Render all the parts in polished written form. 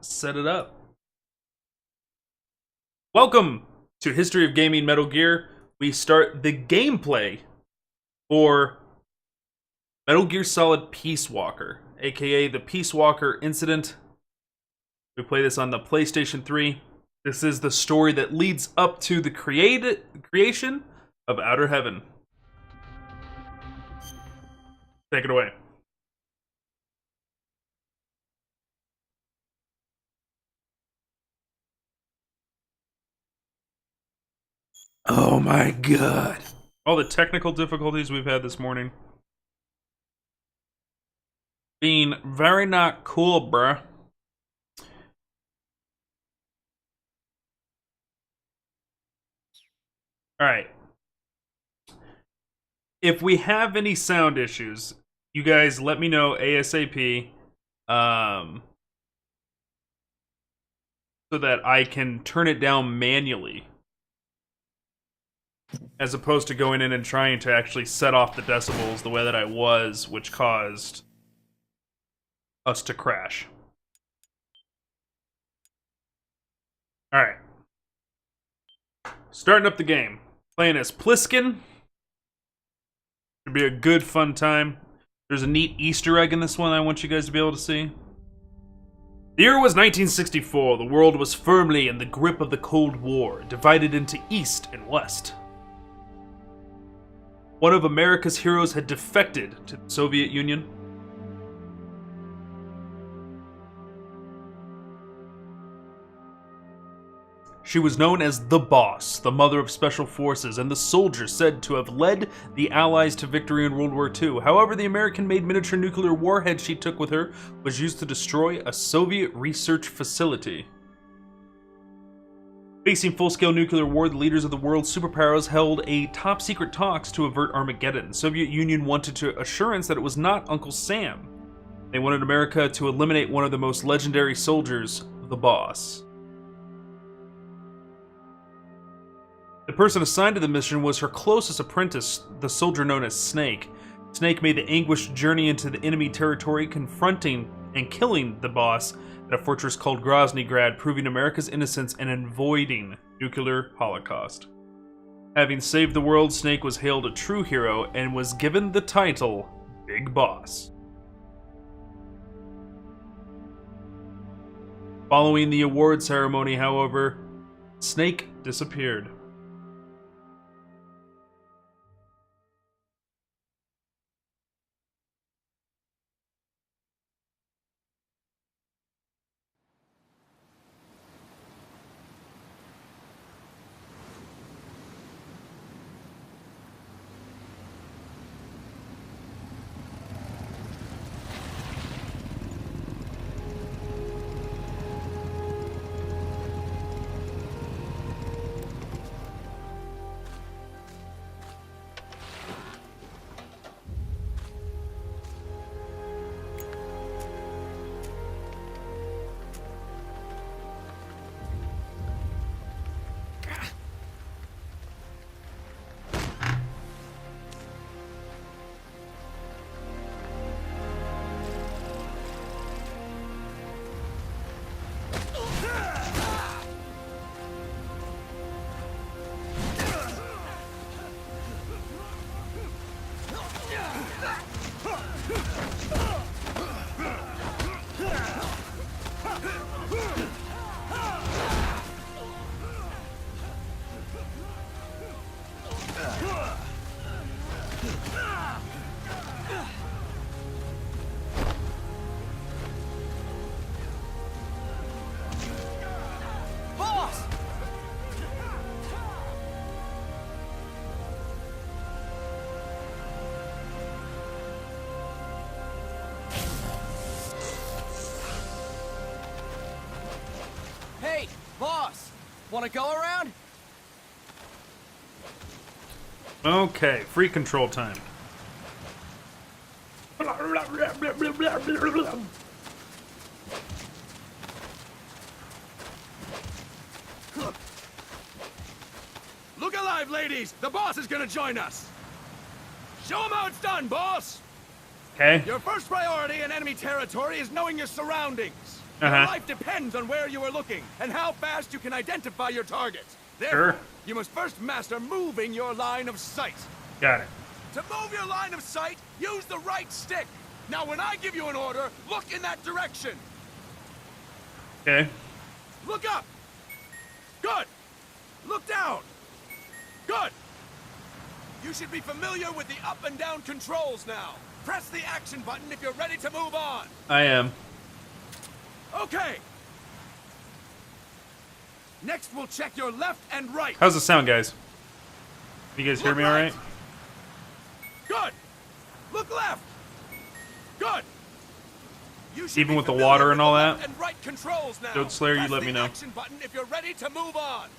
set it up. Welcome to History of Gaming Metal Gear. We start the gameplay for Metal Gear Solid Peace Walker, aka the Peace Walker Incident. We play this on the PlayStation 3. This is the story that leads up to the creation of Outer Heaven. Take it away. Oh my god. All the technical difficulties we've had this morning. Being very not cool, bruh. Alright. If we have any sound issues, you guys let me know ASAP. So that I can turn it down manually. As opposed to going in and trying to actually set off the decibels the way that I was, which caused us to crash. Alright. Starting up the game. Playing as Pliskin. Should be a good, fun time. There's a neat Easter egg in this one I want you guys to be able to see. The year was 1964. The world was firmly in the grip of the Cold War, divided into East and West. One of America's heroes had defected to the Soviet Union. She was known as the Boss, the mother of special forces, and the soldier said to have led the Allies to victory in World War II. However, the American-made miniature nuclear warhead she took with her was used to destroy a Soviet research facility. Facing full-scale nuclear war, the leaders of the world's superpowers held a top-secret talks to avert Armageddon. The Soviet Union wanted to assurance that it was not Uncle Sam. They wanted America to eliminate one of the most legendary soldiers, the Boss. The person assigned to the mission was her closest apprentice, the soldier known as Snake. Snake made the anguished journey into the enemy territory, confronting and killing the Boss at a fortress called Groznygrad, proving America's innocence and avoiding nuclear holocaust. Having saved the world, Snake was hailed a true hero and was given the title Big Boss. Following the award ceremony, however, Snake disappeared. Hey, boss! Wanna go around? Okay, free control time. Look alive, ladies! The boss is gonna join us! Show him how it's done, boss! Okay. Your first priority in enemy territory is knowing your surroundings. Your Uh-huh. life depends on where you are looking and how fast you can identify your targets. Therefore, Sure. you must first master moving your line of sight. Got it. To move your line of sight, use the right stick. Now, when I give you an order, look in that direction. Okay. Look up. Good. Look down. Good. You should be familiar with the up and down controls now. Press the action button if you're ready to move on. I am. Okay. Next, we'll check your left and right. How's the sound, guys? You guys hear Look me all right. right? Good. Look left. Good. You should Even be with the familiar water with and all the that? left and right controls now. Goat Slayer, you Press let the me know. action button if you're ready to move on.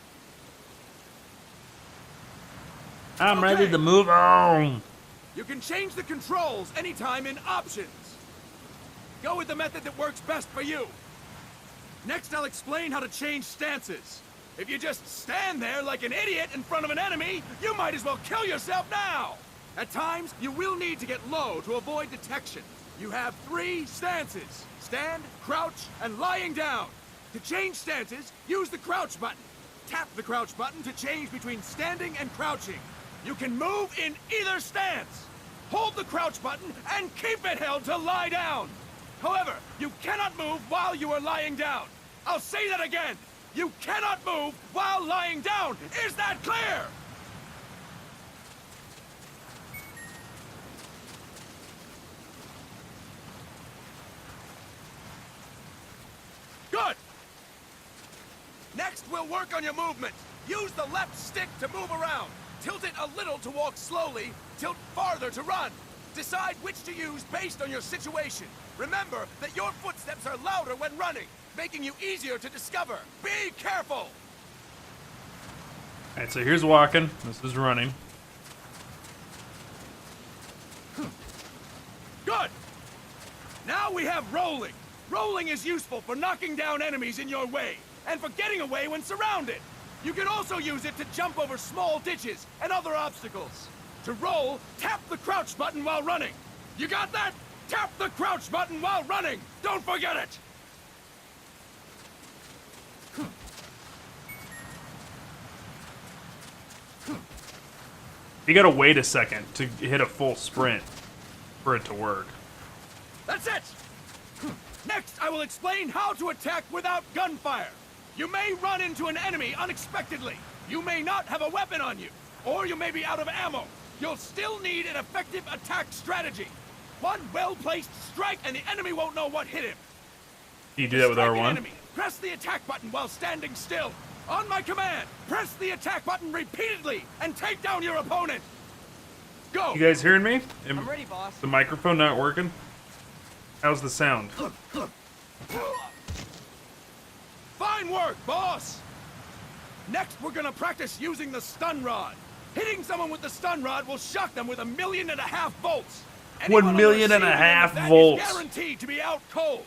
I'm Okay. ready to move on. You can change the controls anytime in options. Go with the method that works best for you. Next, I'll explain how to change stances. If you just stand there like an idiot in front of an enemy, you might as well kill yourself now. At times, you will need to get low to avoid detection. You have 3 stances: stand, crouch, and lying down. To change stances, use the crouch button. Tap the crouch button to change between standing and crouching. You can move in either stance. Hold the crouch button and keep it held to lie down. However, you cannot move while you are lying down. I'll say that again. You cannot move while lying down. Is that clear? Good. Next, we'll work on your movement. Use the left stick to move around. Tilt it a little to walk slowly. Tilt farther to run. Decide which to use based on your situation. Remember that your footsteps are louder when running, making you easier to discover. Be careful! Alright, so here's walking. This is running. Good! Now we have rolling. Rolling is useful for knocking down enemies in your way, and for getting away when surrounded. You can also use it to jump over small ditches and other obstacles. To roll, tap the crouch button while running. You got that? Tap the crouch button while running! Don't forget it! You gotta wait a second to hit a full sprint for it to work. That's it! Next, I will explain how to attack without gunfire. You may run into an enemy unexpectedly. You may not have a weapon on you, or you may be out of ammo. You'll still need an effective attack strategy. One well-placed strike and the enemy won't know what hit him. You do that with Strike an R1? enemy, press the attack button while standing still. On my command, press the attack button repeatedly and take down your opponent. Go! You guys hearing me? I'm ready, boss. The microphone not working? How's the sound? Fine work, boss! Next, we're gonna practice using the stun rod. Hitting someone with the stun rod will shock them with 1.5 million volts. Anyone on the 1.5 million receiving end of that is volts. guaranteed to be out cold.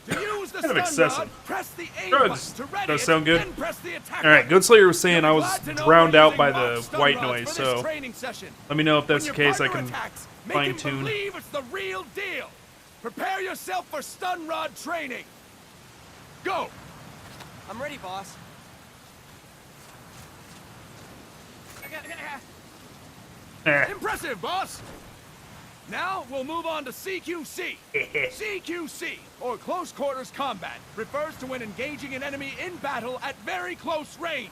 To use the Kind of stun excessive. rod, press the aim Sure, button to ready does it, sound good. then press the attack Alright, button. Good Slayer was saying I was Glad to know drowned we're out by using the mock stun white rods noise, for this so training session. let me know if that's the When your case. I partner can attacks, make him fine-tune. believe it's the real deal. Prepare yourself for stun rod training. Go! I'm ready, boss. Impressive, boss! Now, we'll move on to CQC. CQC, or Close Quarters Combat, refers to when engaging an enemy in battle at very close range.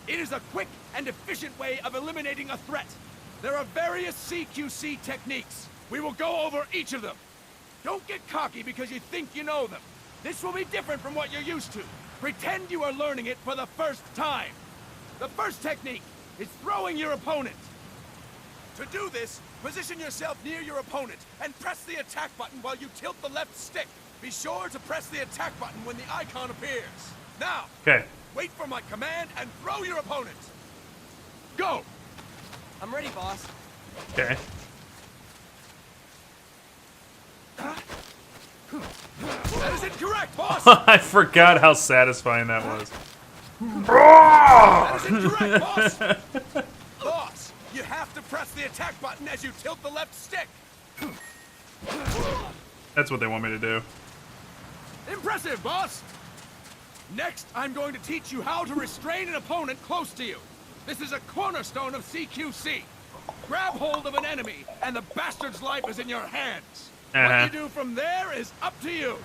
It is a quick and efficient way of eliminating a threat. There are various CQC techniques. We will go over each of them. Don't get cocky because you think you know them. This will be different from what you're used to. Pretend you are learning it for the first time. The first technique is throwing your opponent. To do this, position yourself near your opponent and press the attack button while you tilt the left stick. Be sure to press the attack button when the icon appears. Now, Okay. wait for my command and throw your opponent. Go! I'm ready, boss. Okay. That is incorrect, boss! I forgot how satisfying that was. That is incorrect, boss! Boss, you have to press the attack button as you tilt the left stick. That's what they want me to do. Impressive, boss! Next, I'm going to teach you how to restrain an opponent close to you. This is a cornerstone of CQC. Grab hold of an enemy, and the bastard's life is in your hands. What you do from there is up to you.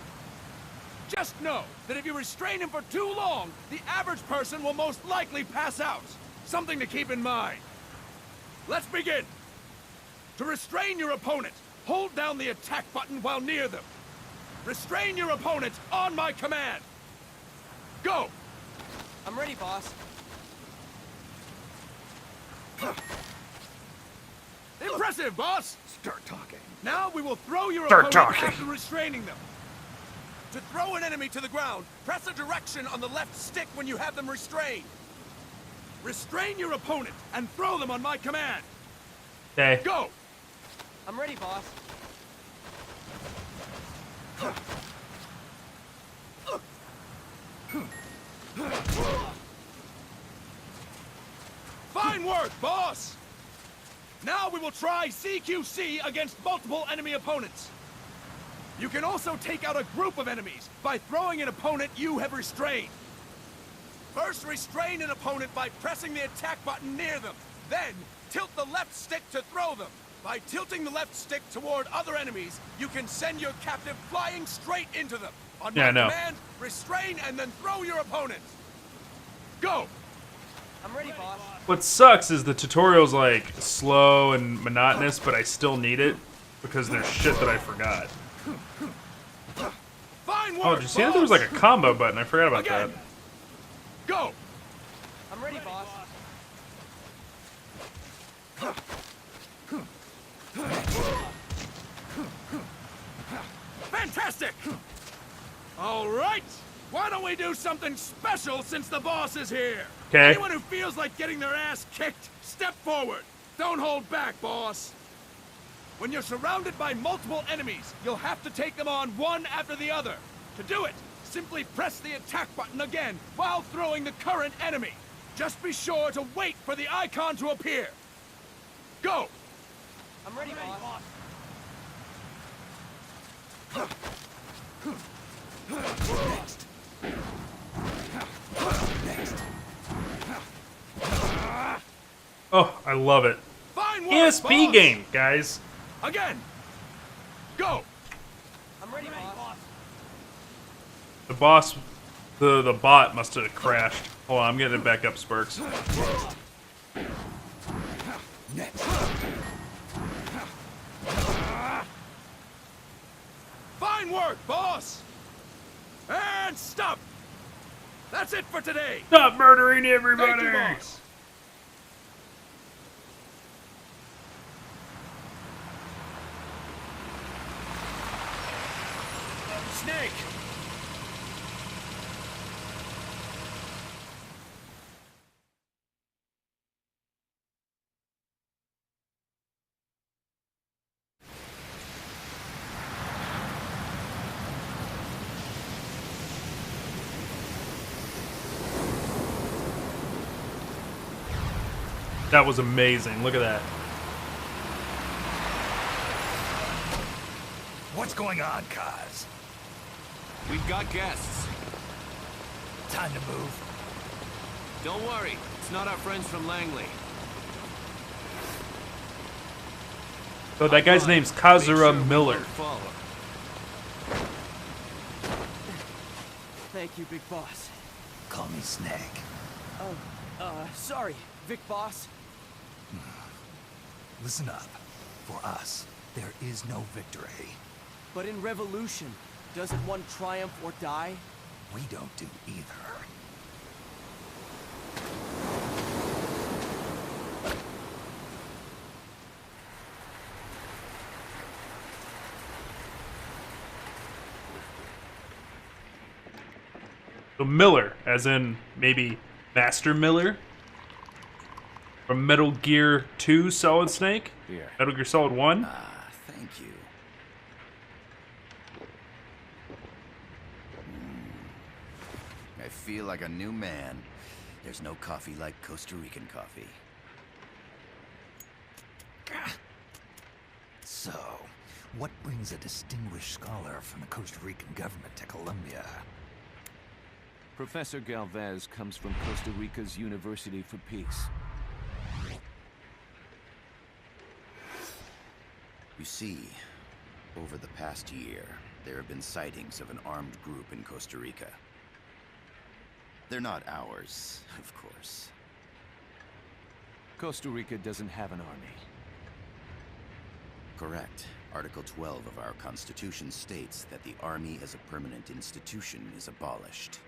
Just know that if you restrain him for too long, the average person will most likely pass out. Something to keep in mind. Let's begin. To restrain your opponent, hold down the attack button while near them. Restrain your opponent on my command. Go! I'm ready, boss. Impressive, boss! Start talking. Now we will throw your Start opponent talking. after restraining them. To throw an enemy to the ground, press a direction on the left stick when you have them restrained. Restrain your opponent and throw them on my command. Okay. Go! I'm ready, boss. Fine work, boss! Now we will try CQC against multiple enemy opponents. You can also take out a group of enemies by throwing an opponent you have restrained. First, restrain an opponent by pressing the attack button near them. Then, tilt the left stick to throw them. By tilting the left stick toward other enemies, you can send your captive flying straight into them. On my command, restrain and then throw your opponent. Go! I'm ready, boss. What sucks is the tutorial's like slow and monotonous, but I still need it because there's shit that I forgot. Fine work, Oh, did you see that? boss! There was like a combo button. I forgot about Again. that. Go! I'm ready, boss. Fantastic! All right! Why don't we do something special since the boss is here? Okay. Anyone who feels like getting their ass kicked, step forward. Don't hold back, boss. When you're surrounded by multiple enemies, you'll have to take them on one after the other. To do it, simply press the attack button again while throwing the current enemy. Just be sure to wait for the icon to appear. Go! I'm ready, boss. Oh, I love it. Fine work, ESP boss. game, guys. Again! Go! I'm ready, boss. The boss, the bot must have crashed. Hold on, I'm getting it back up, Spurks. Fine work, boss! And stop! That's it for today! Stop murdering Thank everybody! you, boss! Snake! That was amazing. Look at that. What's going on, Kaz? We've got guests. Time to move. Don't worry, it's not our friends from Langley. So that guy's name's Kazura Miller. Follow. Thank you, big boss. Call me Snake. Sorry, Vic boss. Listen up. For us, there is no victory. But in Revolution, doesn't one triumph or die? We don't do either. So Miller, as in maybe Master Miller from Metal Gear 2 Solid Snake? Here. Metal Gear Solid 1? Ah, thank you. I feel like a new man. There's no coffee like Costa Rican coffee. So, What brings a distinguished scholar from the Costa Rican government to Colombia? Professor Galvez comes from Costa Rica's University for Peace. You see, over the past year, there have been sightings of an armed group in Costa Rica. They're not ours, of course. Costa Rica doesn't have an army. Correct. Article 12 of our Constitution states that the Army as a permanent institution is abolished.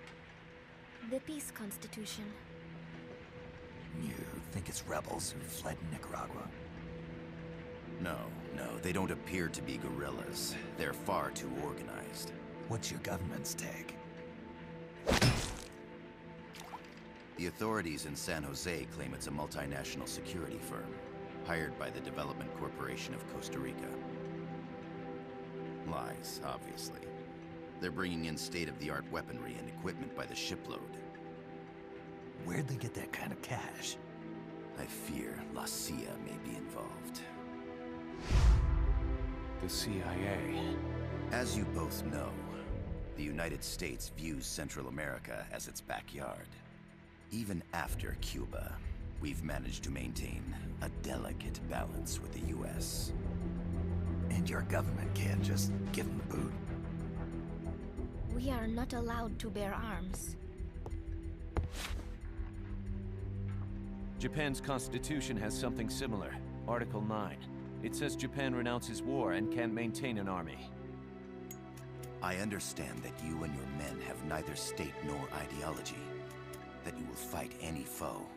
The Peace Constitution. You think it's rebels who fled Nicaragua? No, they don't appear to be guerrillas. They're far too organized. What's your government's take? The authorities in San Jose claim it's a multinational security firm, hired by the Development Corporation of Costa Rica. Lies, obviously. They're bringing in state-of-the-art weaponry and equipment by the shipload. Where'd they get that kind of cash? I fear La CIA may be involved. The CIA. As you both know, the United States views Central America as its backyard. Even after Cuba, we've managed to maintain a delicate balance with the US. And your government can't just give them the boot? We are not allowed to bear arms. Japan's constitution has something similar. Article 9. It says Japan renounces war and can't maintain an army. I understand that you and your men have neither state nor ideology. That you will fight any foe.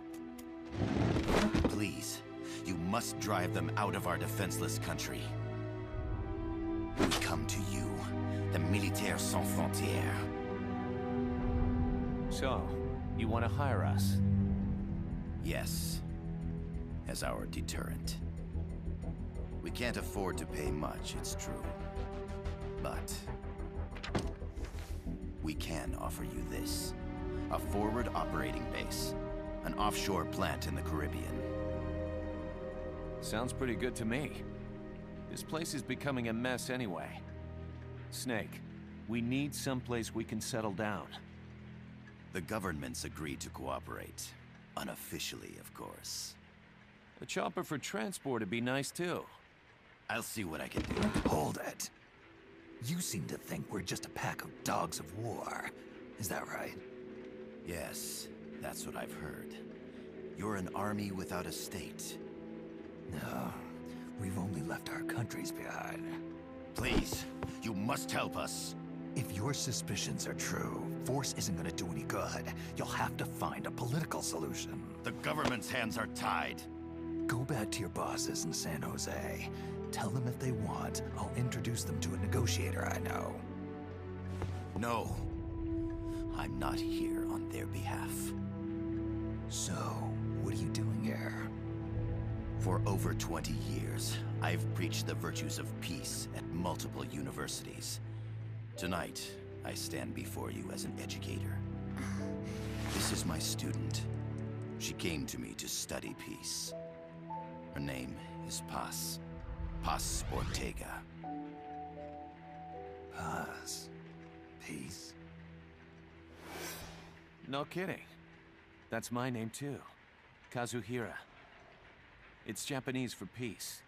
Please, you must drive them out of our defenseless country. We come to you, the Militaires Sans Frontières. So, you want to hire us? Yes, as our deterrent. We can't afford to pay much, it's true. But we can offer you this. A forward operating base. An offshore plant in the Caribbean. Sounds pretty good to me. This place is becoming a mess anyway. Snake, we need someplace we can settle down. The government's agreed to cooperate. Unofficially, of course. A chopper for transport would be nice too. I'll see what I can do. Hold it. You seem to think we're just a pack of dogs of war. Is that right? Yes, that's what I've heard. You're an army without a state. No, we've only left our countries behind. Please, you must help us. If your suspicions are true, force isn't gonna do any good. You'll have to find a political solution. The government's hands are tied. Go back to your bosses in San Jose. Tell them if they want, I'll introduce them to a negotiator I know. No. I'm not here on their behalf. So, what are you doing here? For over 20 years, I've preached the virtues of peace at multiple universities. Tonight, I stand before you as an educator. This is my student. She came to me to study peace. Her name is Paz. Paz Ortega. Paz. Peace. No kidding. That's my name too. Kazuhira. It's Japanese for peace.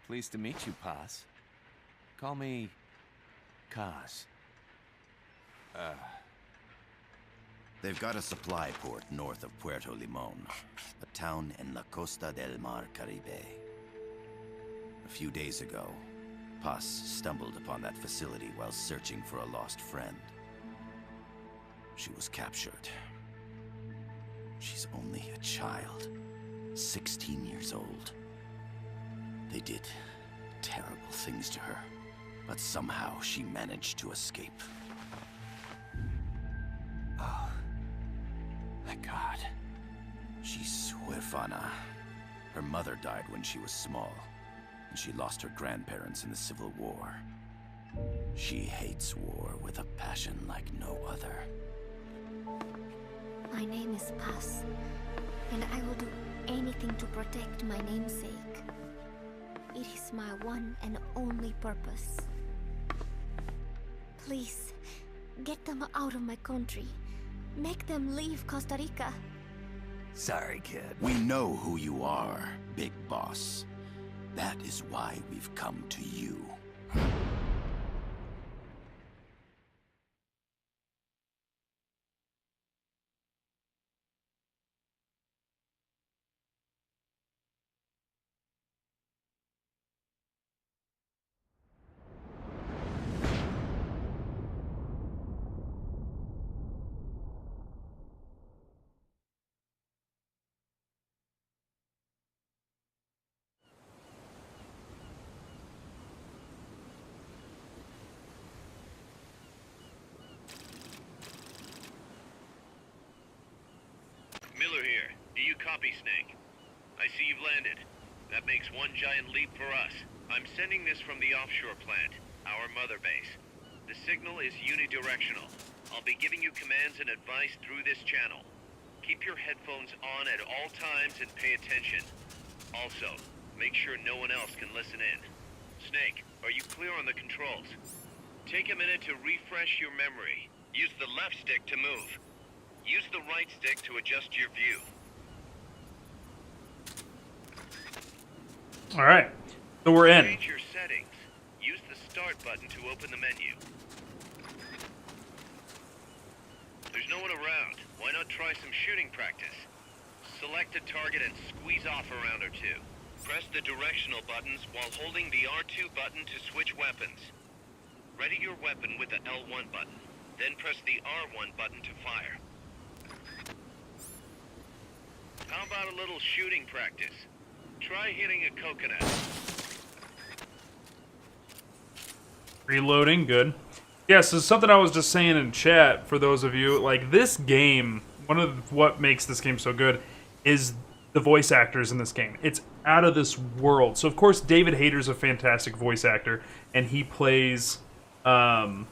Pleased to meet you, Paz. Call me Kaz. They've got a supply port north of Puerto Limon, a town in La Costa del Mar Caribe. A few days ago, Paz stumbled upon that facility while searching for a lost friend. She was captured. She's only a child, 16 years old. They did terrible things to her, but somehow she managed to escape. Oh, thank God. She's huérfana. Her mother died when she was small, and she lost her grandparents in the Civil War. She hates war with a passion like no other. My name is Paz, and I will do anything to protect my namesake. It is my one and only purpose. Please, get them out of my country. Make them leave Costa Rica. Sorry, kid. We know who you are, Big Boss. That is why we've come to you. Miller here. Do you copy, Snake? I see you've landed. That makes one giant leap for us. I'm sending this from the offshore plant, our mother base. The signal is unidirectional. I'll be giving you commands and advice through this channel. Keep your headphones on at all times and pay attention. Also, make sure no one else can listen in. Snake, are you clear on the controls? Take a minute to refresh your memory. Use the left stick to move. Use the right stick to adjust your view. Alright, so we're in. Change your settings. Use the start button to open the menu. There's no one around. Why not try some shooting practice? Select a target and squeeze off a round or two. Press the directional buttons while holding the R2 button to switch weapons. Ready your weapon with the L1 button. Then press the R1 button to fire. How about a little shooting practice? Try hitting a coconut. Reloading, good. Yeah, so something I was just saying in chat for those of you, like this game, one of what makes this game so good is the voice actors in this game. It's out of this world. So of course David Hayter's a fantastic voice actor, and he plays, oh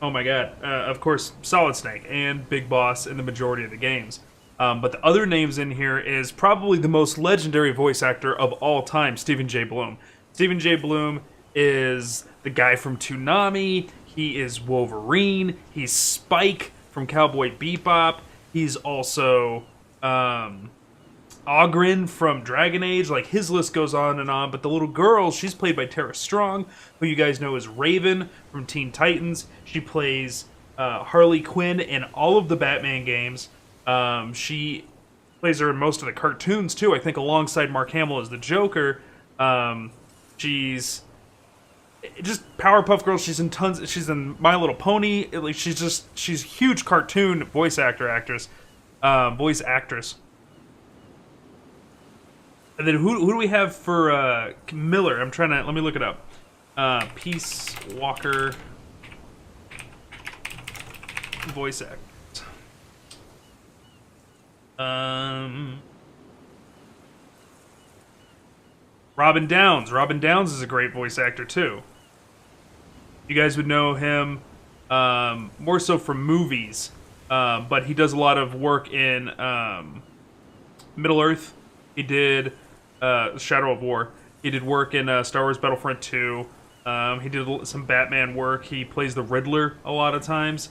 my god, of course Solid Snake and Big Boss in the majority of the games. But the other names in here is probably the most legendary voice actor of all time, Stephen J. Bloom. Stephen J. Bloom is the guy from Toonami. He is Wolverine. He's Spike from Cowboy Bebop. He's also Ogren from Dragon Age. Like, his list goes on and on. But the little girl, she's played by Tara Strong, who you guys know as Raven from Teen Titans. She plays Harley Quinn in all of the Batman games. She plays her in most of the cartoons too. I think alongside Mark Hamill as the Joker. She's just Powerpuff Girls. She's in tons. She's in My Little Pony. Like, she's a huge cartoon voice actress. And then who do we have for Miller? Let me look it up. Peace Walker voice actor. Robin Downs. Robin Downs is a great voice actor too. You guys would know him more so from movies, but he does a lot of work in Middle-earth. He did Shadow of War. He did work in Star Wars Battlefront 2. He did some Batman work. He plays the Riddler a lot of times.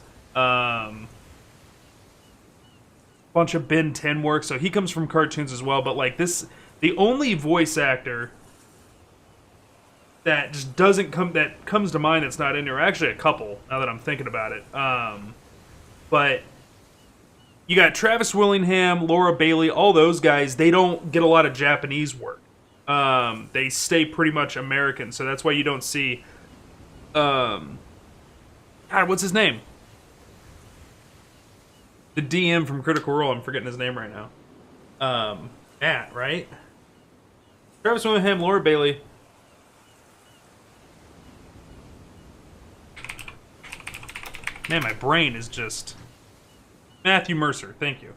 Bunch of Ben 10 work, so he comes from cartoons as well. But like this, the only voice actor that just comes to mind that's not in here, actually a couple now that I'm thinking about it. But you got Travis Willingham, Laura Bailey, all those guys. They don't get a lot of Japanese work. They stay pretty much American, so that's why you don't see. God, what's his name? The DM from Critical Role, I'm forgetting his name right now. Matt, right? Travis Willingham, Laura Bailey. Man, my brain is just... Matthew Mercer, thank you.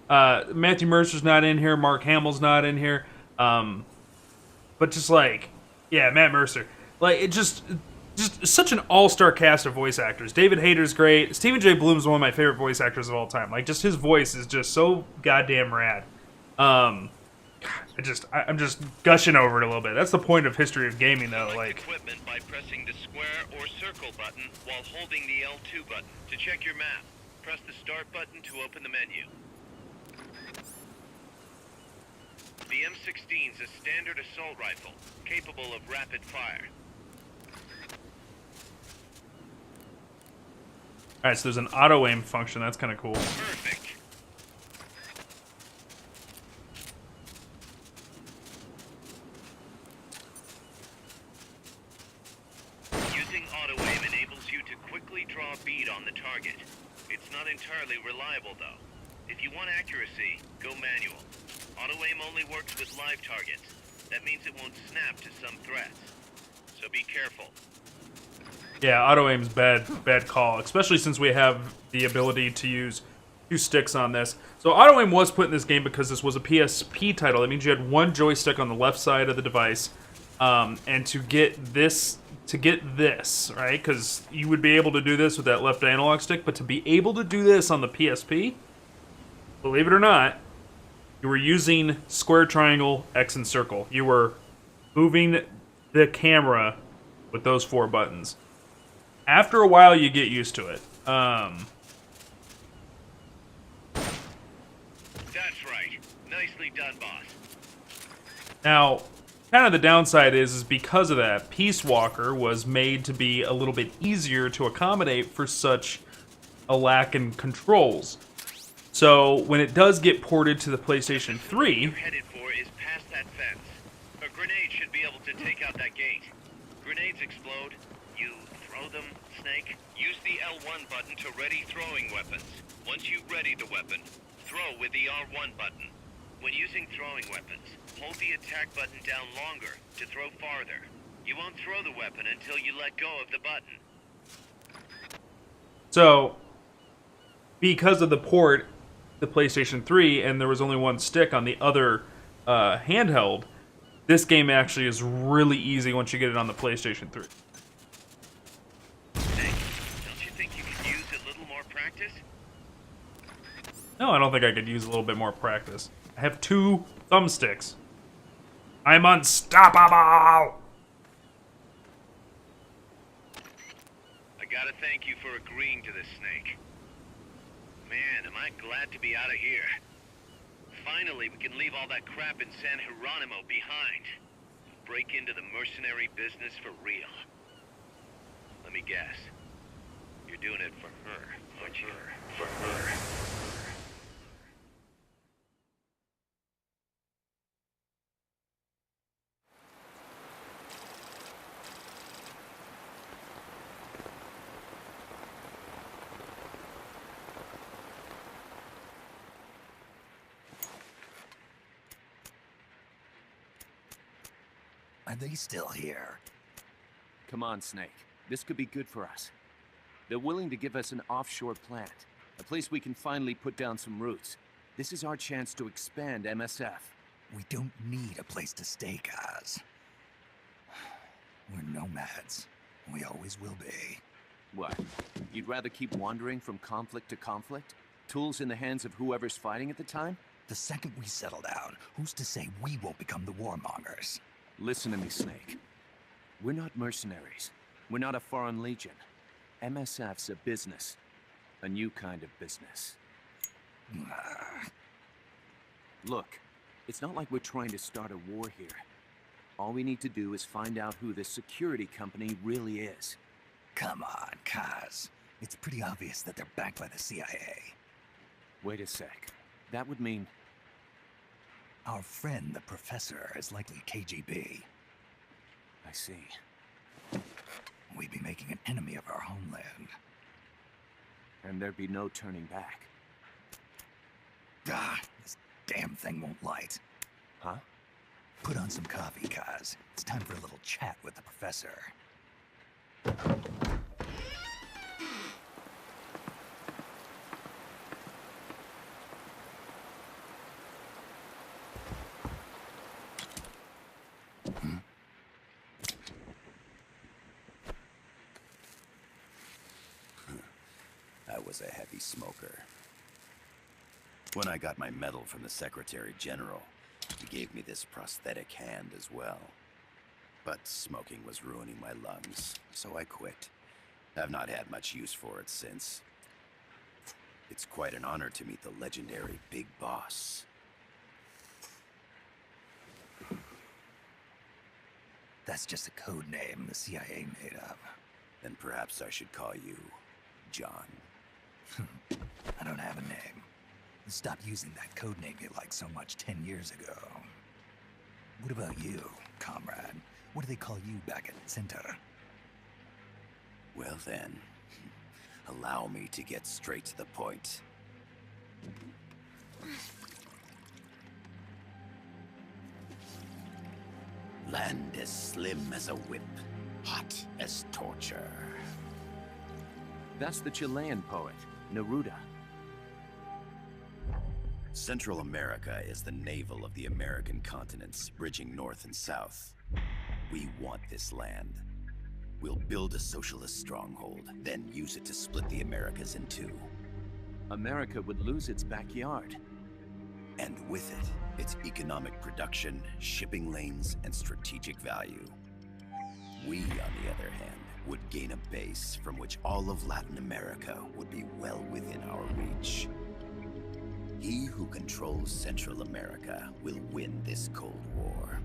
Matthew Mercer's not in here, Mark Hamill's not in here. But just like... Yeah, Matt Mercer. Like, it just such an all-star cast of voice actors. David Hayter's great. Stephen J. Bloom's one of my favorite voice actors of all time. Like, just his voice is just so goddamn rad. I'm just gushing over it a little bit. That's the point of History of Gaming, though. Select Like, equipment by pressing the square or circle button while holding the L2 button. To check your map, press the start button to open the menu. The M16's a standard assault rifle, capable of rapid fire. alright, so there's an auto aim function. That's kind of cool. Perfect. Using auto aim enables you to quickly draw a bead on the target. It's not entirely reliable, though. If you want accuracy, go manual. Auto aim only works with live targets. That means it won't snap to some threats. So be careful. Yeah, auto aim's bad call, especially since we have the ability to use 2 sticks on this. So auto aim was put in this game because this was a PSP title. That means you had one joystick on the left side of the device, and to get this, right? Because you would be able to do this with that left analog stick, but to be able to do this on the PSP, believe it or not, you were using square, triangle, X, and circle. You were moving the camera with those 4 buttons. After a while, you get used to it. That's right. Nicely done, boss. Now, kind of the downside is because of that, Peace Walker was made to be a little bit easier to accommodate for such a lack in controls. So when it does get ported to the PlayStation 3, You're headed for is past that fence. A grenade should be able to take out that gate. Grenades explode. You throw them, Snake. Use the L1 button to ready throwing weapons. Once you ready the weapon, throw with the R1 button. When using throwing weapons, hold the attack button down longer to throw farther. You won't throw the weapon until you let go of the button. so because of the port, the PlayStation 3, and there was only one stick on the other handheld, this game actually is really easy once you get it on the PlayStation 3. Snake, don't you think you could use a little more practice? No, I don't think I could use a little bit more practice. I have 2 thumbsticks. I'm unstoppable! I gotta thank you for agreeing to this, Snake. Man, am I glad to be out of here. Finally, we can leave all that crap in San Geronimo behind. Break into the mercenary business for real. Let me guess. You're doing it for her, aren't you? For her. Are they still here? Come on, Snake. This could be good for us. They're willing to give us an offshore plant, a place we can finally put down some roots. This is our chance to expand MSF. We don't need a place to stay, Kaz. We're nomads. We always will be. What? You'd rather keep wandering from conflict to conflict? Tools in the hands of whoever's fighting at the time? The second we settle down, who's to say we won't become the warmongers? Listen to me, Snake. We're not mercenaries. We're not a foreign legion. MSF's a business. A new kind of business. Look, it's not like we're trying to start a war here. All we need to do is find out who this security company really is. Come on, Kaz. It's pretty obvious that they're backed by the CIA. Wait a sec. That would mean... Our friend, the Professor, is likely KGB. I see. We'd be making an enemy of our homeland. And there'd be no turning back. Ah, this damn thing won't light. Huh? Put on some coffee, Kaz. It's time for a little chat with the Professor. I was a heavy smoker. When I got my medal from the Secretary General, He gave me this prosthetic hand as well. But smoking was ruining my lungs, so I quit. I've not had much use for it since. It's quite an honor to meet the legendary Big Boss. That's just a code name the CIA made up. Then perhaps I should call you John. I don't have a name. Stop using that code name you liked so much 10 years ago. What about you, comrade? What do they call you back at Center? Well then, allow me to get straight to the point. Land as slim as a whip, hot as torture. That's the Chilean poet, Neruda. Central America is the navel of the American continents, bridging north and south. We want this land. We'll build a socialist stronghold, then use it to split the Americas in two. America would lose its backyard. And with it, its economic production, shipping lanes, and strategic value. We, on the other hand, would gain a base from which all of Latin America would be well within our reach. He who controls Central America will win this Cold War.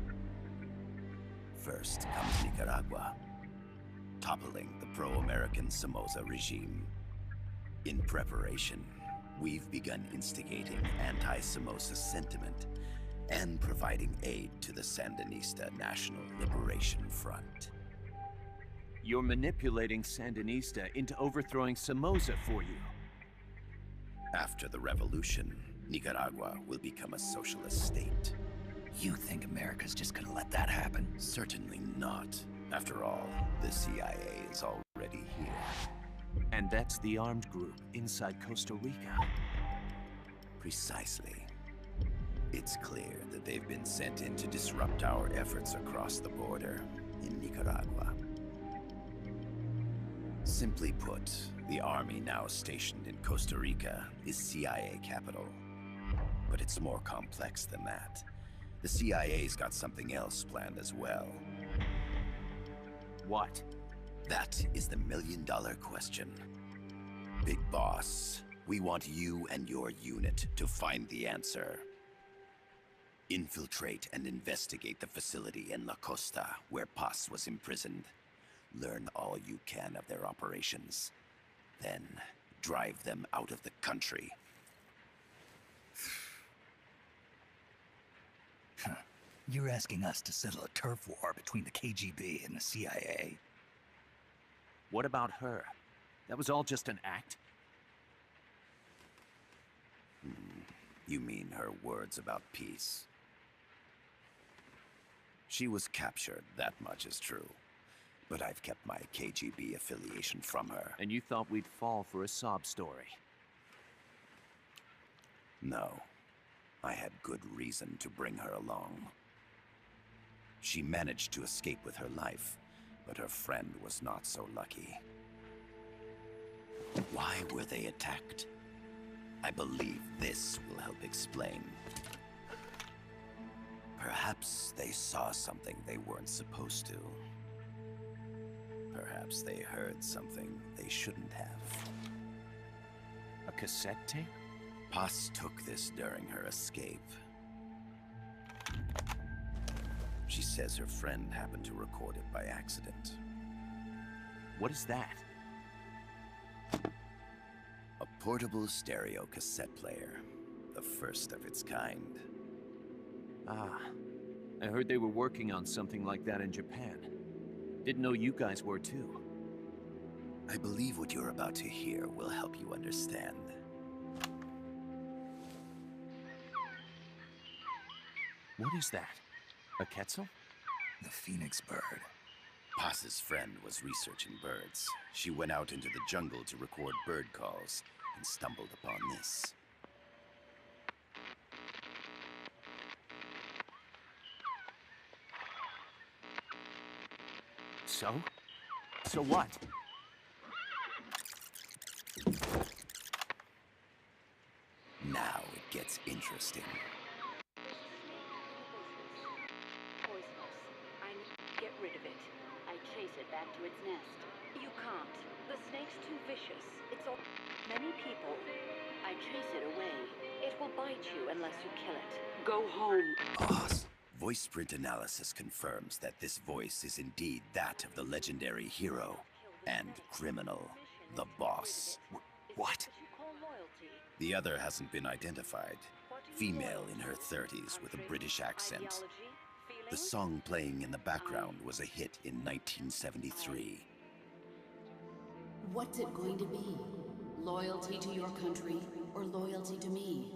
First comes Nicaragua, toppling the pro-American Somoza regime. In preparation, we've begun instigating anti-Somoza sentiment and providing aid to the Sandinista National Liberation Front. You're manipulating Sandinista into overthrowing Somoza for you. After the revolution, Nicaragua will become a socialist state. You think America's just gonna let that happen? Certainly not. After all, the CIA is already here. And that's the armed group inside Costa Rica. Precisely. It's clear that they've been sent in to disrupt our efforts across the border in Nicaragua. Simply put, the army now stationed in Costa Rica is CIA capital. But it's more complex than that. The CIA's got something else planned as well. What? That is the million-dollar question. Big Boss, we want you and your unit to find the answer. Infiltrate and investigate the facility in La Costa, where Paz was imprisoned. Learn all you can of their operations. Then, drive them out of the country. You're asking us to settle a turf war between the KGB and the CIA? What about her? That was all just an act? You mean her words about peace? She was captured, that much is true. But I've kept my KGB affiliation from her. And you thought we'd fall for a sob story? No. I had good reason to bring her along. She managed to escape with her life, but her friend was not so lucky. Why were they attacked? I believe this will help explain. Perhaps they saw something they weren't supposed to. Perhaps they heard something they shouldn't have. A cassette tape? Paz took this during her escape. She says her friend happened to record it by accident. What is that? A portable stereo cassette player. The first of its kind. Ah, I heard they were working on something like that in Japan. Didn't know you guys were too. I believe what you're about to hear will help you understand. What is that? A Quetzal? The Phoenix bird. Paz's friend was researching birds. She went out into the jungle to record bird calls and stumbled upon this. So? So what? Now it gets interesting. its nest. You can't. The snake's too vicious. It's all many people. I chase it away. It will bite you unless you kill it. Go home. Boss. Voice print analysis confirms that this voice is indeed that of the legendary hero and criminal, the boss. What? The other hasn't been identified. Female in her 30s with a British accent. The song playing in the background was a hit in 1973. What's it going to be? Loyalty to your country or loyalty to me?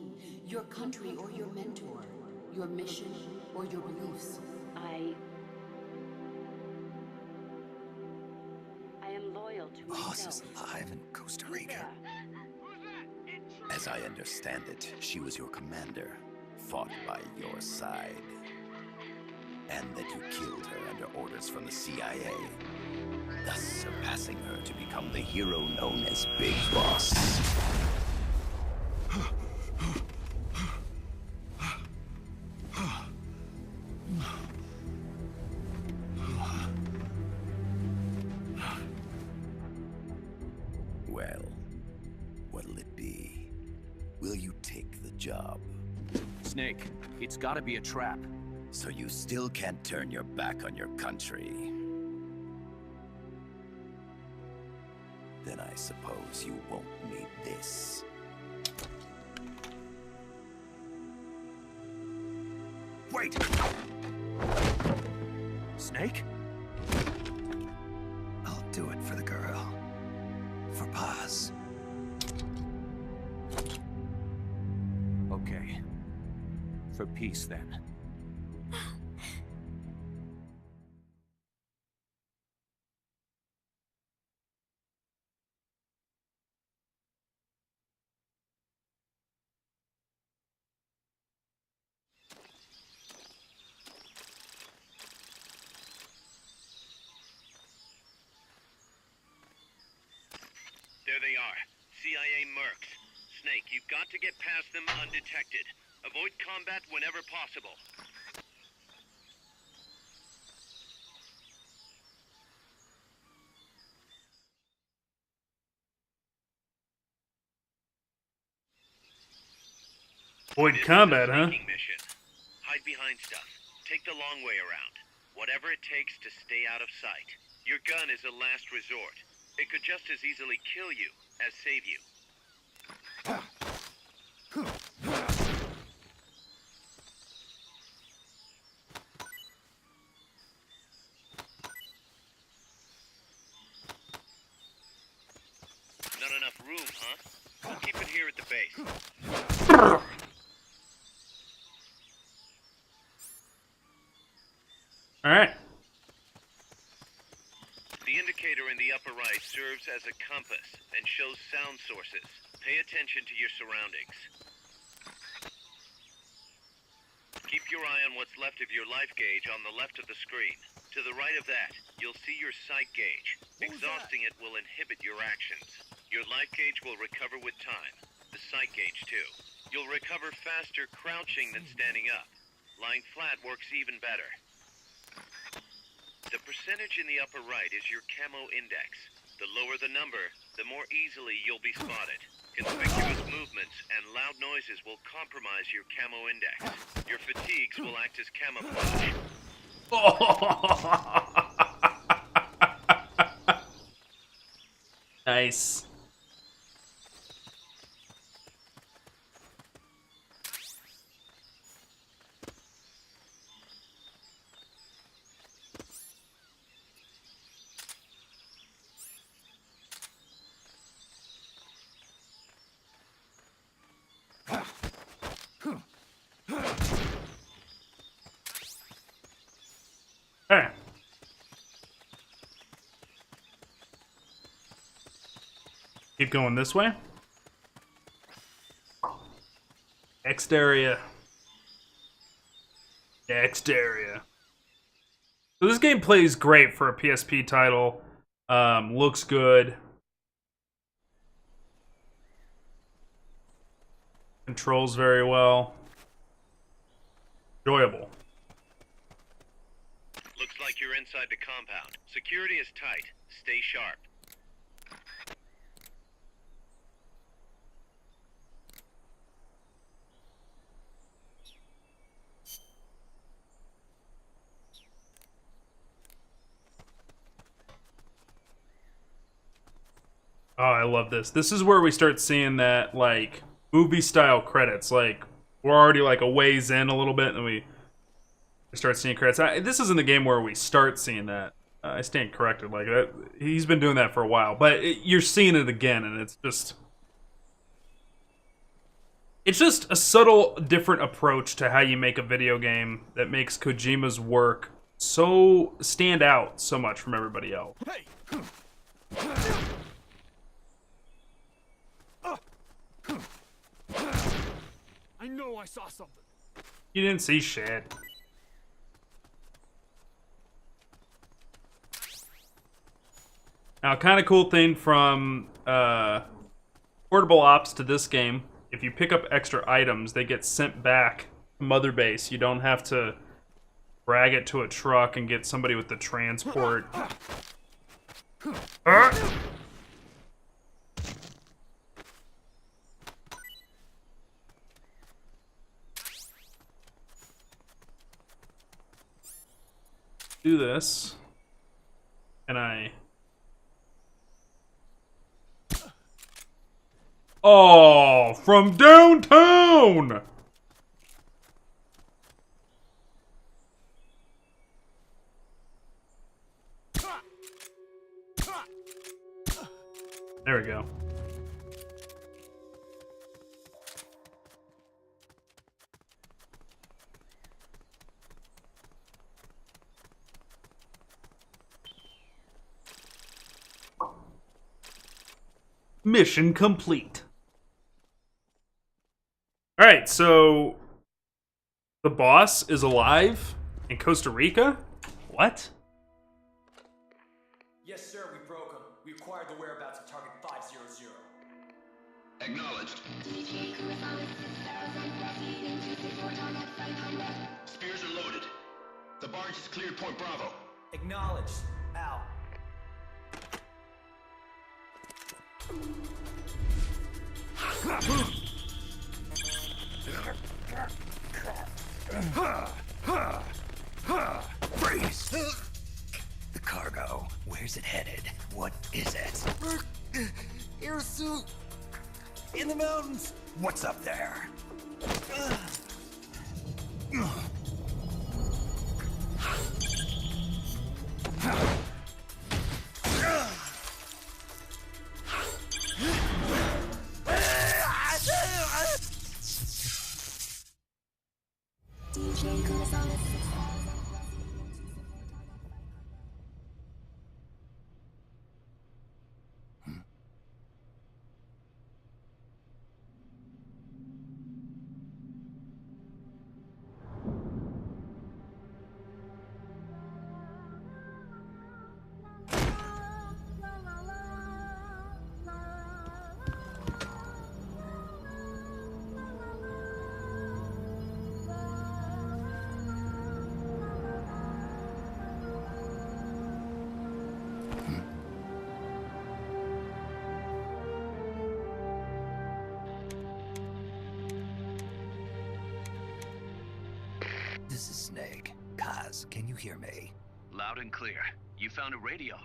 Your country or your mentor? Your mission or your beliefs? I am loyal to Boss myself. is alive in Costa Rica. As I understand it, she was your commander, fought by your side. And that you killed her under orders from the CIA, thus surpassing her to become the hero known as Big Boss. Well, what'll it be? Will you take the job? Snake, it's gotta be a trap. So you still can't turn your back on your country? Then I suppose you won't need this. Wait! Snake? I'll do it for the girl. For Paz. Okay. For peace, then. There they are. CIA mercs. Snake, you've got to get past them undetected. Avoid combat whenever possible. Avoid This combat, is a huh? sneaking mission. Hide behind stuff. Take the long way around. Whatever it takes to stay out of sight. Your gun is a last resort. It could just as easily kill you as save you. Not enough room, huh? We'll keep it here at the base. Alright. The indicator in the upper right serves as a compass and shows sound sources. Pay attention to your surroundings. Keep your eye on what's left of your life gauge on the left of the screen. To the right of that, you'll see your sight gauge. Exhausting it will inhibit your actions. Your life gauge will recover with time. The sight gauge, too. You'll recover faster crouching than standing up. Lying flat works even better. The percentage in the upper right is your camo index. The lower the number, the more easily you'll be spotted. Conspicuous movements and loud noises will compromise your camo index. Your fatigues will act as camouflage. Nice. Alright. Keep going this way. Exteria. Exteria. So this game plays great for a PSP title. Looks good. Controls very well. Enjoyable. Looks like you're inside the compound. Security is tight. Stay sharp. Oh, I love this. This is where we start seeing that, like, movie-style credits. Like, we're already, like, a ways in a little bit, and we start seeing credits. This isn't the game where we start seeing that. I stand corrected. Like, that, he's been doing that for a while. But you're seeing it again, and it's just... It's just a subtle, different approach to how you make a video game that makes Kojima's work so... stand out so much from everybody else. Hey! I know I saw something. You didn't see shit. Now, kind of cool thing from Portable Ops to this game, if you pick up extra items, they get sent back to Mother Base. You don't have to drag it to a truck and get somebody with the transport. Do this, and oh, from downtown! There we go. Mission complete. Alright, so the boss is alive in Costa Rica? What? Yes, sir, we broke him. We acquired the whereabouts of target 500. Acknowledged. Spears are loaded. The barge has cleared Point Bravo. Acknowledged. Out. Freeze! The cargo, where's it headed? What is it? Air suit! In the mountains! What's up there? This is Snake. Kaz, can you hear me? Loud and clear. You found a radio.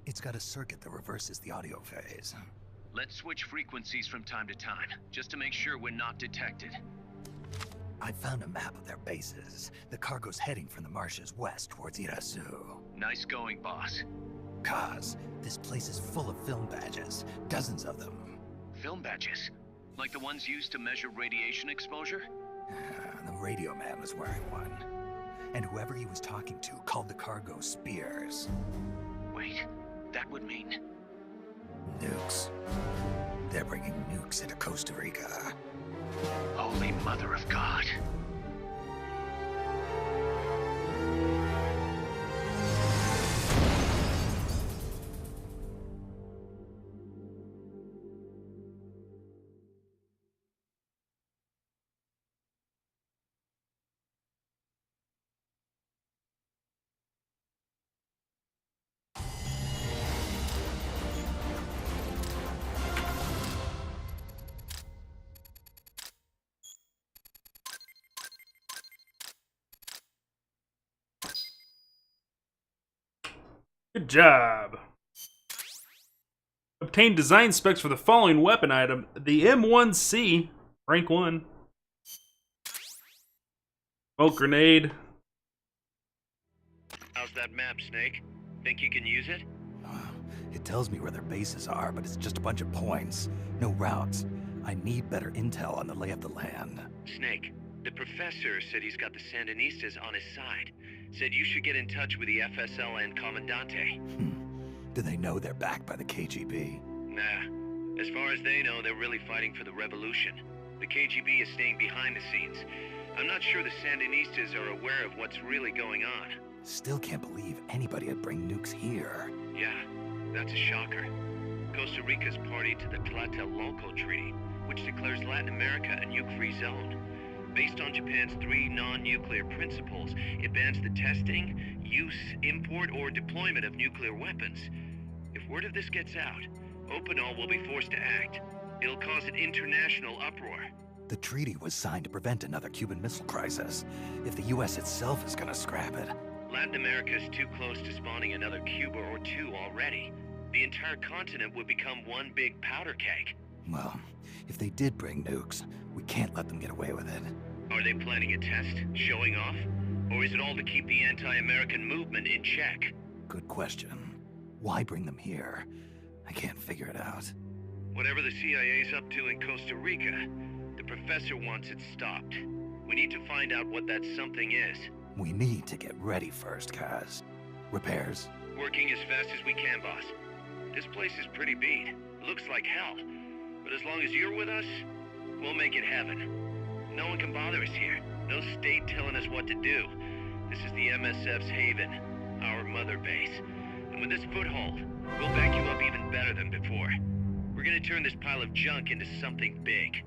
It's got a circuit that reverses the audio phase. Let's switch frequencies from time to time, just to make sure we're not detected. I found a map of their bases. The cargo's heading from the marshes west towards Irasu. Nice going, boss. Kaz, this place is full of film badges. Dozens of them. Film badges? Like the ones used to measure radiation exposure? The radio man was wearing one. And whoever he was talking to called the cargo Spears. Wait, that would mean... Nukes. They're bringing nukes into Costa Rica. Holy Mother of God. Good job. Obtain design specs for the following weapon item. The M1C, rank 1. Smoke grenade. How's that map, Snake? Think you can use it? It tells me where their bases are, but it's just a bunch of points. No routes. I need better intel on the lay of the land. Snake, the professor said he's got the Sandinistas on his side. Said you should get in touch with the FSL and Commandante. Do they know they're backed by the KGB? Nah. As far as they know, they're really fighting for the revolution. The KGB is staying behind the scenes. I'm not sure the Sandinistas are aware of what's really going on. Still can't believe anybody would bring nukes here. Yeah, that's a shocker. Costa Rica's party to the Tlatelolco Treaty, which declares Latin America a nuke-free zone. Based on Japan's 3 non-nuclear principles, it bans the testing, use, import, or deployment of nuclear weapons. If word of this gets out, Opinol will be forced to act. It'll cause an international uproar. The treaty was signed to prevent another Cuban Missile Crisis. If the U.S. itself is gonna scrap it... Latin America is too close to spawning another Cuba or 2 already. The entire continent would become one big powder keg. Well, if they did bring nukes, we can't let them get away with it. Are they planning a test, showing off? Or is it all to keep the anti-American movement in check? Good question. Why bring them here? I can't figure it out. Whatever the CIA's up to in Costa Rica, the professor wants it stopped. We need to find out what that something is. We need to get ready first, Kaz. Repairs? Working as fast as we can, boss. This place is pretty beat. Looks like hell. But as long as you're with us, we'll make it heaven. No one can bother us here. No state telling us what to do. This is the MSF's haven, our mother base. And with this foothold, we'll back you up even better than before. We're gonna turn this pile of junk into something big.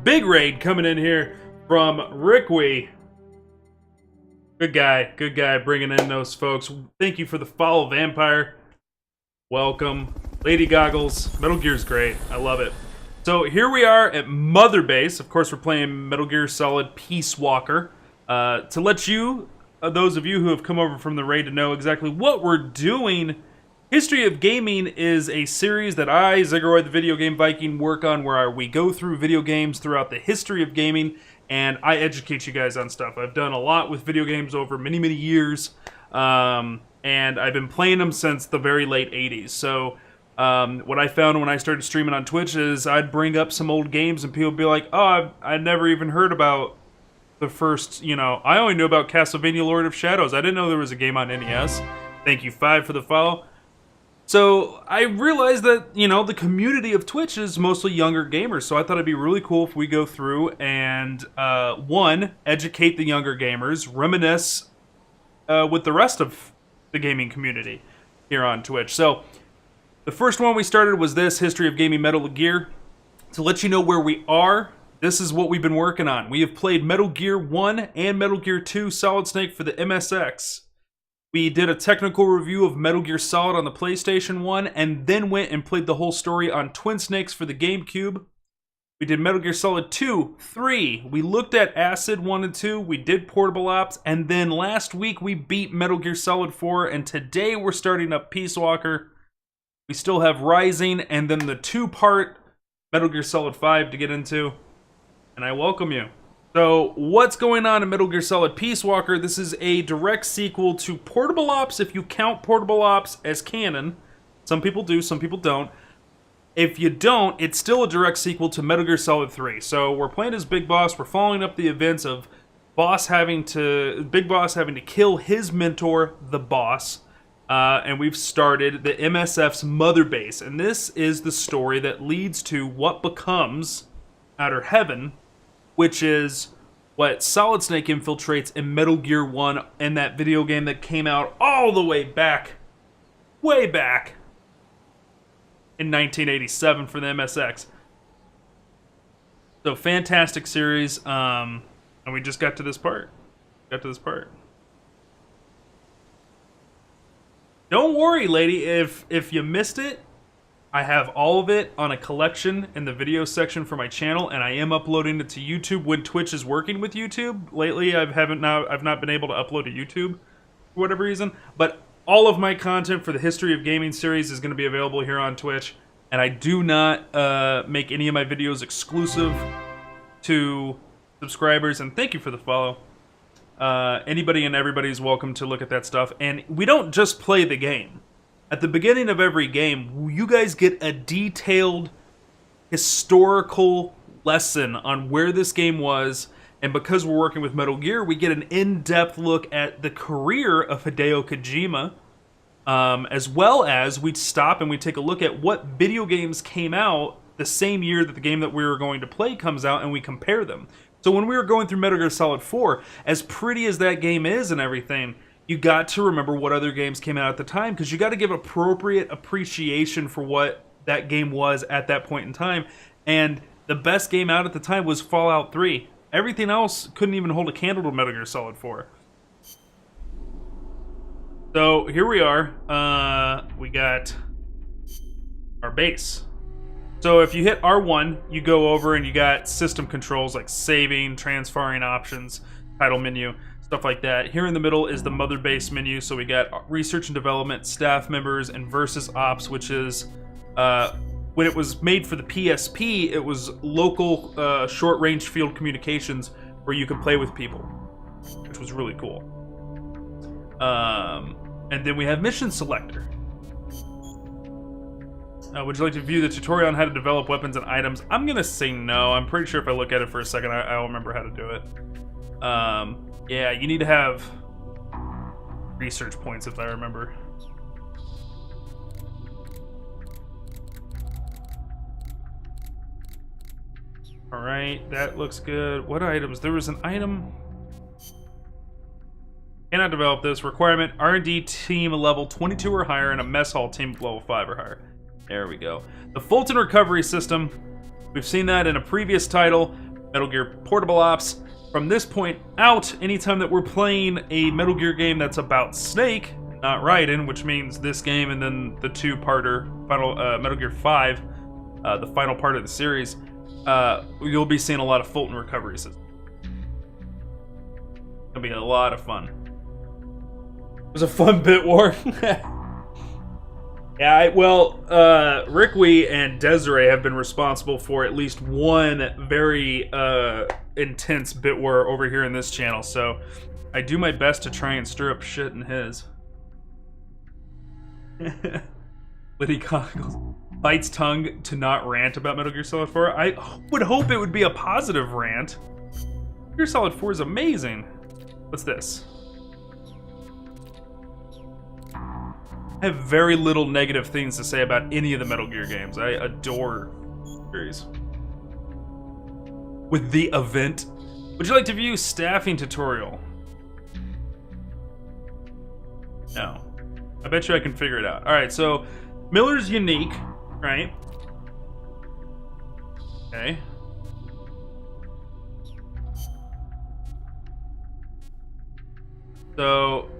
Big raid coming in here from Rickwee. Good guy bringing in those folks. Thank you for the follow, Vampire. Welcome. Lady Goggles. Metal Gear's great. I love it. So here we are at Mother Base. Of course, we're playing Metal Gear Solid Peace Walker. To let you, those of you who have come over from the raid, to know exactly what we're doing, History of Gaming is a series that I, Zigguroid the Video Game Viking, work on where we go through video games throughout the history of gaming, and I educate you guys on stuff. I've done a lot with video games over many, many years, and I've been playing them since the very late 80s. So what I found when I started streaming on Twitch is I'd bring up some old games and people would be like, oh, I never even heard about the first, I only knew about Castlevania Lord of Shadows. I didn't know there was a game on NES. Thank you, 5, for the follow. So I realized that, the community of Twitch is mostly younger gamers, so I thought it'd be really cool if we go through and, one, educate the younger gamers, reminisce with the rest of the gaming community here on Twitch. So the first one we started was this, History of Gaming Metal Gear. To let you know where we are, this is what we've been working on. We have played Metal Gear 1 and Metal Gear 2 Solid Snake for the MSX. We did a technical review of Metal Gear Solid on the PlayStation 1, and then went and played the whole story on Twin Snakes for the GameCube. We did Metal Gear Solid 2, 3. We looked at Acid 1 and 2. We did Portable Ops. And then last week we beat Metal Gear Solid 4. And today we're starting up Peace Walker. We still have Rising and then the 2-part Metal Gear Solid 5 to get into. And I welcome you. So, what's going on in Metal Gear Solid Peace Walker? This is a direct sequel to Portable Ops, if you count Portable Ops as canon. Some people do, some people don't. If you don't, it's still a direct sequel to Metal Gear Solid 3. So, we're playing as Big Boss. We're following up the events of Big Boss having to kill his mentor, the Boss. And we've started the MSF's Mother Base. And this is the story that leads to what becomes Outer Heaven, which is what Solid Snake infiltrates in Metal Gear 1 in that video game that came out all the way back in 1987 for the MSX. So fantastic series, and we just got to this part. Don't worry, lady, if you missed it, I have all of it on a collection in the video section for my channel, and I am uploading it to YouTube when Twitch is working with YouTube. Lately, I've not been able to upload to YouTube for whatever reason, but all of my content for the History of Gaming series is going to be available here on Twitch, and I do not make any of my videos exclusive to subscribers, and thank you for the follow. Anybody and everybody is welcome to look at that stuff, and we don't just play the game. At the beginning of every game, you guys get a detailed historical lesson on where this game was, and because we're working with Metal Gear, we get an in-depth look at the career of Hideo Kojima, as well as we stop and we take a look at what video games came out the same year that the game that we were going to play comes out, and we compare them. So when we were going through Metal Gear Solid 4, as pretty as that game is and everything, you got to remember what other games came out at the time, because you got to give appropriate appreciation for what that game was at that point in time. And the best game out at the time was Fallout 3. Everything else couldn't even hold a candle to Metal Gear Solid 4. So here we are. We got our base. So if you hit R1, you go over and you got system controls like saving, transferring options, title menu, stuff like that. Here in the middle is the mother base menu. So we got research and development, staff members, and versus ops, which is when it was made for the PSP, it was local short-range field communications where you could play with people, which was really cool. And then we have mission selector. Would you like to view the tutorial on how to develop weapons and items? I'm gonna say no. I'm pretty sure if I look at it for a second, I'll remember how to do it. Yeah, you need to have research points if I remember. Alright, that looks good. What items? There was an item... Cannot develop this. Requirement, R&D team level 22 or higher and a mess hall team level 5 or higher. There we go. The Fulton recovery system. We've seen that in a previous title, Metal Gear Portable Ops. From this point out, anytime that we're playing a Metal Gear game that's about Snake, not Raiden, which means this game and then the two-parter, final Metal Gear 5, the final part of the series, you'll be seeing a lot of Fulton recovery system. It'll be a lot of fun. It was a fun bit war. Yeah, Rickwee and Desiree have been responsible for at least one very intense bit war over here in this channel, so I do my best to try and stir up shit in his. Liddy Cockles bites tongue to not rant about Metal Gear Solid 4. I would hope it would be a positive rant. Metal Gear Solid 4 is amazing. What's this? I have very little negative things to say about any of the Metal Gear games. I adore the series. With the event, would you like to view staffing tutorial? No. I bet you I can figure it out. Alright, so Miller's unique, right? Okay. So,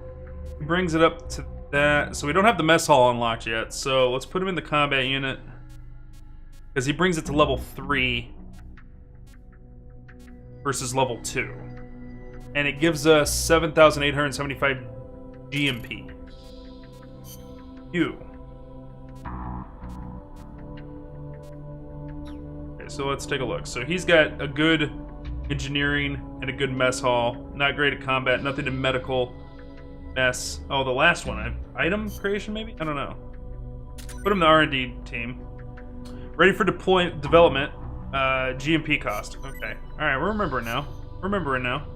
he brings it up to that. So we don't have the mess hall unlocked yet, so let's put him in the combat unit, because he brings it to level 3 versus level 2, and it gives us 7,875 GMP. Okay, so let's take a look. So he's got a good engineering and a good mess hall. Not great at combat, nothing in medical. Mess. Oh, the last one. Item creation, maybe? I don't know. Put him in the R&D team. Ready for development. GMP cost. Okay. Alright, we're remembering now. Remembering now.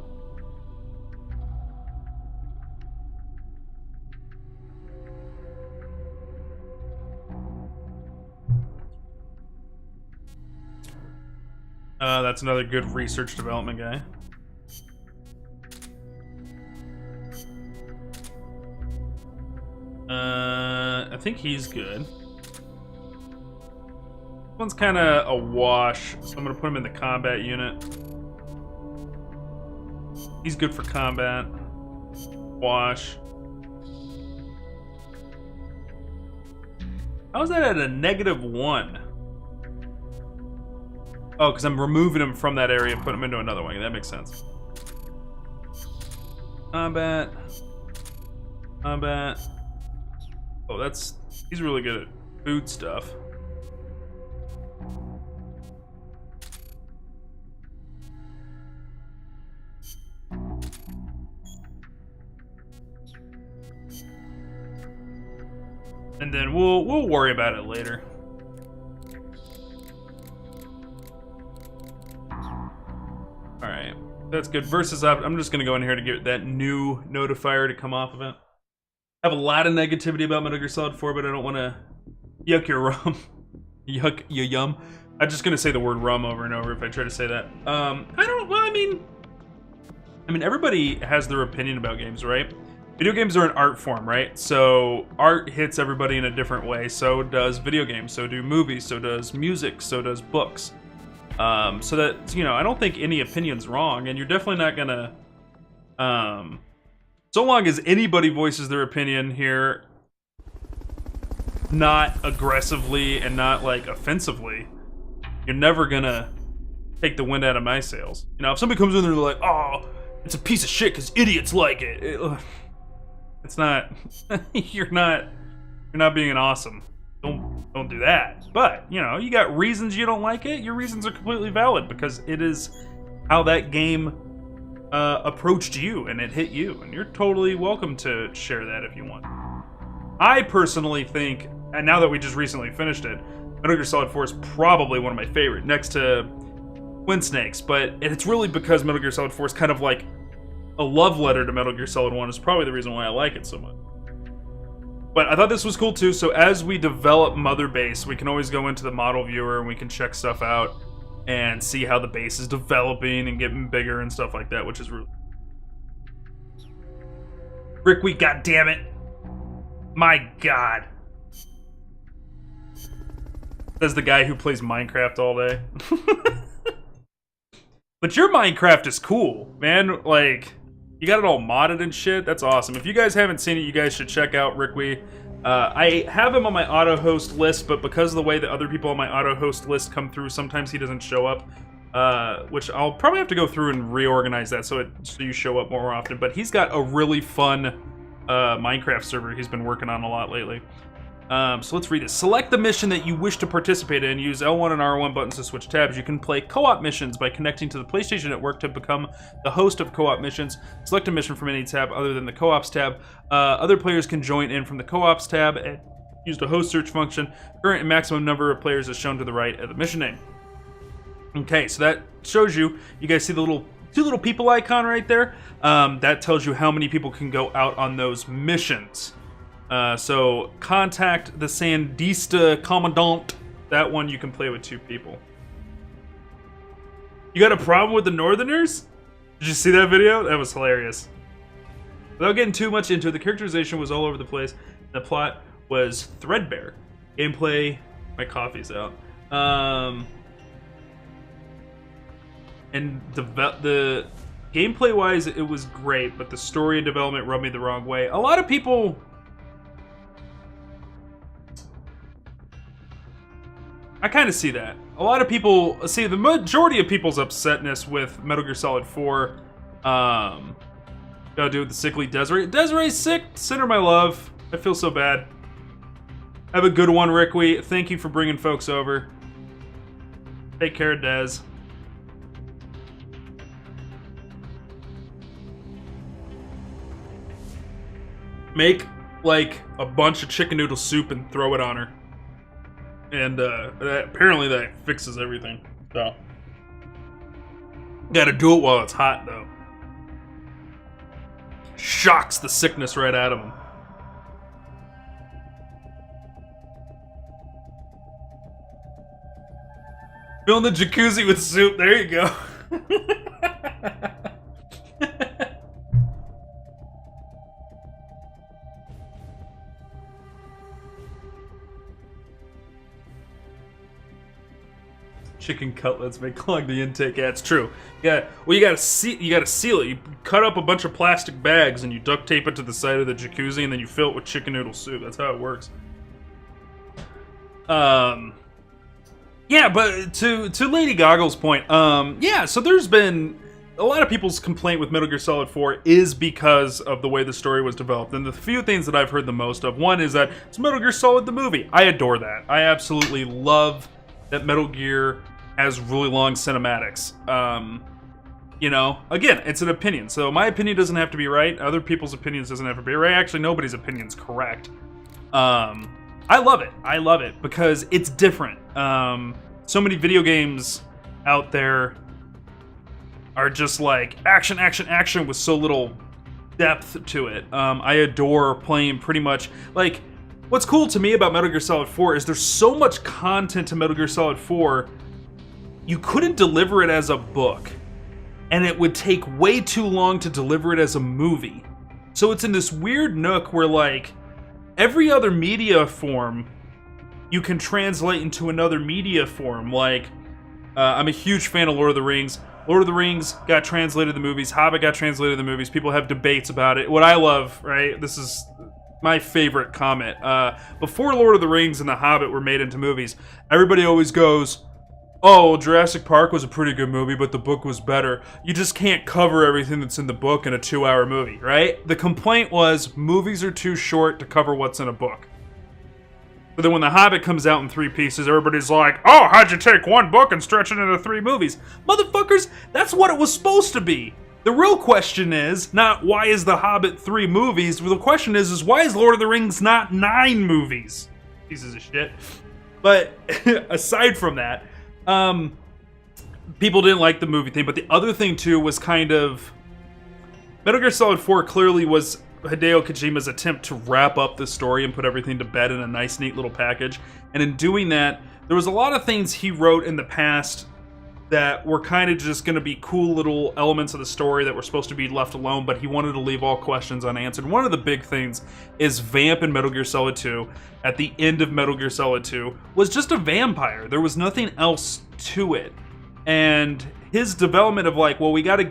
That's another good research development guy. I think he's good. This one's kind of a wash, so I'm going to put him in the combat unit. He's good for combat. Wash. How is that at a -1? Oh, because I'm removing him from that area and putting him into another one. That makes sense. Combat. Combat. Oh, he's really good at food stuff. And then we'll worry about it later. All right, that's good. Versus, I'm just gonna go in here to get that new notifier to come off of it. I have a lot of negativity about Metal Gear Solid 4, but I don't want to yuck your rum. Yuck your yum. I'm just gonna say the word rum over and over if I try to say that. I mean, everybody has their opinion about games, right? Video games are an art form, right? So art hits everybody in a different way. So does video games, so do movies, so does music, so does books. So that, you know, I don't think any opinion's wrong, and you're definitely not gonna, so long as anybody voices their opinion here, not aggressively and not, like, offensively, you're never gonna take the wind out of my sails. You know, if somebody comes in there and they're like, oh, it's a piece of shit because idiots like it. It's not, you're not being an awesome. Don't do that. But, you know, you got reasons you don't like it. Your reasons are completely valid because it is how that game approached you and it hit you, and you're totally welcome to share that if you want. I personally think, and now that we just recently finished it, Metal Gear Solid 4 is probably one of my favorite, next to Twin Snakes, but it's really because Metal Gear Solid 4 is kind of like a love letter to Metal Gear Solid 1 is probably the reason why I like it so much. But I thought this was cool too, so as we develop Mother Base, we can always go into the model viewer and we can check stuff out and see how the base is developing and getting bigger and stuff like that, which is really... Rick-Wee, goddammit! My god! Says the guy who plays Minecraft all day. But your Minecraft is cool, man. Like, you got it all modded and shit. That's awesome. If you guys haven't seen it, you guys should check out Rick-Wee. I have him on my auto-host list, but because of the way that other people on my auto-host list come through, sometimes he doesn't show up. Which I'll probably have to go through and reorganize that so you show up more often. But he's got a really fun Minecraft server he's been working on a lot lately. So let's read this. Select the mission that you wish to participate in. Use L1 and R1 buttons to switch tabs. You can play co-op missions by connecting to the PlayStation Network to become the host of co-op missions. Select a mission from any tab other than the co-ops tab. Other players can join in from the co-ops tab and use the host search function. Current and maximum number of players is shown to the right of the mission name. Okay, so that shows you. You guys see the two little people icon right there? That tells you how many people can go out on those missions. So contact the Sandista Commandant. That one you can play with 2 people. You got a problem with the Northerners? Did you see that video? That was hilarious. Without getting too much into it, the characterization was all over the place. The plot was threadbare. Gameplay, my coffee's out. And the gameplay-wise, it was great, but the story and development rubbed me the wrong way. A lot of people... I kind of see that. A lot of people... See, the majority of people's upsetness with Metal Gear Solid 4... gotta do with the sickly Desiree. Desiree's sick! Send her my love. I feel so bad. Have a good one, Rick-Wee. Thank you for bringing folks over. Take care, Des. Make, like, a bunch of chicken noodle soup and throw it on her. And, apparently that fixes everything. So. Gotta do it while it's hot, though. Shocks the sickness right out of them. Fill in the jacuzzi with soup. There you go. Chicken cutlets may clog the intake. Yeah, it's true. Yeah, well, you gotta seal it. You cut up a bunch of plastic bags and you duct tape it to the side of the jacuzzi, and then you fill it with chicken noodle soup. That's how it works. Yeah, but to Lady Goggle's point, yeah, so there's been a lot of people's complaint with Metal Gear Solid 4 is because of the way the story was developed. And the few things that I've heard the most of, one is that it's Metal Gear Solid the movie. I adore that. I absolutely love that Metal Gear has really long cinematics. You know, again, it's an opinion. So my opinion doesn't have to be right. Other people's opinions doesn't have to be right. Actually, nobody's opinion's correct. I love it. I love it because it's different. So many video games out there are just like action, action, action with so little depth to it. I adore playing pretty much like what's cool to me about Metal Gear Solid 4 is there's so much content to Metal Gear Solid 4. You couldn't deliver it as a book, and it would take way too long to deliver it as a movie. So it's in this weird nook where like every other media form you can translate into another media form. Like I'm a huge fan of Lord of the Rings. Lord of the Rings got translated to the movies. Hobbit got translated to the movies. People have debates about it. What I love, right? This is my favorite comment. Before Lord of the Rings and The Hobbit were made into movies, everybody always goes, oh, Jurassic Park was a pretty good movie, but the book was better. You just can't cover everything that's in the book in a 2-hour movie, right? The complaint was movies are too short to cover what's in a book. But then when The Hobbit comes out in 3 pieces, everybody's like, oh, how'd you take one book and stretch it into 3 movies? Motherfuckers, that's what it was supposed to be. The real question is not why is The Hobbit 3 movies? The question is why is Lord of the Rings not 9 movies? Pieces of shit. But aside from that, people didn't like the movie thing. But the other thing too was kind of Metal Gear Solid 4 clearly was Hideo Kojima's attempt to wrap up the story and put everything to bed in a nice, neat little package. And in doing that, there was a lot of things he wrote in the past that were kind of just going to be cool little elements of the story that were supposed to be left alone, but he wanted to leave all questions unanswered. One of the big things is Vamp in Metal Gear Solid 2, at the end of Metal Gear Solid 2, was just a vampire. There was nothing else to it. And his development of like, well, we got to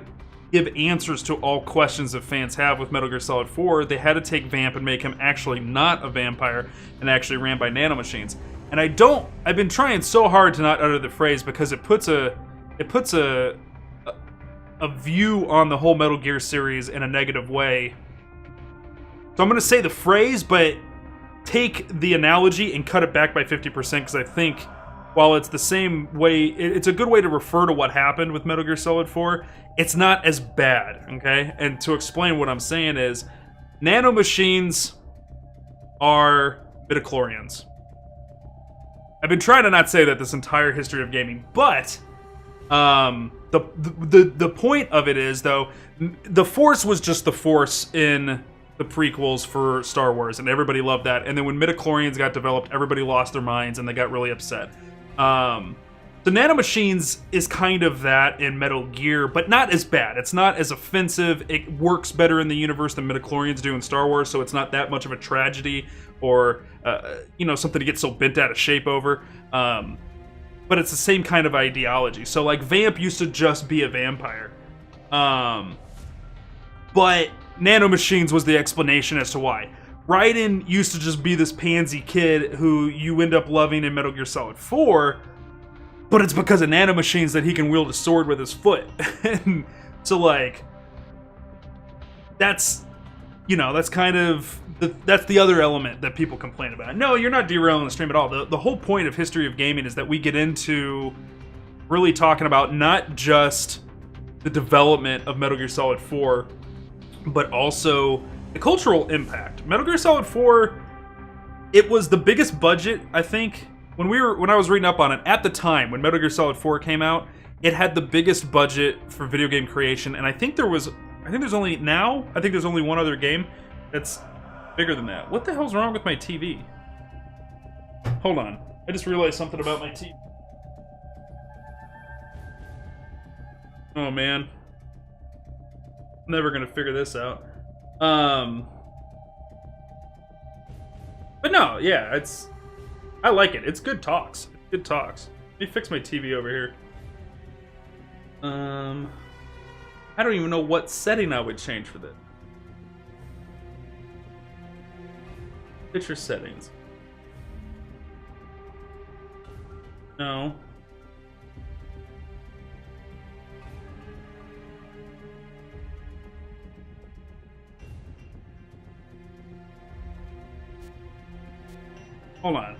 give answers to all questions that fans have with Metal Gear Solid 4, they had to take Vamp and make him actually not a vampire and actually ran by nanomachines. And I've been trying so hard to not utter the phrase because it puts a view on the whole Metal Gear series in a negative way. So I'm going to say the phrase, but take the analogy and cut it back by 50% because I think while it's the same way, it's a good way to refer to what happened with Metal Gear Solid 4, it's not as bad, okay? And to explain what I'm saying is, nanomachines are midichlorians. I've been trying to not say that this entire history of gaming, but the point of it is, though, the Force was just the Force in the prequels for Star Wars, and everybody loved that. And then when midichlorians got developed, everybody lost their minds and they got really upset. The nanomachines is kind of that in Metal Gear, but not as bad. It's not as offensive. It works better in the universe than midichlorians do in Star Wars, so it's not that much of a tragedy or something to get so bent out of shape over. But it's the same kind of ideology. So like Vamp used to just be a vampire. But nanomachines was the explanation as to why. Raiden used to just be this pansy kid who you end up loving in Metal Gear Solid 4, but it's because of nanomachines that he can wield a sword with his foot. And so like, that's kind of, that's the other element that people complain about. No, you're not derailing the stream at all. The whole point of History of Gaming is that we get into really talking about not just the development of Metal Gear Solid 4, but also the cultural impact. Metal Gear Solid 4, it was the biggest budget, I think, when I was reading up on it, at the time, when Metal Gear Solid 4 came out, it had the biggest budget for video game creation, and I think there's only one other game that's bigger than that. What the hell's wrong with my TV? Hold on. I just realized something about my TV. Oh, man. I'm never gonna figure this out. But no, yeah, I like it. It's good talks. Good talks. Let me fix my TV over here. I don't even know what setting I would change for this. Picture settings. No. Hold on.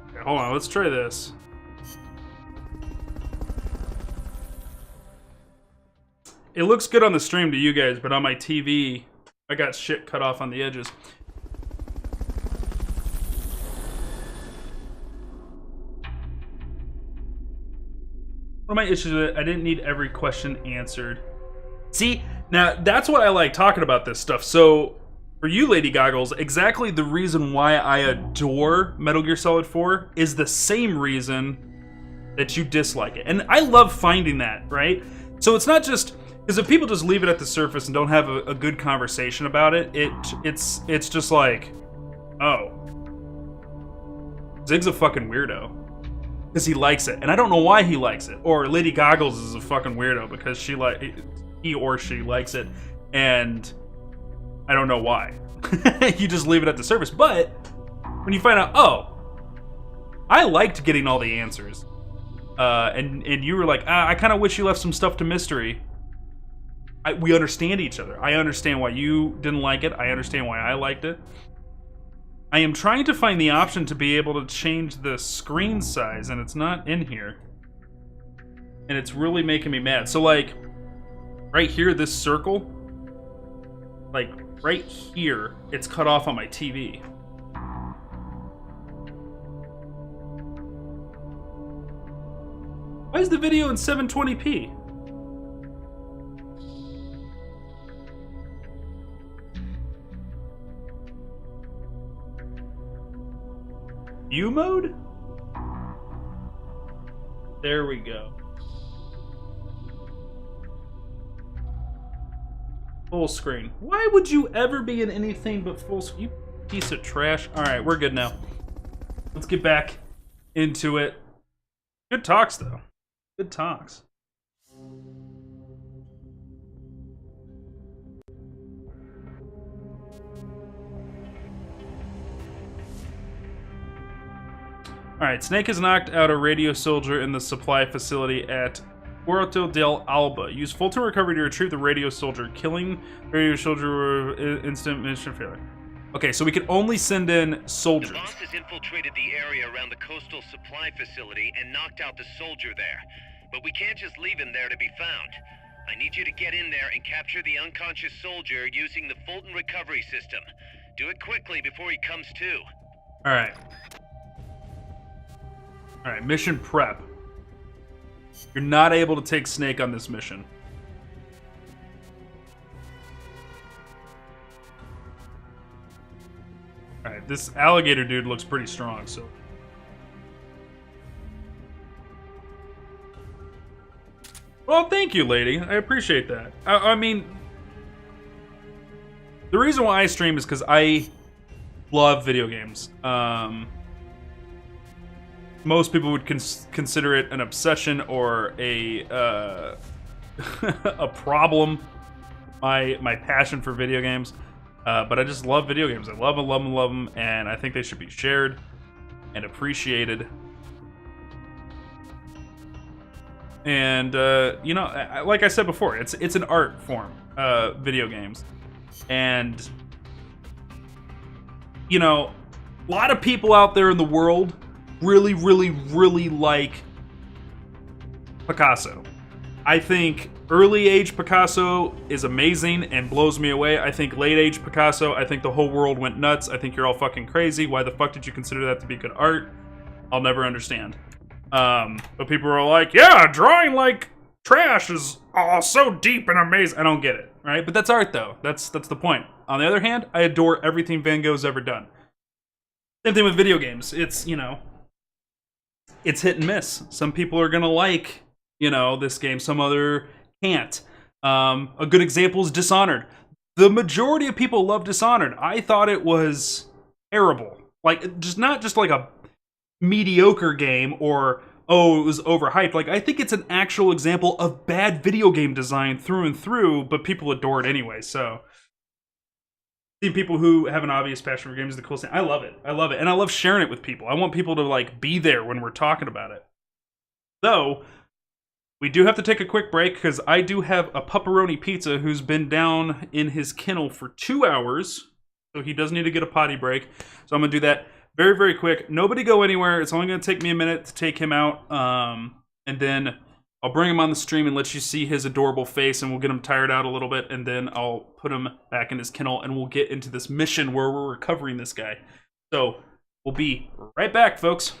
Okay, hold on, let's try this. It looks good on the stream to you guys, but on my TV, I got shit cut off on the edges. One of my issues with it, I didn't need every question answered. See, now that's what I like talking about this stuff. So, for you, Lady Goggles, exactly the reason why I adore Metal Gear Solid 4 is the same reason that you dislike it. And I love finding that, right? So it's not just... Because if people just leave it at the surface and don't have a good conversation about it, it's just like, oh, Zig's a fucking weirdo because he likes it, and I don't know why he likes it. Or Lady Goggles is a fucking weirdo because he or she likes it, and I don't know why. You just leave it at the surface. But when you find out, oh, I liked getting all the answers, and you were like, I kind of wish you left some stuff to mystery. We understand each other. I understand why you didn't like it. I understand why I liked it. I am trying to find the option to be able to change the screen size, and it's not in here. And it's really making me mad. So, like, right here, this circle, like, right here, it's cut off on my TV. Why is the video in 720p? View mode? There we go. Full screen. Why would you ever be in anything but full screen? You piece of trash. Alright, we're good now. Let's get back into it. Good talks, though. Good talks. Alright, Snake has knocked out a radio soldier in the supply facility at Puerto del Alba. Use Fulton recovery to retrieve the radio soldier. Killing radio soldier instant mission failure. Okay, so we can only send in soldiers. The boss has infiltrated the area around the coastal supply facility and knocked out the soldier there. But we can't just leave him there to be found. I need you to get in there and capture the unconscious soldier using the Fulton recovery system. Do it quickly before he comes to. Alright. Alright, mission prep. You're not able to take Snake on this mission. Alright, this alligator dude looks pretty strong, so... Well, thank you, lady. I appreciate that. I mean... The reason why I stream is because I love video games. Most people would consider it an obsession or a a problem. My passion for video games, but I just love video games. I love them, and I think they should be shared and appreciated. And you know, like I said before, it's an art form, video games, and you know, a lot of people out there in the world really like Picasso. I think early age Picasso is amazing and blows me away. I think late age Picasso, I think the whole world went nuts. I think you're all fucking crazy. Why the fuck did you consider that to be good art? I'll never understand. But people are like, yeah, drawing like trash is so deep and amazing. I don't get it, right? But that's art though. That's the point. On the other hand, I adore everything Van Gogh's ever done. Same thing with video games. It's, you know, it's hit and miss. Some people are gonna like, you know, this game, some other can't. A good example is Dishonored. The majority of people love Dishonored. I thought it was terrible. Like, just not just like a mediocre game or oh, it was overhyped. Like, I think it's an actual example of bad video game design through and through, but people adore it anyway, so. Seeing people who have an obvious passion for games is the coolest thing. I love it. I love it. And I love sharing it with people. I want people to, like, be there when we're talking about it. Though, we do have to take a quick break, because I do have a pepperoni pizza who's been down in his kennel for 2 hours, so he does need to get a potty break. So I'm going to do that very, very quick. Nobody go anywhere. It's only going to take me a minute to take him out, and then I'll bring him on the stream and let you see his adorable face, and we'll get him tired out a little bit, and then I'll put him back in his kennel, and we'll get into this mission where we're recovering this guy. So we'll be right back, folks.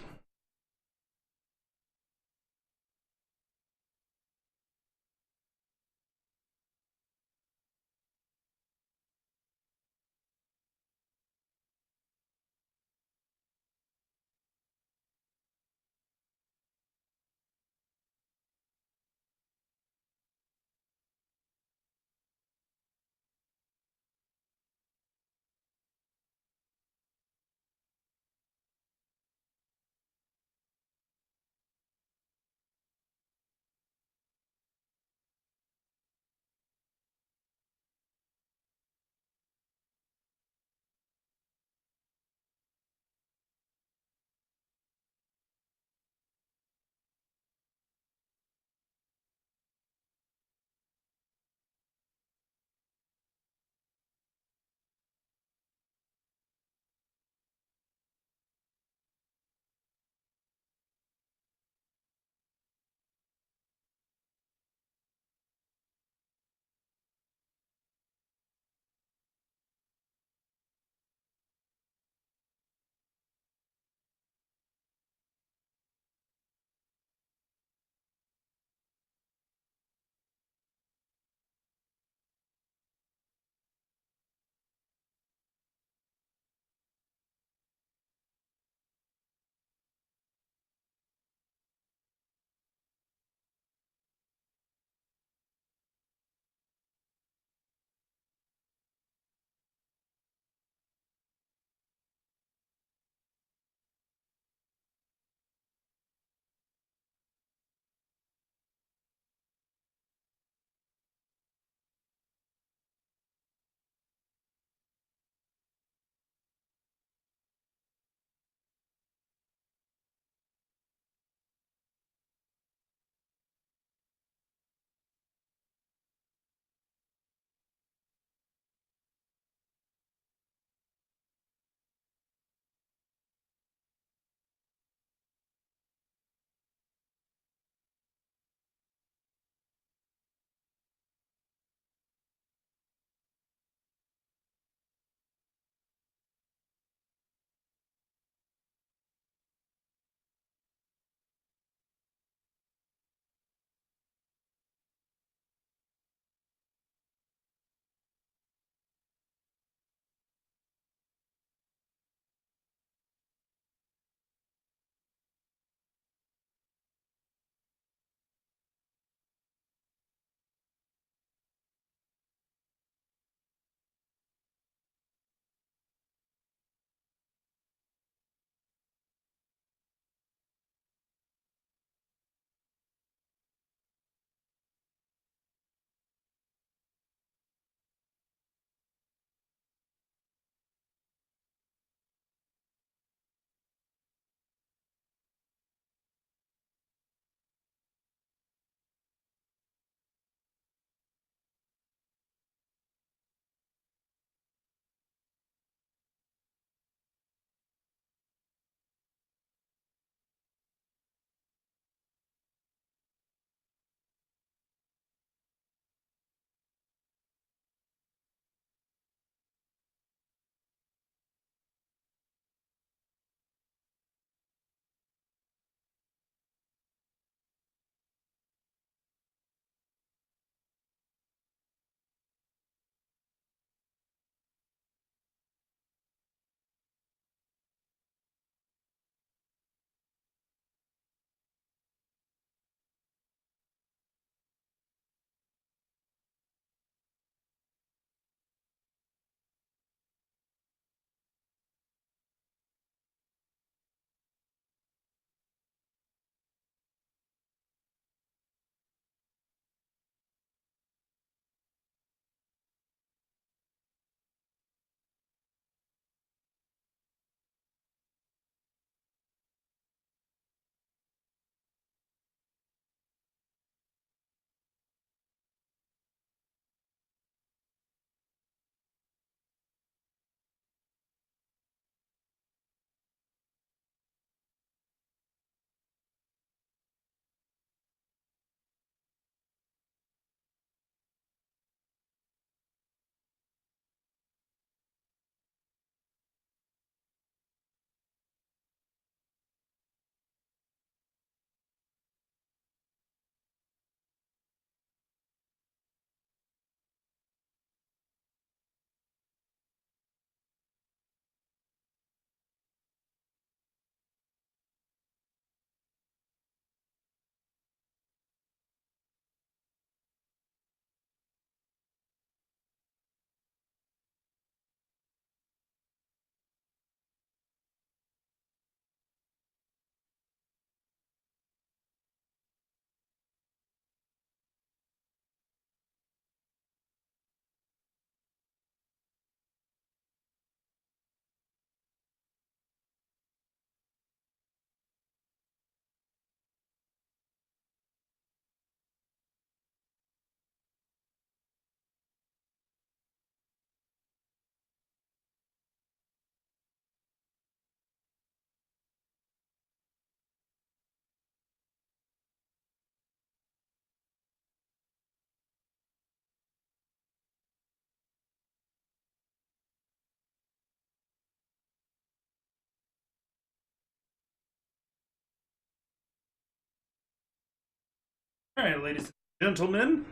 All right, ladies and gentlemen,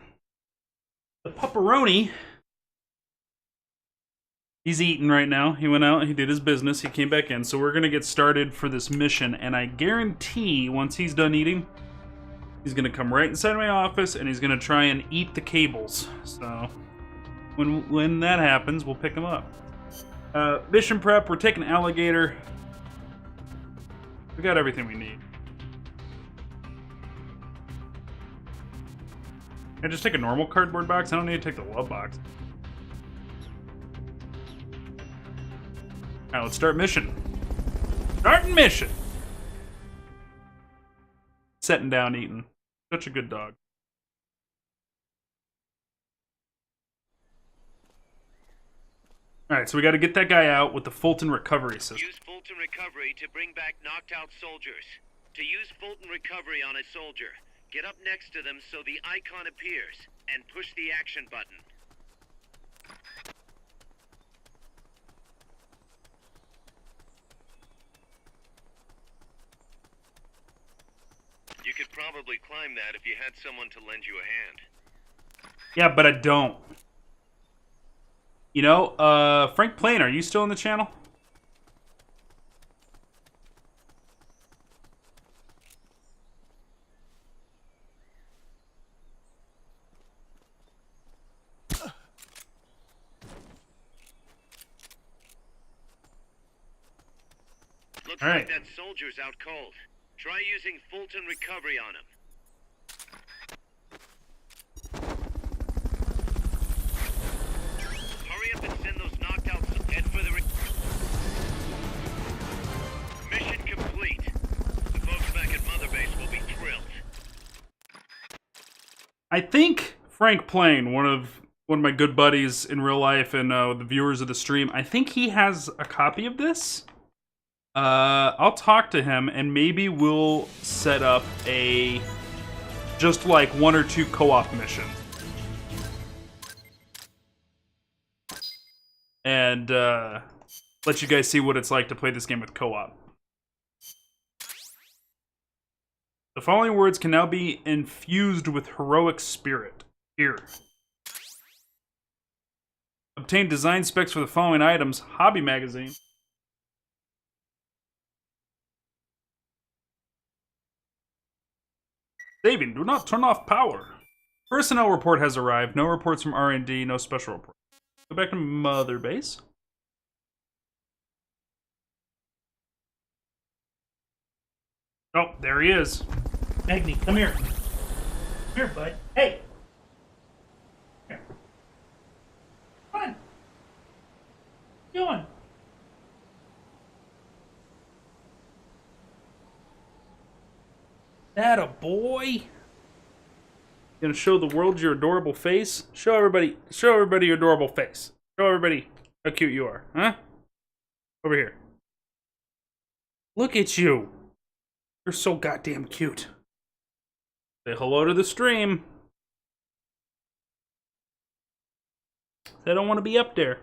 the pepperoni. He's eating right now. He went out, he did his business, he came back in. So we're going to get started for this mission. And I guarantee once he's done eating, he's going to come right inside my office and he's going to try and eat the cables. So when that happens, we'll pick him up. Mission prep, we're taking alligator. We got everything we need. Can I just take a normal cardboard box? I don't need to take the love box. Alright, let's start mission. Starting mission! Setting down, eating. Such a good dog. Alright, so we gotta get that guy out with the Fulton recovery system. Use Fulton recovery to bring back knocked out soldiers. To use Fulton recovery on a soldier, get up next to them so the icon appears, and push the action button. You could probably climb that if you had someone to lend you a hand. Yeah, but I don't. You know, Frank Plain, are you still in the channel? Looks All right. like that soldier's out cold. Try using Fulton recovery on him. Hurry up and send those knocked out. Head for the mission complete. The folks back at Mother Base will be thrilled. I think Frank Plain, one of my good buddies in real life and the viewers of the stream, I think he has a copy of this. I'll talk to him and maybe we'll set up a just like 1 or 2 co-op missions. And let you guys see what it's like to play this game with co-op. The following words can now be infused with heroic spirit. Here. Obtain design specs for the following items. Hobby magazine. Saving, do not turn off power. Personnel report has arrived. No reports from R&D, no special report. Go back to Mother Base. Oh, there he is. Magni, come here. Come here, bud. Hey! Here. Come on. What you doing? That a boy? Gonna show the world your adorable face? Show everybody your adorable face. Show everybody how cute you are, huh? Over here. Look at you. You're so goddamn cute. Say hello to the stream. They don't want to be up there.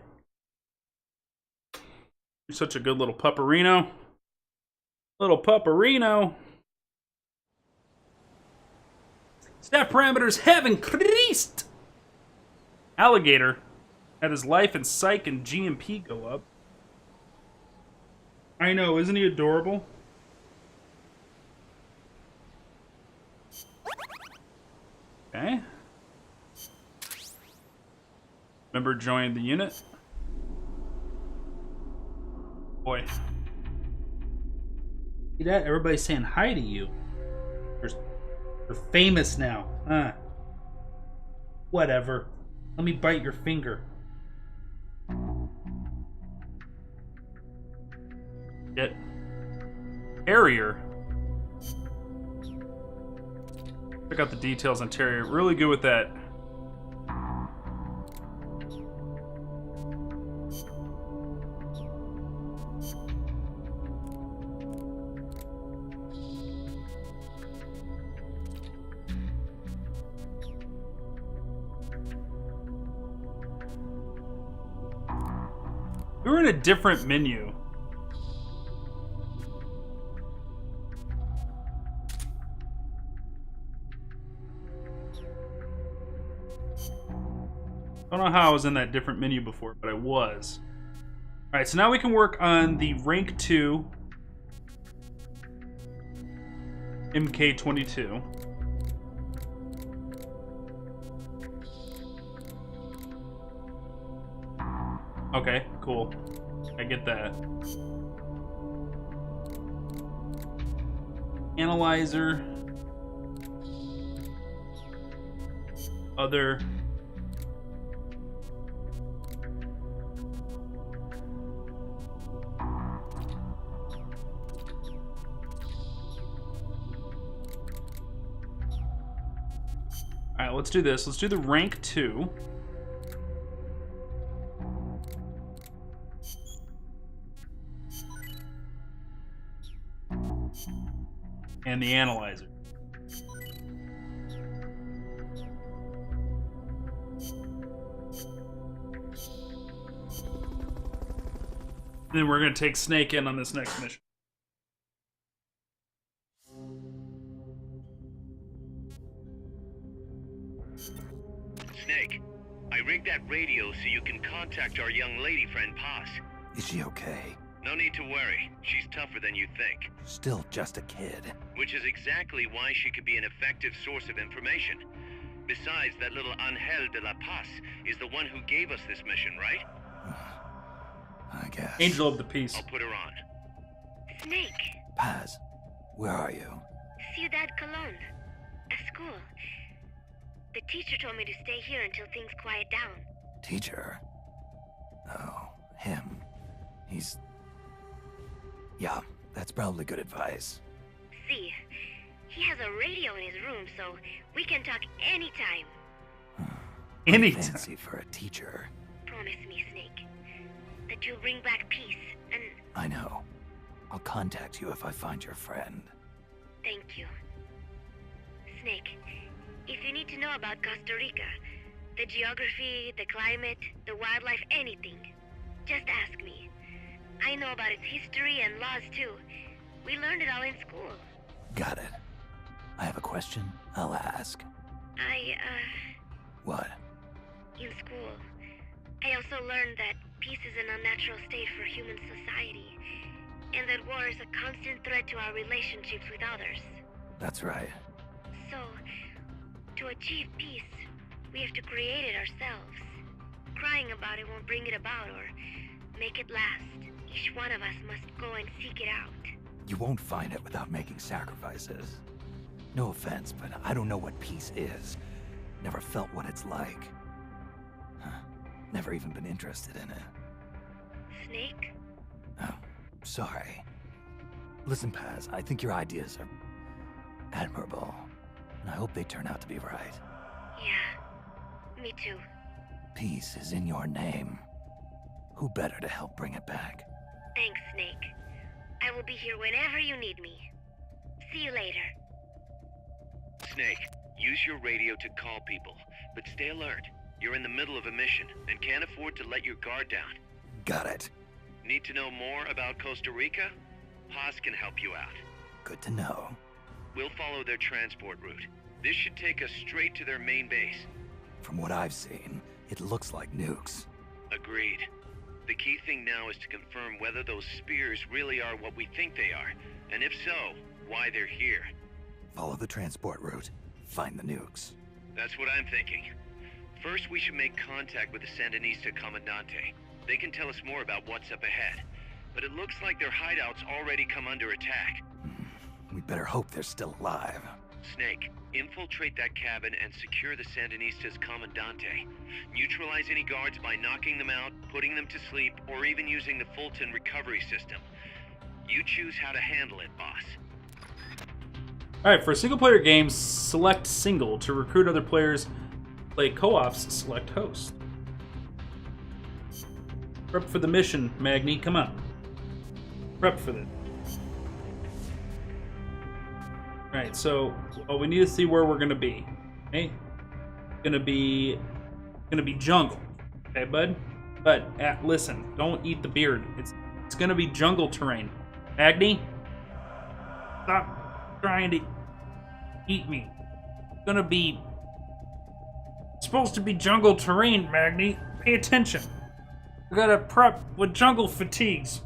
You're such a good little pupperino. Little pupperino. Staff parameters have increased. Alligator had his life and psych and GMP go up. I know, isn't he adorable? Okay. Member joined the unit. Boy. See that? Everybody's saying hi to you. You're famous now, huh? Whatever. Let me bite your finger. Get Terrier. Check out the details on Terrier. Really good with that. We're in a different menu. Don't know how I was in that different menu before, but I was. Alright, so now we can work on the rank 2 MK22. Okay, cool. I get that. Analyzer. Other. Alright, let's do this. Let's do the rank 2. And the analyzer. And then we're going to take Snake in on this next mission. Snake, I rigged that radio so you can contact our young lady friend Paz. Is she okay? No need to worry. She's tougher than you think. Still just a kid. Which is exactly why she could be an effective source of information. Besides, that little Angel de la Paz is the one who gave us this mission, right? I guess. Angel of the Peace. I'll put her on. Snake, Paz, where are you? Ciudad Colon. A school. The teacher told me to stay here until things quiet down. Teacher? Oh, him. He's... Yeah, that's probably good advice. See, he has a radio in his room, so we can talk anytime. Anytime. Fancy for a teacher. Promise me, Snake, that you'll bring back peace, and I know. I'll contact you if I find your friend. thank you. Snake, if you need to know about Costa Rica, the geography, the climate, the wildlife, anything, just ask me. I know about its history and laws too. We learned it all in school. Got it. I have a question. I'll ask. What? In school, I also learned that peace is an unnatural state for human society, and that war is a constant threat to our relationships with others. That's right. So, to achieve peace, we have to create it ourselves. Crying about it won't bring it about or make it last. Each one of us must go and seek it out. You won't find it without making sacrifices. No offense, but I don't know what peace is. Never felt what it's like. Never even been interested in it. Snake? Oh, sorry. Listen, Paz, I think your ideas are admirable, and I hope they turn out to be right. Yeah, me too. Peace is in your name. Who better to help bring it back? Thanks, Snake. I will be here whenever you need me. See you later. Snake, use your radio to call people, but stay alert. You're in the middle of a mission and can't afford to let your guard down. Got it. Need to know more about Costa Rica? Paz can help you out. Good to know. We'll follow their transport route. This should take us straight to their main base. From what I've seen, it looks like nukes. Agreed. The key thing now is to confirm whether those spears really are what we think they are, and if so, why they're here. Follow the transport route. Find the nukes. That's what I'm thinking. First, we should make contact with the Sandinista Comandante. They can tell us more about what's up ahead. But it looks like their hideout's already come under attack. We better hope they're still alive. Snake, infiltrate that cabin and secure the Sandinista's Comandante. Neutralize any guards by knocking them out, putting them to sleep, or even using the Fulton recovery system. You choose how to handle it, boss. Alright, for a single-player game, select single. To recruit other players, play co-ops, select host. Prep for the mission, Magni, come on. Prep for that. Alright, so we need to see where we're gonna be. Okay? Gonna be jungle. Okay, bud? But listen, don't eat the beard. It's gonna be jungle terrain. Magni? Stop trying to eat me. It's gonna be It's supposed to be jungle terrain, Magni. Pay attention. We gotta prep with jungle fatigues.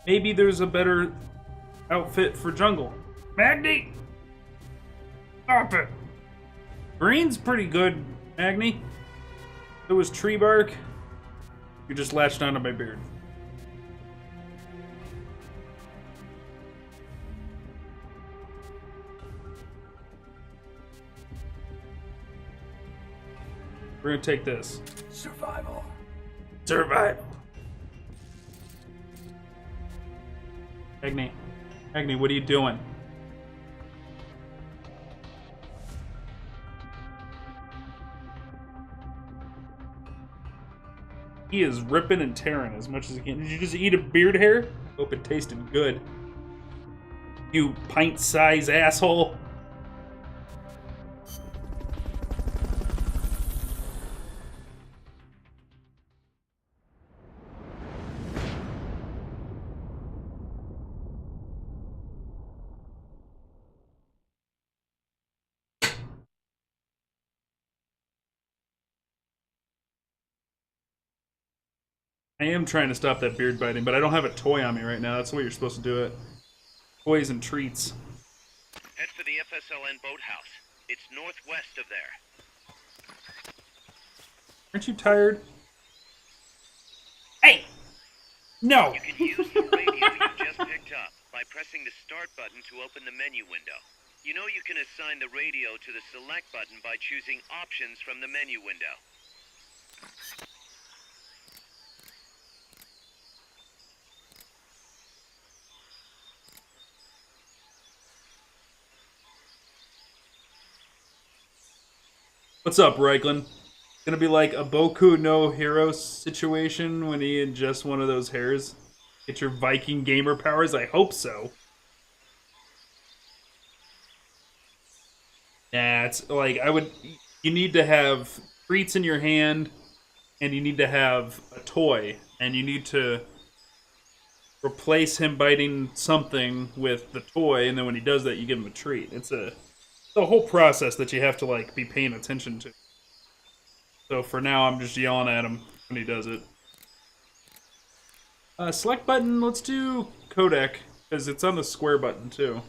Maybe there's a better outfit for jungle. Magni! Stop it! Green's pretty good, Magni. It was tree bark. You just latched onto my beard. We're gonna take this. Survival. Survival. Agni. Agni, what are you doing? He is ripping and tearing as much as he can. Did you just eat a beard hair? Hope it tasted good. You pint-sized asshole. I am trying to stop that beard biting, but I don't have a toy on me right now. That's the way you're supposed to do it. Toys and treats. Head for the FSLN boathouse. It's northwest of there. Aren't you tired? Hey! No! You can use the radio you just picked up by pressing the start button to open the menu window. You know you can assign the radio to the select button by choosing options from the menu window. What's up, Reichland? Gonna be like a Boku no Hero situation when he ingests one of those hairs? Get your Viking gamer powers? I hope so. Nah, it's like, you need to have treats in your hand, and you need to have a toy, and you need to replace him biting something with the toy, and then when he does that, you give him a treat. It's a whole process that you have to, like, be paying attention to. So for now, I'm just yelling at him when he does it. Select button, let's do codec, because it's on the square button, too.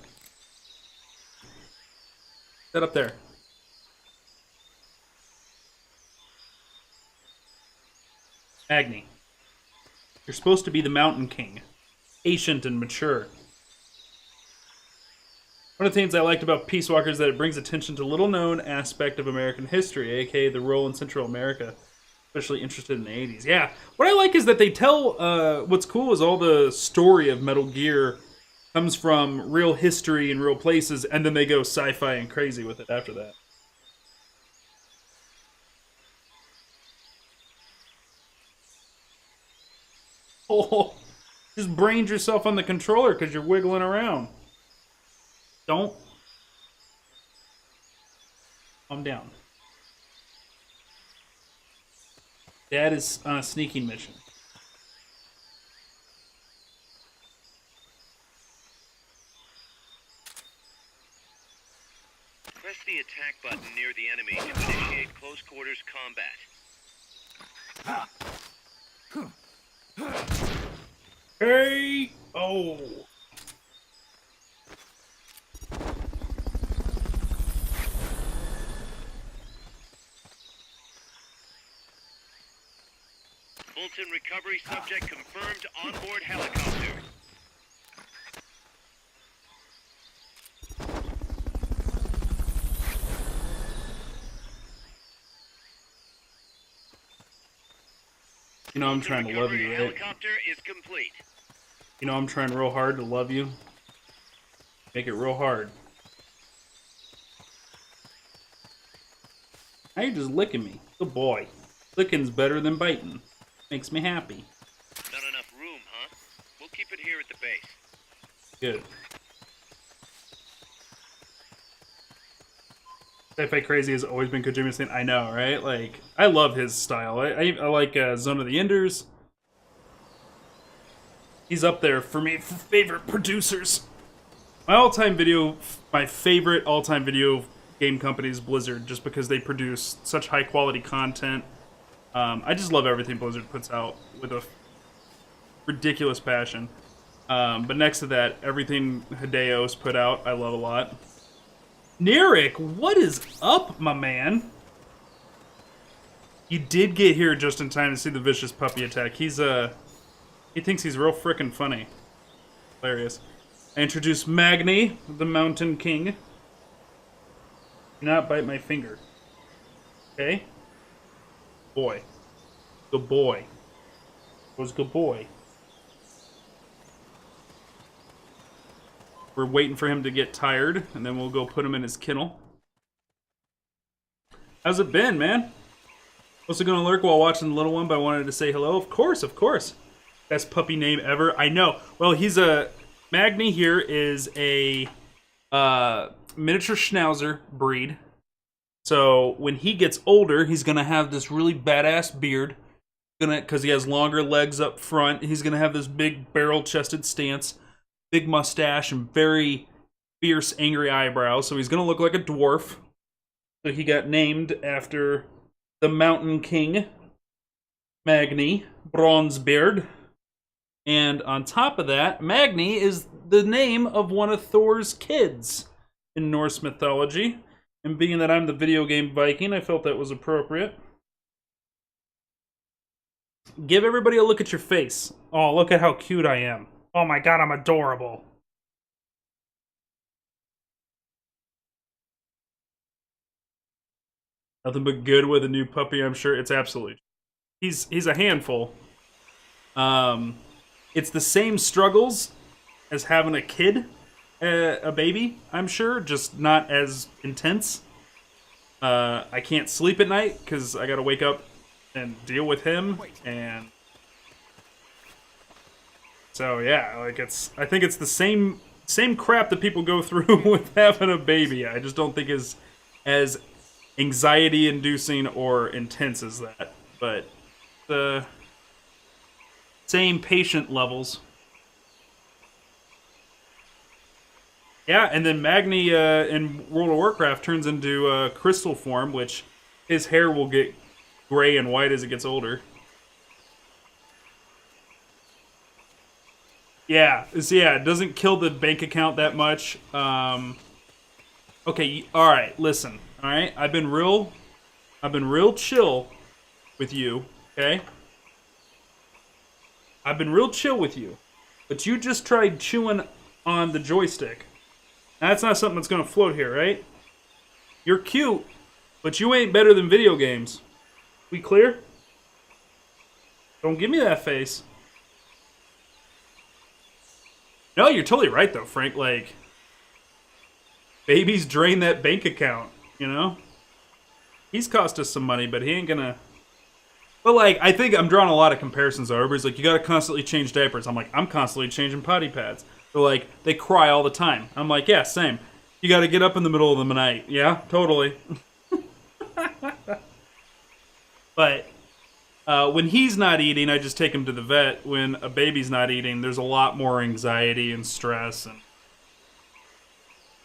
Set up there. Agni. You're supposed to be the Mountain King. Patient and mature. One of the things I liked about Peace Walker is that it brings attention to little-known aspect of American history, aka the role in Central America, especially interested in the 80s. Yeah, what I like is that they tell, what's cool is all the story of Metal Gear comes from real history and real places, and then they go sci-fi and crazy with it after that. Oh, just brained yourself on the controller because you're wiggling around. Don't. Calm down. Dad is on a sneaking mission. Press the attack button near the enemy to initiate close quarters combat. Hey! Oh! Fulton recovery subject confirmed onboard helicopter. You know I'm trying to love you, right? Helicopter is complete. You know I'm trying real hard to love you. Make it real hard. Now you're just licking me. Good boy. Licking's better than biting. Makes me happy. Not enough room, huh? We'll keep it here at the base. Good. Sci-Fi Crazy has always been Kojima saying, I know, right? Like, I love his style. I like Zone of the Enders. He's up there for me for favorite producers. My favorite all-time video game company is Blizzard, just because they produce such high-quality content. I just love everything Blizzard puts out with a ridiculous passion. But next to that, everything Hideo's put out, I love a lot. Nirik, what is up, my man? You did get here just in time to see the vicious puppy attack. He thinks he's real frickin' funny. Hilarious. I introduced Magni, the Mountain King. Do not bite my finger. Okay? Boy. Good boy. Was good boy. We're waiting for him to get tired, and then we'll go put him in his kennel. How's it been, man? Also gonna lurk while watching the little one, but I wanted to say hello. Of course, of course. Best puppy name ever. I know. Well, Magni here is a miniature Schnauzer breed. So when he gets older, he's gonna have this really badass beard. Because he has longer legs up front. He's gonna have this big barrel-chested stance, big mustache, and very fierce, angry eyebrows. So he's gonna look like a dwarf. So he got named after the Mountain King, Magni, Bronzebeard. And on top of that, Magni is the name of one of Thor's kids in Norse mythology. And being that I'm the video game Viking, I felt that was appropriate. Give everybody a look at your face. Oh, look at how cute I am. Oh my god, I'm adorable. Nothing but good with a new puppy, I'm sure. It's absolutely... He's a handful. It's the same struggles as having a kid, a baby, I'm sure, just not as intense. I can't sleep at night because I gotta wake up and deal with him, and so yeah, like I think it's the same crap that people go through with having a baby. I just don't think is as anxiety-inducing or intense as that, but the same patient levels. Yeah, and then Magni in World of Warcraft turns into crystal form, which his hair will get gray and white as it gets older. Yeah, so yeah, it doesn't kill the bank account that much. Okay, alright, listen. Alright, I've been real chill with you, okay? I've been real chill with you. But you just tried chewing on the joystick. Now, that's not something that's gonna float here, right? You're cute, but you ain't better than video games. We clear? Don't give me that face. No, you're totally right, though, Frank. Like, babies drain that bank account, you know? He's cost us some money, but he ain't gonna... But, like, I think I'm drawing a lot of comparisons, though. Everybody's like, you gotta constantly change diapers. I'm like, I'm constantly changing potty pads. They're like, they cry all the time. I'm like, yeah, same. You gotta get up in the middle of the night. Yeah, totally. But when he's not eating, I just take him to the vet. When a baby's not eating, there's a lot more anxiety and stress, and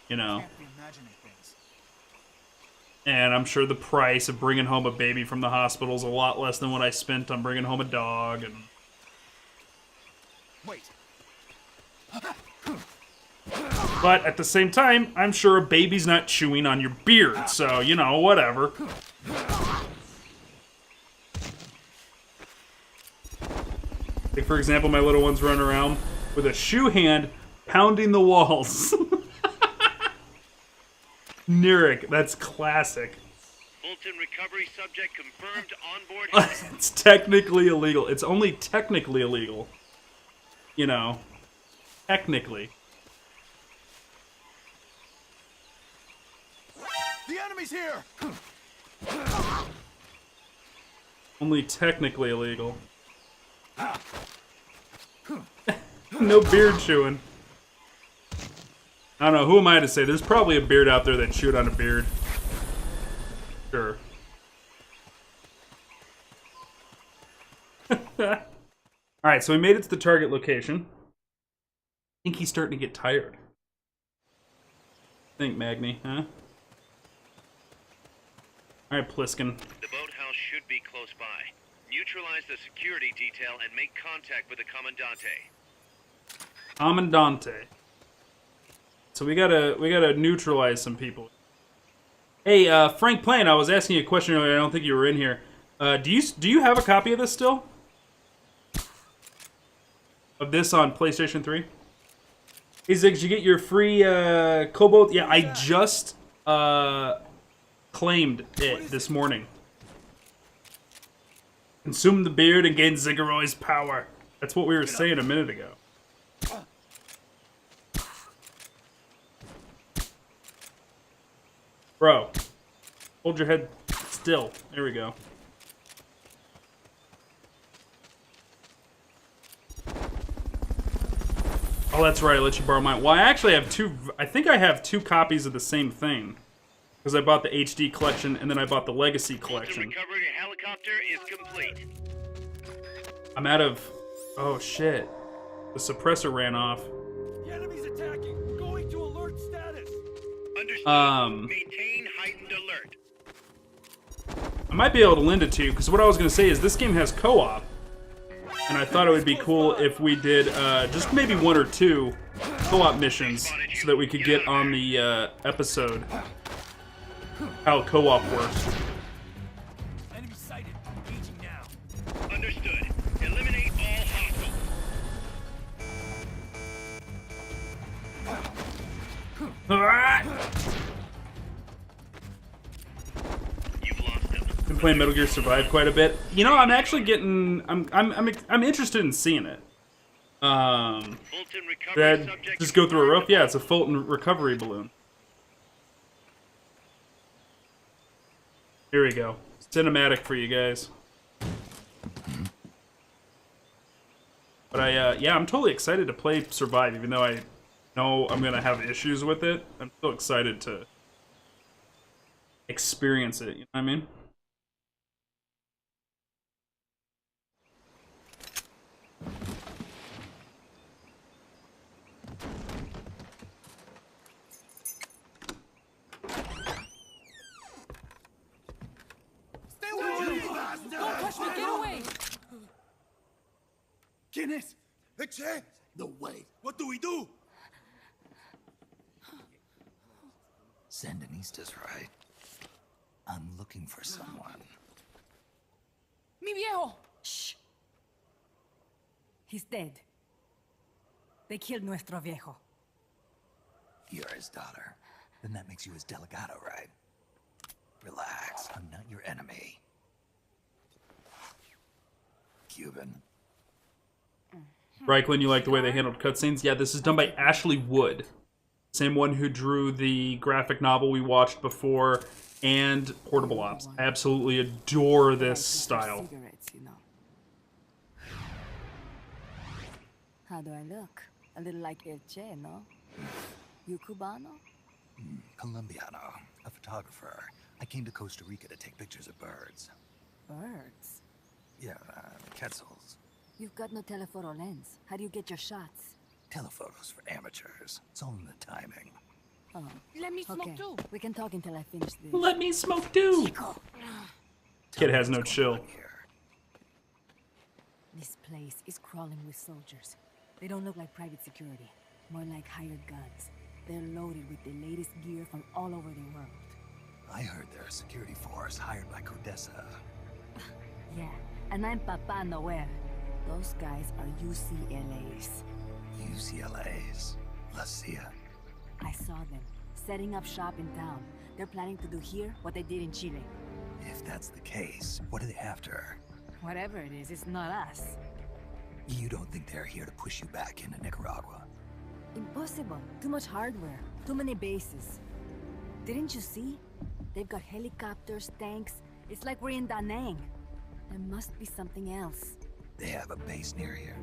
you know. And I'm sure the price of bringing home a baby from the hospital is a lot less than what I spent on bringing home a dog. And wait. But at the same time, I'm sure a baby's not chewing on your beard, so you know, whatever. Like, for example, my little one's running around with a shoe hand pounding the walls. Nirik, that's classic. Fulton recovery subject confirmed on board. It's technically illegal. It's only technically illegal. You know, technically. The enemy's here! Only technically illegal. No beard chewing. I don't know, who am I to say? There's probably a beard out there that chewed on a beard. Sure. Alright, so we made it to the target location. I think he's starting to get tired. Think, Magni, huh? Alright, Pliskin. The boathouse should be close by. Neutralize the security detail and make contact with the Commandante. Commandante. So we gotta neutralize some people. Hey, Frank Plane, I was asking you a question earlier. I don't think you were in here. Do you have a copy of this still? Of this on PlayStation 3? Hey Ziggs, you get your free Cobalt? Yeah, I just claimed it this morning. Consume the beard and gain Zigguroy's power. That's what we were saying a minute ago. Bro, hold your head still. There we go. Oh, that's right. I let you borrow mine. Well, I actually have two. I think I have two copies of the same thing. Because I bought the HD collection and then I bought the Legacy collection. Recovery helicopter is complete. I'm out of... Oh, shit. The suppressor ran off. The enemy's attacking. Going to alert status. Understood. Maintain heightened alert. I might be able to lend it to you, because what I was going to say is this game has co-op. And I thought it would be cool if we did just maybe one or two co-op missions so that we could get on the episode how co-op works. Enemy sighted. Engaging now. Understood. Eliminate all hostiles. You've lost them. Been playing Metal Gear Survive quite a bit. You know, I'm actually getting. I'm interested in seeing it. Fulton recovery Did subject just go through a roof? Yeah, it's a Fulton recovery balloon. Here we go. Cinematic for you guys. But yeah, I'm totally excited to play Survive, even though I know I'm gonna have issues with it. I'm still excited to experience it. You know what I mean? Don't touch me! Get away! ¿Quién es? Eche? No way. What do we do? Sandinistas, right? I'm looking for someone. Mi viejo! Shh. He's dead. They killed nuestro viejo. You're his daughter. Then that makes you his delegado, right? Relax. I'm not your enemy. Cuban. Reichland, you like the way they handled cutscenes? Yeah, this is done by Ashley Wood. Same one who drew the graphic novel we watched before and Portable Ops. I absolutely adore this style. Cigarettes, you know. How do I look? A little like El Che, no? You Cubano? Colombiano. A photographer. I came to Costa Rica to take pictures of birds. Birds? Yeah, quetzals. You've got no telephoto lens. How do you get your shots? Telephotos for amateurs. It's all in the timing. Oh. Let me smoke Okay, too. we can talk until I finish this. Let me smoke too! Kid has no chill. This place is crawling with soldiers. They don't look like private security, more like hired guns. They're loaded with the latest gear from all over the world. I heard they're a security force hired by Codessa. Yeah, and I'm Papa Noel. Those guys are UCLA's. UCLA's. La CIA. I saw them, setting up shop in town. They're planning to do here what they did in Chile. If that's the case, what are they after? Whatever it is, it's not us. You don't think they're here to push you back into Nicaragua? Impossible. Too much hardware. Too many bases. Didn't you see? They've got helicopters, tanks. It's like we're in Da Nang. There must be something else. They have a base near here.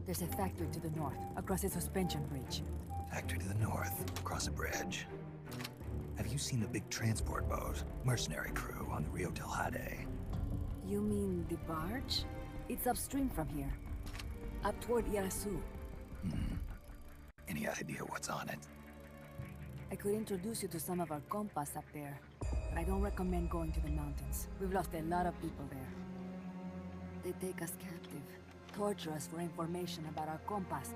There's a factory to the north, across a suspension bridge. Factory to the north, across a bridge. Have you seen the big transport boat, mercenary crew on the Rio Del Jade? You mean the barge? It's upstream from here. Up toward Irasu. Any idea what's on it? I could introduce you to some of our compas up there, but I don't recommend going to the mountains. We've lost a lot of people there. They take us captive, torture us for information about our compas,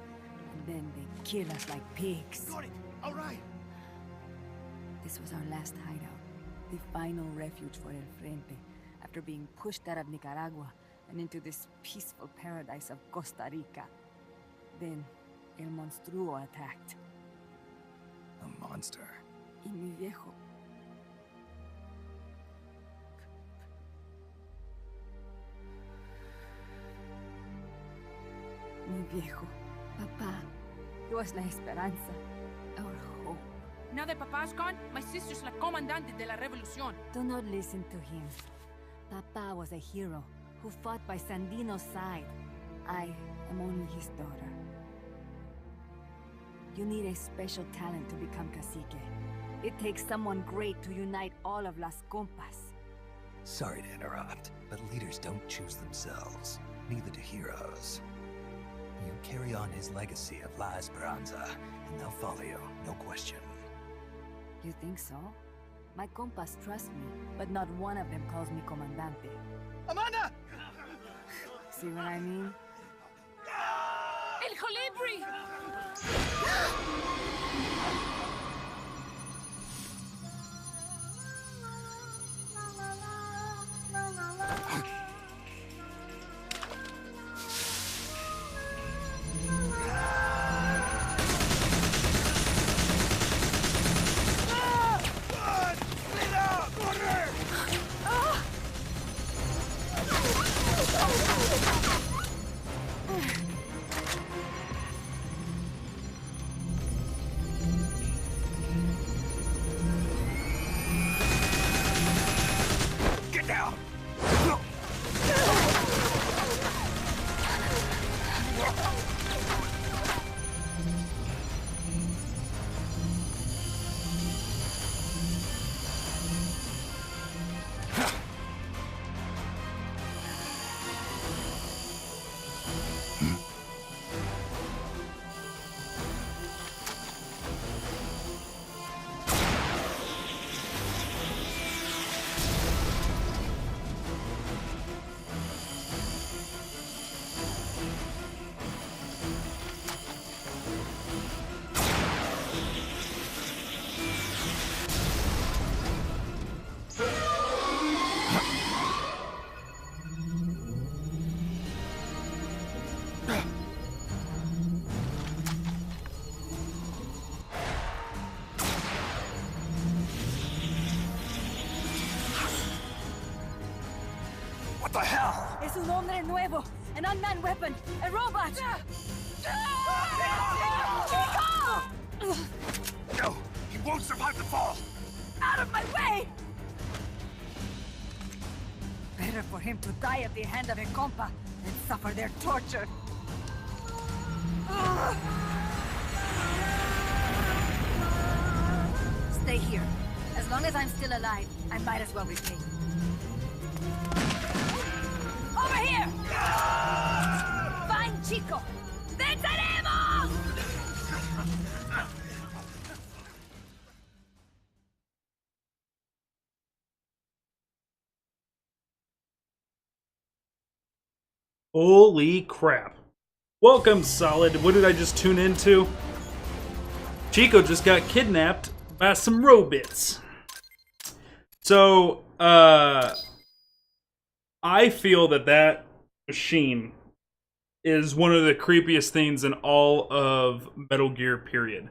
and then they kill us like pigs. Got it! All right! This was our last hideout, the final refuge for El Frente, after being pushed out of Nicaragua and into this peaceful paradise of Costa Rica. Then, El Monstruo attacked. A monster. Y mi viejo. Mi viejo. Papá. He was la esperanza. Our hope. Now that Papa's gone, my sister's la comandante de la revolución. Do not listen to him. Papa was a hero who fought by Sandino's side. I am only his daughter. You need a special talent to become cacique. It takes someone great to unite all of Las Compas. Sorry to interrupt, but leaders don't choose themselves. Neither do heroes. You carry on his legacy of La Esperanza, and they'll follow you, no question. You think so? My compas trust me, but not one of them calls me comandante. Amanda! See what I mean? El Colibri! What the hell? Es un hombre nuevo, an unmanned weapon, a robot! Chico! No, he won't survive the fall! Out of my way! Better for him to die at the hand of a compa than suffer their torture. Stay here. As long as I'm still alive, I might as well repay. Over here! Fine, Chico! ¡Venceremos! Holy crap. Welcome, Solid. What did I just tune into? Chico just got kidnapped by some robots. So, I feel that machine is one of the creepiest things in all of Metal Gear, period.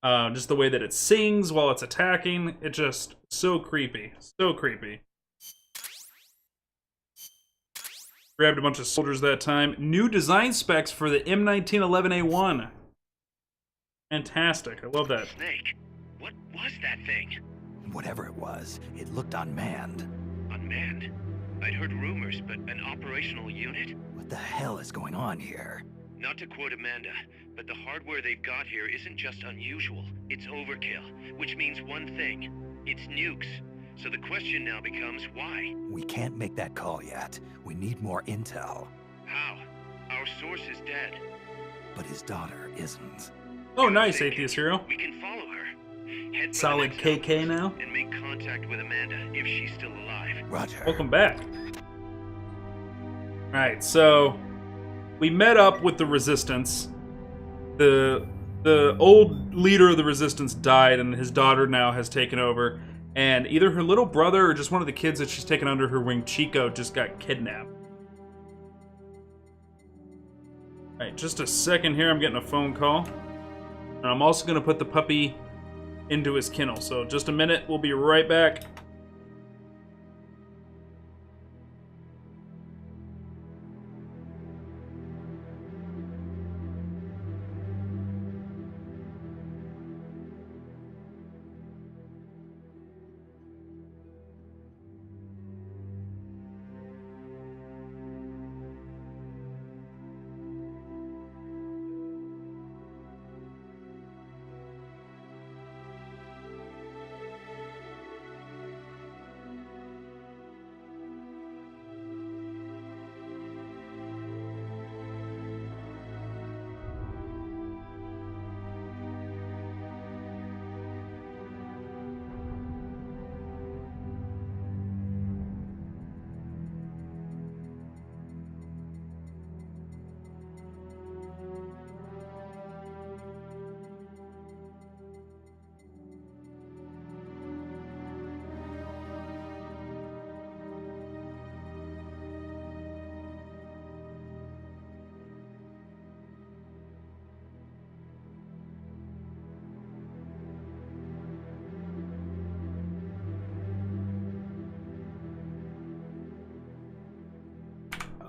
Just the way that it sings while it's attacking, it's just so creepy. So creepy. Grabbed a bunch of soldiers that time. New design specs for the M1911A1. Fantastic. I love that. Snake, what was that thing? Whatever it was, it looked unmanned. Unmanned? I'd heard rumors, but an operational unit? What the hell is going on here? Not to quote Amanda, but the hardware they've got here isn't just unusual, it's overkill, which means one thing. It's nukes. So the question now becomes why? We can't make that call yet. We need more intel. How? Our source is dead. But his daughter isn't. Oh, nice, Atheist Hero. We can follow her. Head for the Solid next KK outpost now. and make contact with Amanda if she's still alive. Roger. Welcome back. Alright, so we met up with the Resistance. The old leader of the Resistance died, and his daughter now has taken over. And either her little brother or just one of the kids that she's taken under her wing, Chico, just got kidnapped. Alright, just a second here. I'm getting a phone call. And I'm also going to put the puppy into his kennel. So just a minute. We'll be right back.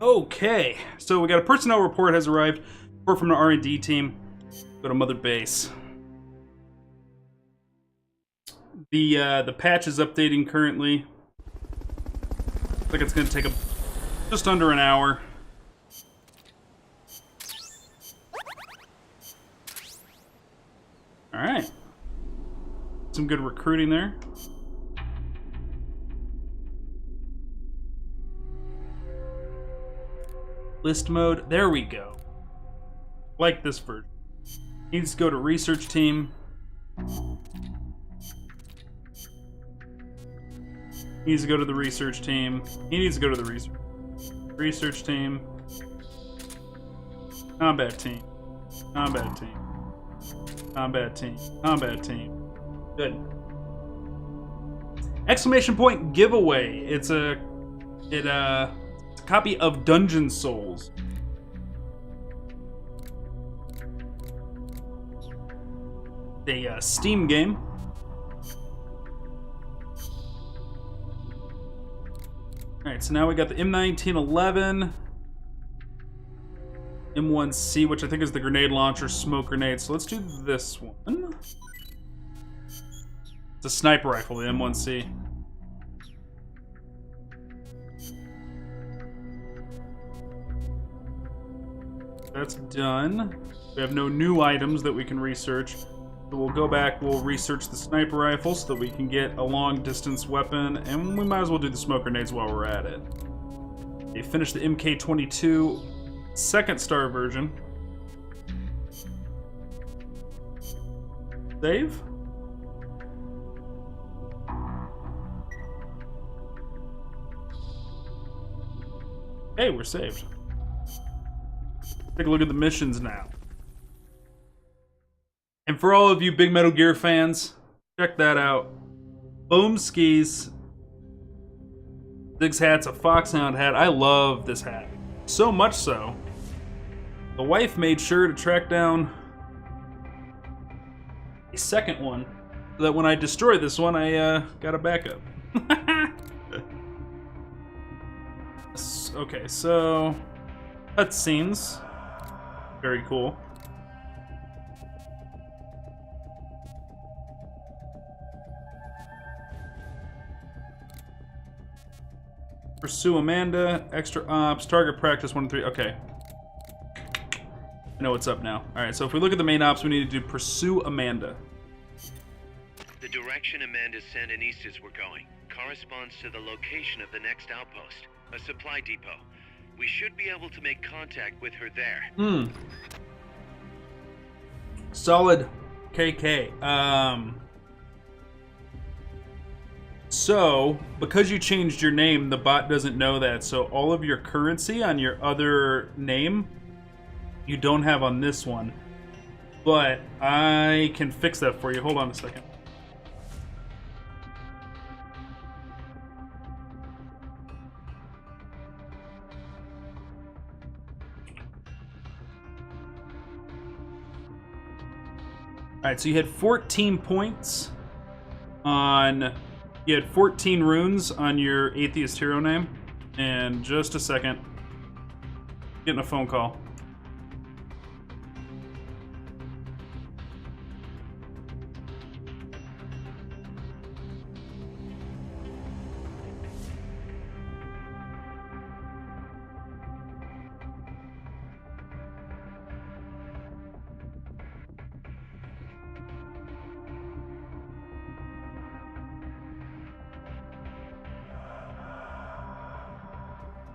Okay, so we got a personnel report has arrived. Report from the R&D team. Go to Mother Base. The patch is updating currently. Looks like it's going to take just under an hour. All right, some good recruiting there. List mode. There we go. Like this version. Needs to go to research team. Needs to go to the research team. He needs to go to the research team. Combat team. Combat team. Combat team. Combat team. Good. Exclamation point giveaway. It's a copy of Dungeon Souls. A Steam game. Alright, so now we got the M1911, M1C, which I think is the grenade launcher, smoke grenade. So let's do this one. It's a sniper rifle, the M1C. That's done. We have no new items that we can research. So we'll go back, we'll research the sniper rifle so that we can get a long distance weapon, and we might as well do the smoke grenades while we're at it. Okay, finish the MK22 second star version. Save. Hey, we're saved. Take a look at the missions now. And for all of you big Metal Gear fans, check that out. Boom skis. Zig's hat's a Foxhound hat. I love this hat. So much so, the wife made sure to track down a second one so that when I destroy this one, I got a backup. Okay, so cutscenes. Very cool. Pursue Amanda, extra ops, target practice 1 and 3. Okay. I know what's up now. Alright, so if we look at the main ops, we need to do Pursue Amanda. The direction Amanda's Sandinistas were going corresponds to the location of the next outpost, a supply depot. We should be able to make contact with her there. Solid KK. So, because you changed your name, the bot doesn't know that. So all of your currency on your other name, you don't have on this one. But I can fix that for you. Hold on a second. Alright, so you had 14 points on... You had 14 runes on your Atheist Hero name. And just a second. Getting a phone call.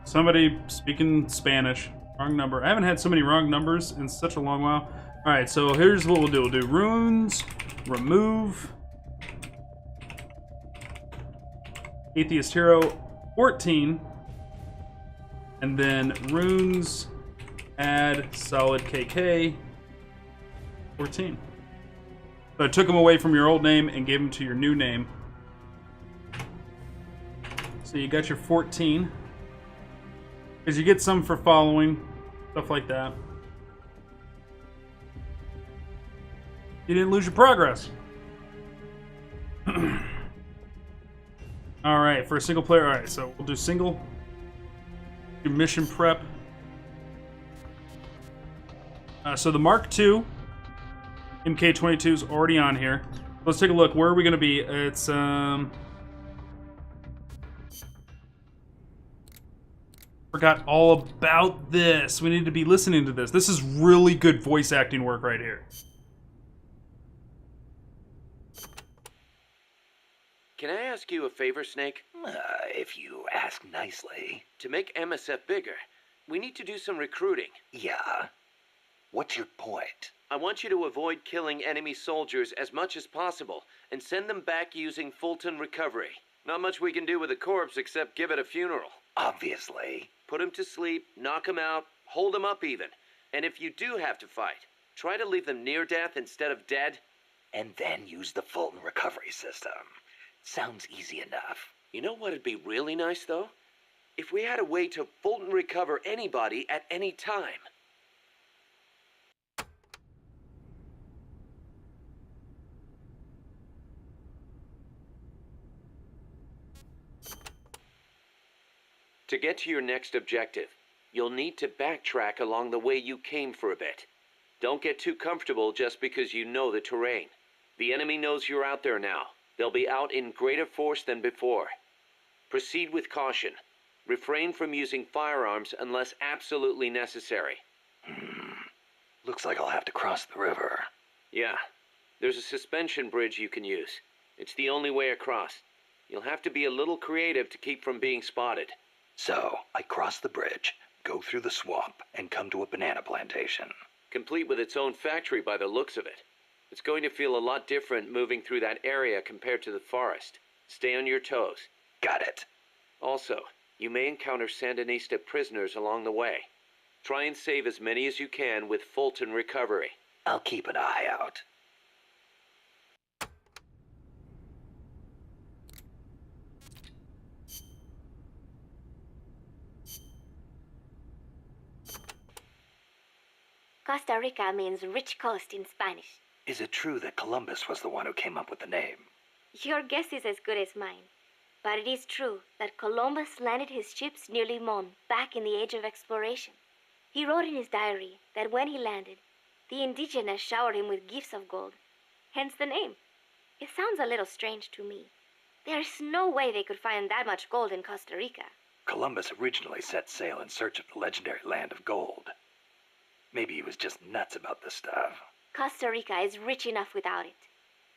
Somebody speaking Spanish. Wrong number. I haven't had so many wrong numbers in such a long while. Alright, so here's what we'll do. We'll do runes, remove, Atheist Hero, 14, and then runes, add solid KK, 14. So I took them away from your old name and gave them to your new name. So you got your 14. Because you get some for following, stuff like that. You didn't lose your progress. Alright, for a single player, alright, so we'll do single. Do mission prep. So the Mark II MK22 is already on here. Let's take a look. Where are we going to be? It's, forgot all about this. We need to be listening to this. This is really good voice acting work right here. Can I ask you a favor, Snake? If you ask nicely. To make MSF bigger, we need to do some recruiting. Yeah? What's your point? I want you to avoid killing enemy soldiers as much as possible and send them back using Fulton Recovery. Not much we can do with a corpse except give it a funeral. Obviously. Put him to sleep, knock him out, hold him up even. And if you do have to fight, try to leave them near death instead of dead. And then use the Fulton recovery system. Sounds easy enough. You know what'd be really nice, though? If we had a way to Fulton recover anybody at any time. To get to your next objective, you'll need to backtrack along the way you came for a bit. Don't get too comfortable just because you know the terrain. The enemy knows you're out there now. They'll be out in greater force than before. Proceed with caution. Refrain from using firearms unless absolutely necessary. Looks like I'll have to cross the river. Yeah. There's a suspension bridge you can use. It's the only way across. You'll have to be a little creative to keep from being spotted. So, I cross the bridge, go through the swamp, and come to a banana plantation. Complete with its own factory by the looks of it. It's going to feel a lot different moving through that area compared to the forest. Stay on your toes. Got it. Also, you may encounter Sandinista prisoners along the way. Try and save as many as you can with Fulton Recovery. I'll keep an eye out. Costa Rica means rich coast in Spanish. Is it true that Columbus was the one who came up with the name? Your guess is as good as mine. But it is true that Columbus landed his ships near Limon back in the age of exploration. He wrote in his diary that when he landed, the indigenous showered him with gifts of gold, hence the name. It sounds a little strange to me. There's no way they could find that much gold in Costa Rica. Columbus originally set sail in search of the legendary land of gold. Maybe he was just nuts about the stuff. Costa Rica is rich enough without it.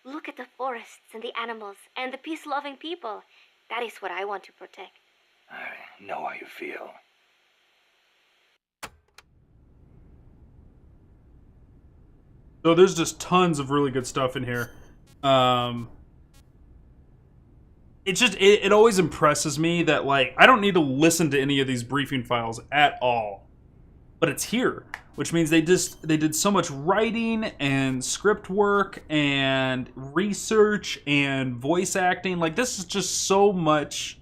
Look at the forests and the animals and the peace-loving people. That is what I want to protect. I know how you feel. So there's just tons of really good stuff in here. it always impresses me that, like, I don't need to listen to any of these briefing files at all, but it's here, which means they did so much writing and script work and research and voice acting. Like, this is just so much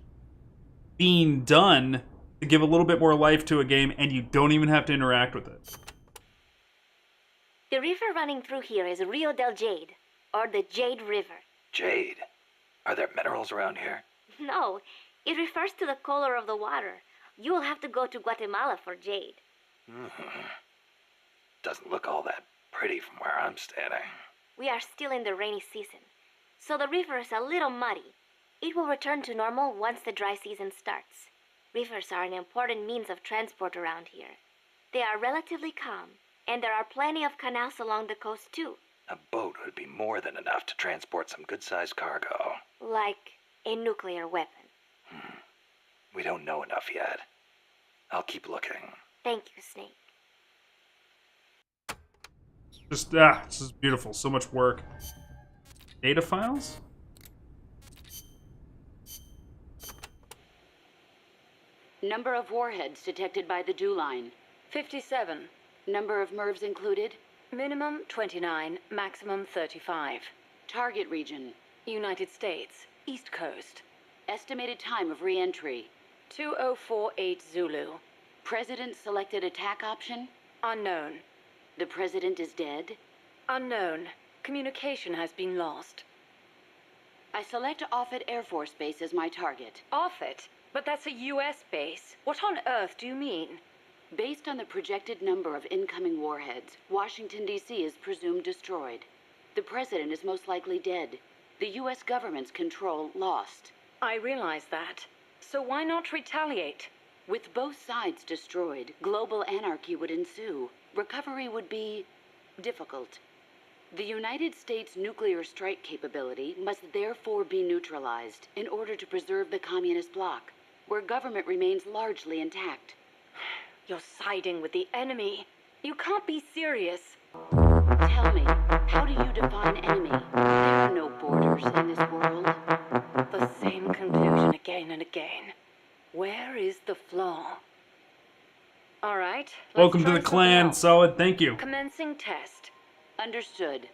being done to give a little bit more life to a game, and you don't even have to interact with it. The river running through here is Rio del Jade, or the Jade River. Jade. Are there minerals around here? No, it refers to the color of the water. You will have to go to Guatemala for jade. Doesn't look all that pretty from where I'm standing. We are still in the rainy season, so the river is a little muddy. It will return to normal once the dry season starts. Rivers are an important means of transport around here. They are relatively calm, and there are plenty of canals along the coast too. A boat would be more than enough to transport some good-sized cargo. Like a nuclear weapon. We don't know enough yet. I'll keep looking. Thank you, Snake. This is beautiful. So much work. Data files? Number of warheads detected by the dew line. 57. Number of MIRVs included. Minimum 29, maximum 35. Target region. United States, East Coast. Estimated time of re-entry. 2048 Zulu. President selected attack option. Unknown. The president is dead. Unknown. Communication has been lost. I select Offutt Air Force Base as my target. Offutt? But that's a U.S. base. What on earth do you mean? Based on the projected number of incoming warheads, Washington, D.C. is presumed destroyed. The president is most likely dead. The U.S. government's control lost. I realize that. So why not retaliate? With both sides destroyed, global anarchy would ensue. Recovery would be difficult. The United States' nuclear strike capability must therefore be neutralized in order to preserve the communist bloc, where government remains largely intact. You're siding with the enemy. You can't be serious. Tell me, how do you define enemy? There are no borders in this world. The same conclusion again and again. Where is the flaw? All right. Welcome to the clan, Solid. Thank you. Commencing test. Understood.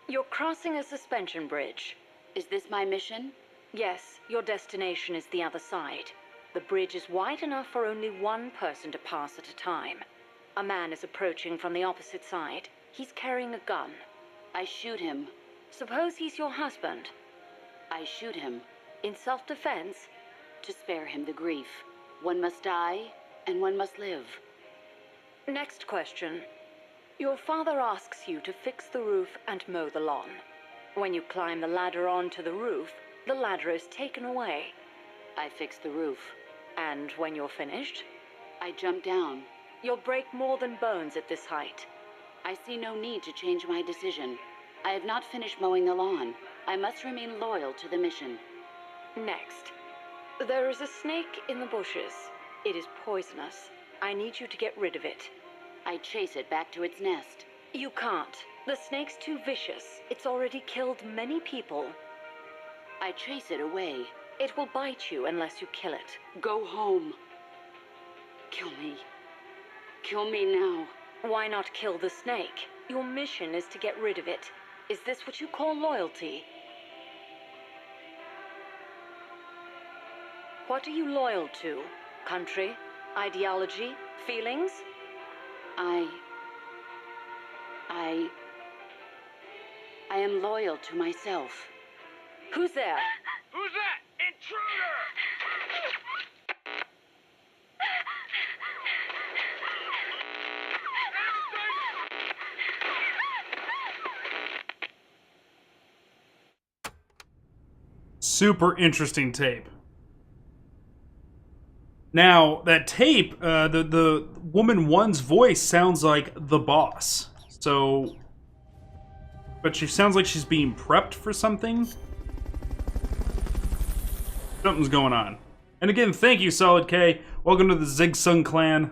You're crossing a suspension bridge. Is this my mission? Yes, your destination is the other side. The bridge is wide enough for only one person to pass at a time. A man is approaching from the opposite side. He's carrying a gun. I shoot him. Suppose he's your husband. I shoot him. In self-defense? To spare him the grief. One must die, and one must live. Next question. Your father asks you to fix the roof and mow the lawn. When you climb the ladder onto the roof, the ladder is taken away. I fix the roof. And when you're finished? I jump down. You'll break more than bones at this height. I see no need to change my decision. I have not finished mowing the lawn. I must remain loyal to the mission. Next. There is a snake in the bushes. It is poisonous. I need you to get rid of it. I chase it back to its nest. You can't. The snake's too vicious. It's already killed many people. I chase it away. It will bite you unless you kill it. Go home. Kill me. Kill me now. Why not kill the snake? Your mission is to get rid of it. Is this what you call loyalty? What are you loyal to? Country? Ideology? Feelings? I am loyal to myself. Who's there? Who's that? Intruder! Super interesting tape. Now, that tape, the woman one's voice sounds like the boss. So, but she sounds like she's being prepped for something. Something's going on. And again, thank you, Solid K. Welcome to the Zig Sung clan.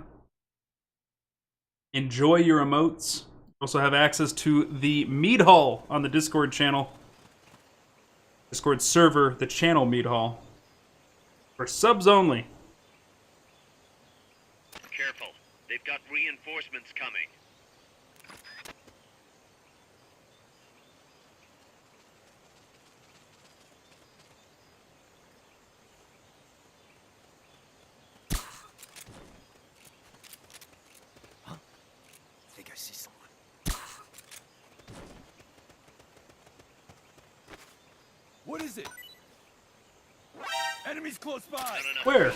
Enjoy your emotes. You also have access to the Mead Hall on the Discord channel. Discord server, the channel meat hall. For subs only. Careful. They've got reinforcements coming. I think I see someone. What is it? Enemies close by! No. Where?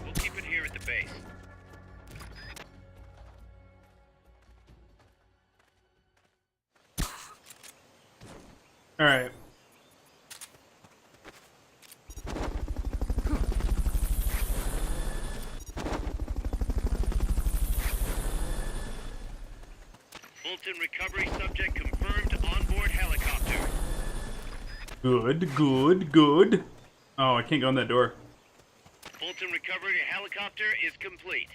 We'll keep it here at the base. Alright. Fulton recovery subject confirmed onboard helicopter. Good, good, good. Oh, I can't go in that door. Fulton recovery helicopter is complete.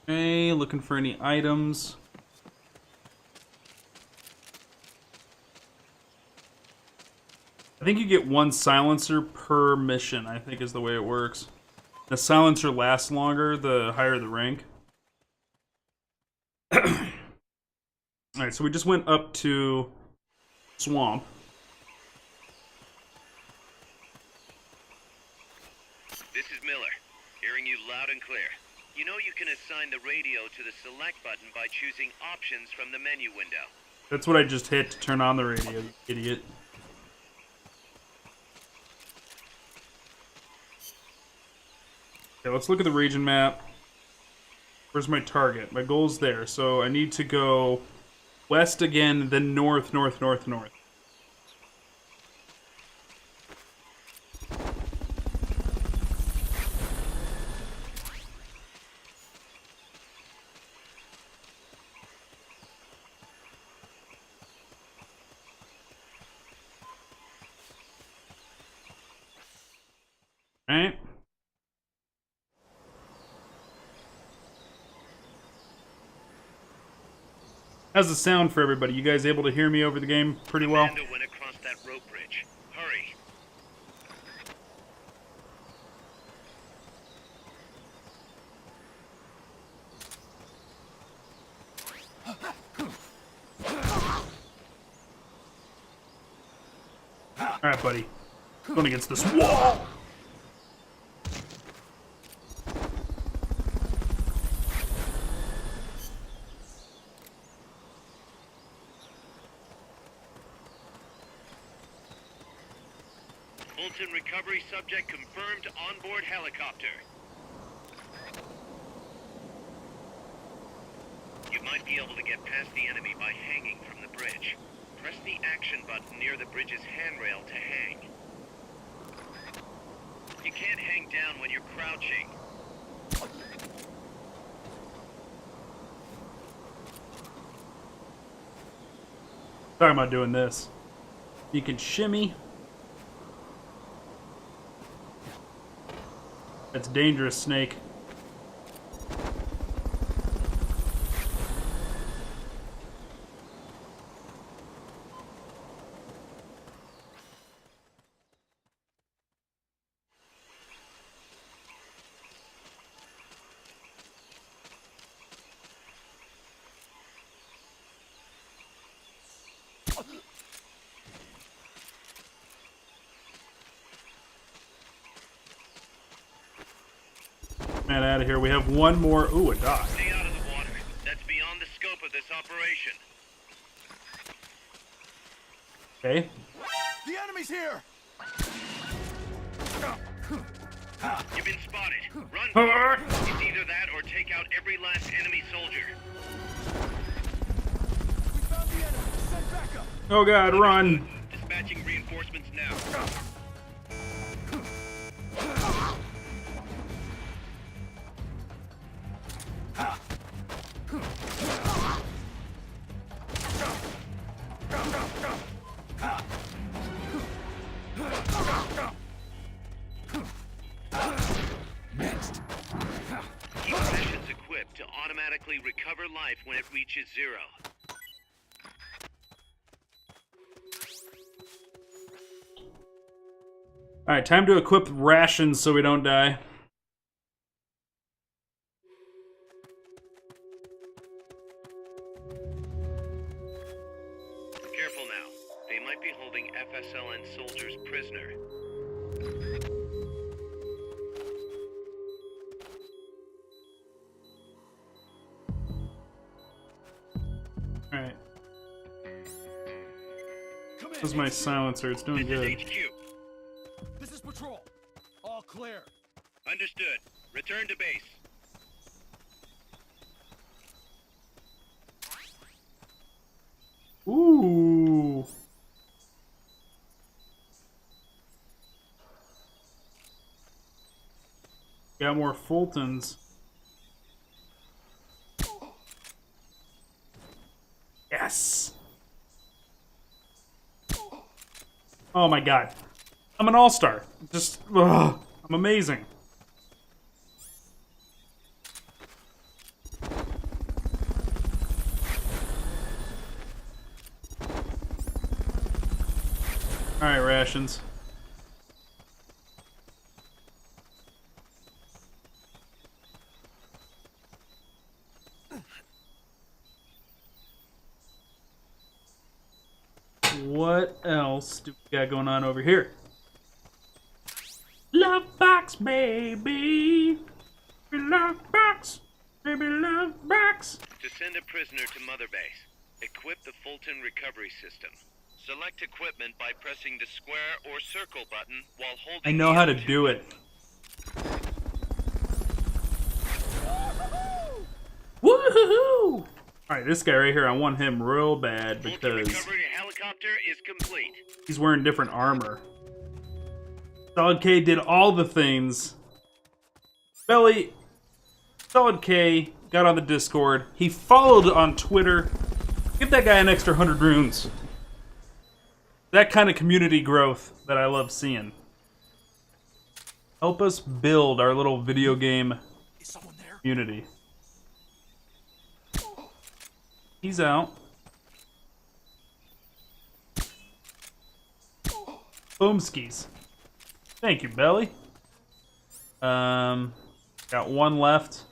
Okay, looking for any items. I think you get one silencer per mission, I think is the way it works. The silencer lasts longer the higher the rank. Alright, so we just went up to Swamp. This is Miller, hearing you loud and clear. You know you can assign the radio to the select button by choosing options from the menu window. That's what I just hit to turn on the radio, you idiot. Okay, let's look at the region map. Where's my target? My goal's there, so I need to go west again, then north, north, north, north. Alright. How's the sound for everybody? You guys able to hear me over the game pretty well? Amanda went across that rope bridge. Hurry. Alright, buddy. Going against this wall! Fulton recovery subject confirmed onboard helicopter. You might be able to get past the enemy by hanging from the bridge. Press the action button near the bridge's handrail to hang. You can't hang down when you're crouching. Talking about doing this. You can shimmy. That's dangerous, Snake. Man, out of here. We have one more. Ooh, a dock. Stay out of the water. That's beyond the scope of this operation. Okay. The enemy's here! You've been spotted. Run for it. It's either that or take out every last enemy soldier. We found the enemy. Send backup. Oh god, run! Dispatching reinforcements now. Next. equipped to automatically recover life when it reaches 0. Alright, time to equip rations so we don't die. Careful now. They might be holding FSLN soldiers prisoner. Alright. This is my silencer, it's doing good. HQ. This is patrol. All clear. Understood. Return to base. Ooh. Got more Fultons. Yes. Oh my god. I'm an all-star. Just, ugh, I'm amazing. Alright, rations. What else do we got going on over here? Love box, baby. Love box. Baby, love box. To send a prisoner to Mother Base, equip the Fulton recovery system. Select equipment by pressing the square or circle button while holding. I know how to do it. Woohoo! Alright, this guy right here, I want him real bad because Recovery helicopter is complete. he's wearing different armor. Solid K did all the things. Belly, Solid K got on the Discord. He followed on Twitter. Give that guy an extra 100 runes. That kind of community growth that I love seeing. Help us build our little video game community. He's out. Boomskis. Thank you, Belly. Got one left.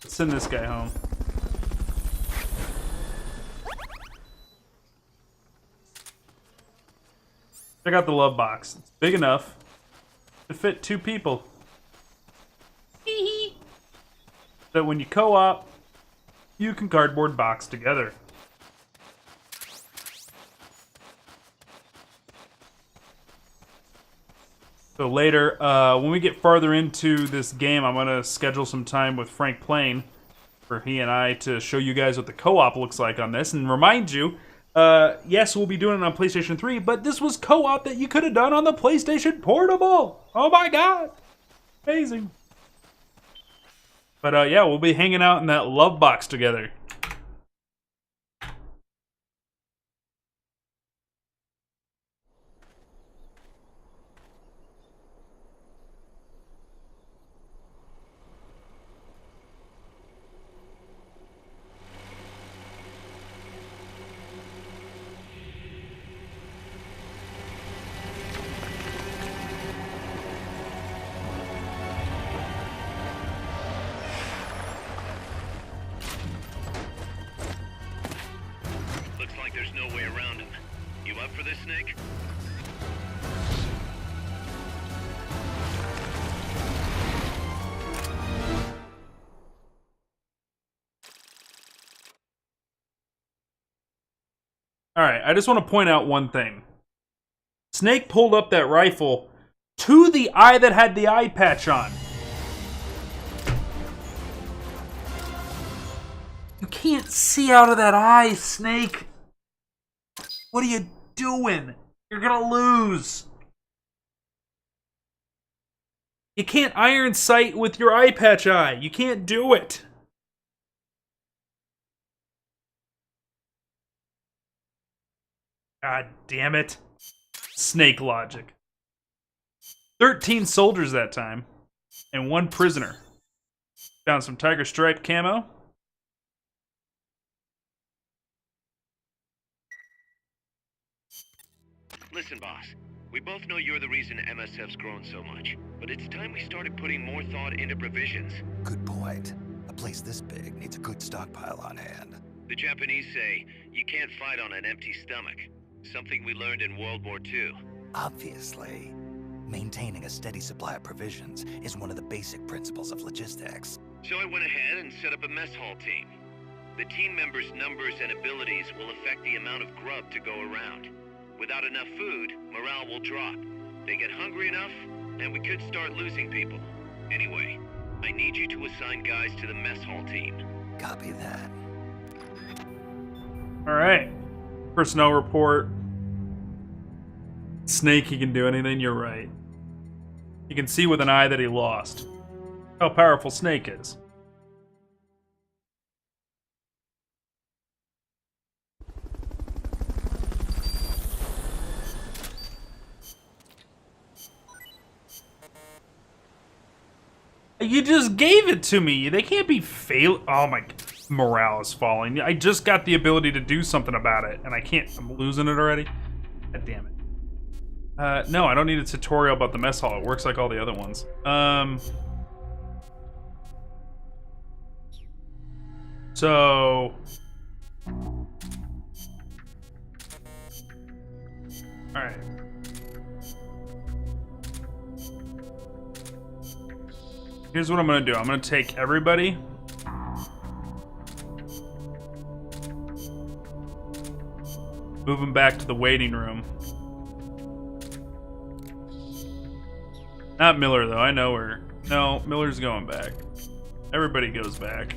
Let's send this guy home. Check out the love box. It's big enough to fit 2 people. That when you co-op, you can cardboard box together. So later, when we get farther into this game, I'm going to schedule some time with Frank Plain for he and I to show you guys what the co-op looks like on this. And remind you, yes, we'll be doing it on PlayStation 3, but this was co-op that you could have done on the PlayStation Portable. Oh my god. Amazing. But yeah, we'll be hanging out in that love box together. There's no way around him. You up for this, Snake? Alright, I just want to point out one thing. Snake pulled up that rifle to the eye that had the eye patch on. You can't see out of that eye, Snake. What are you doing? You're gonna lose. You can't iron sight with your eye patch eye. You can't do it. God damn it. Snake logic. 13 soldiers that time, and 1 prisoner. Found some tiger stripe camo. Listen, boss. We both know you're the reason MSF's grown so much, but it's time we started putting more thought into provisions. Good point. A place this big needs a good stockpile on hand. The Japanese say, you can't fight on an empty stomach. Something we learned in World War II. Obviously. Maintaining a steady supply of provisions is one of the basic principles of logistics. So I went ahead and set up a mess hall team. The team members' numbers and abilities will affect the amount of grub to go around. Without enough food, morale will drop. They get hungry enough, and we could start losing people. Anyway, I need you to assign guys to the mess hall team. Copy that. Alright. Personnel report. Snake, he can do anything, you're right. You can see with an eye that he lost. How powerful Snake is. You just gave it to me. They can't be fail. Oh my, morale is falling. I just got the ability to do something about it, and I can't. I'm losing it already. God damn it. No, I don't need a tutorial about the mess hall. It works like all the other ones. So. Alright. Here's what I'm gonna do. I'm gonna take everybody. Move them back to the waiting room. Not Miller, though. I know her. No, Miller's going back. Everybody goes back.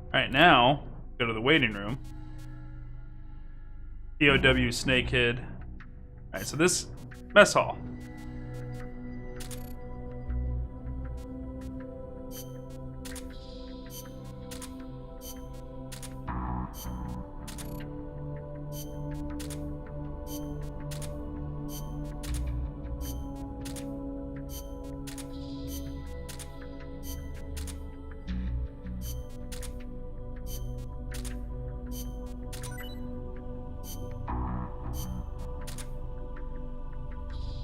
Alright, now, go to the waiting room. POW Snakehead. Alright, so this mess hall.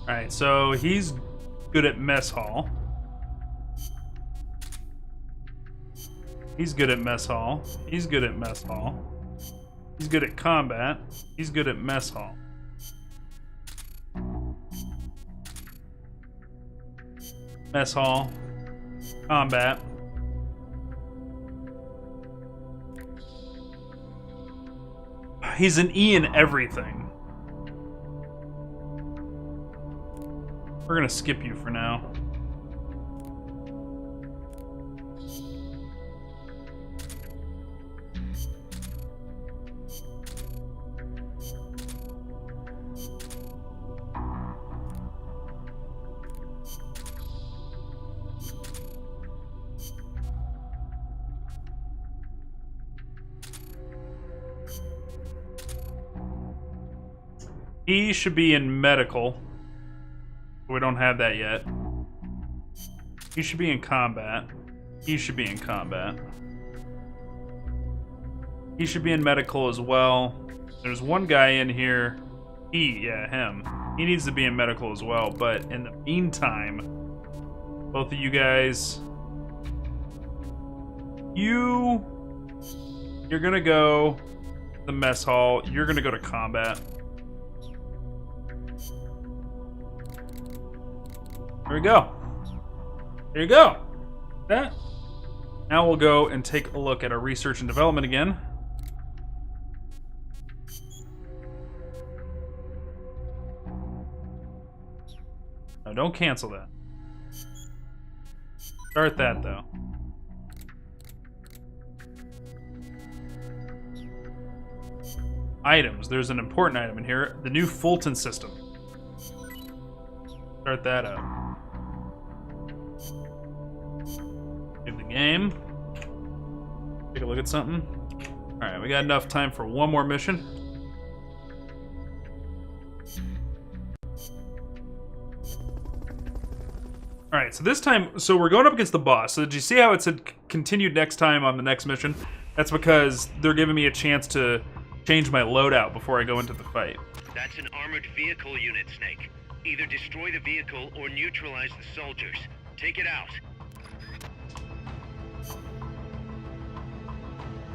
Alright, so he's good at mess hall. He's good at mess hall. He's good at mess hall. He's good at combat. He's good at mess hall. Mess hall. Combat. He's an E in everything. We're gonna skip you for now. He should be in medical. We don't have that yet. He should be in combat. He should be in combat. He should be in medical as well. There's one guy in here. Him. He needs to be in medical as well, but in the meantime, both of you guys, you're gonna go to the mess hall. You're gonna go to combat. There we go. There you go. That. Now we'll go and take a look at our research and development again. No, don't cancel that. Start that, though. Items. There's an important item in here. The new Fulton system. Start that up. Give the game. aim. Take a look at something. Alright, we got enough time for one more mission. Alright, so this time, so we're going up against the boss. So did you see how it said continued next time on the next mission? That's because they're giving me a chance to change my loadout before I go into the fight. That's an armored vehicle unit, Snake. Either destroy the vehicle or neutralize the soldiers. Take it out.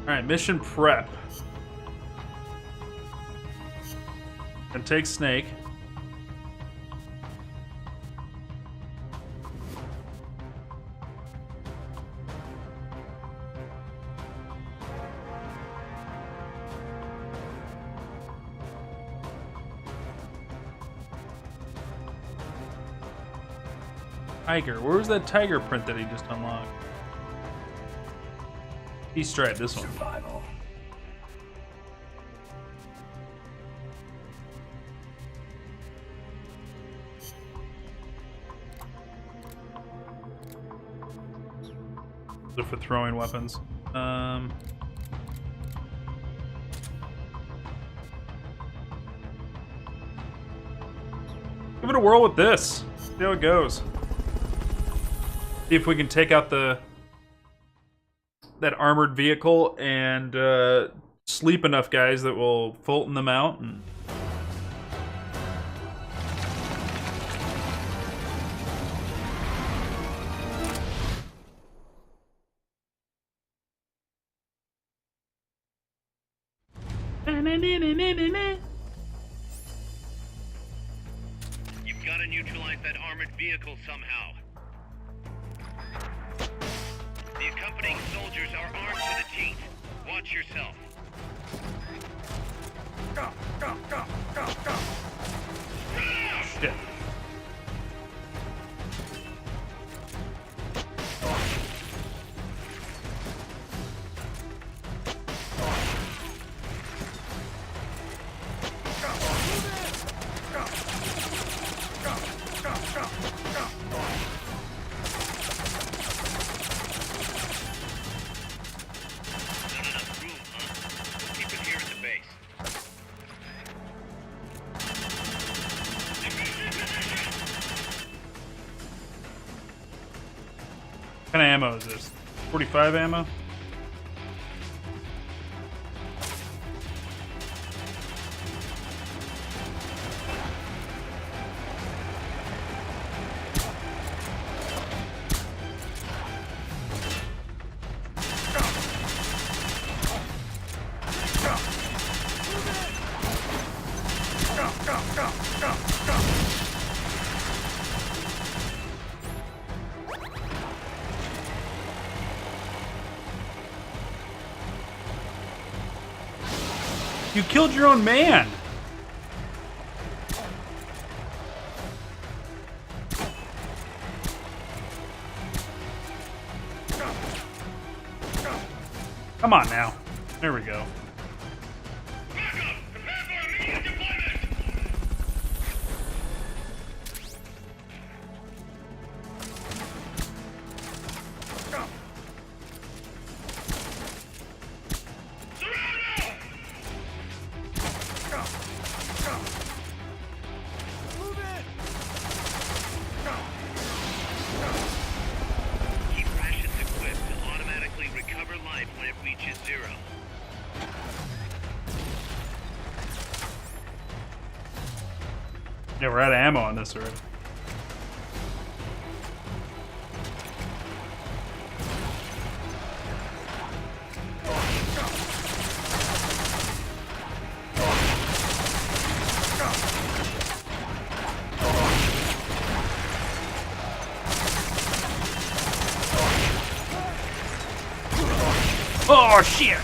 Alright, mission prep. And take Snake. Tiger. Where was that tiger print that he just unlocked? East Stride, this one. Survival. Those are for throwing weapons. Give it a whirl with this. See how it goes. See if we can take out that armored vehicle and sleep enough guys that will Fulton them out. And... You've got to neutralize that armored vehicle somehow. The accompanying soldiers are armed to the teeth. Watch yourself. Go, go, go, go, go. Shit. What kind of ammo is this? 45 ammo? You killed your own man! Come on now. There we go. Yeah, we're out of ammo on this already. Oh, shit!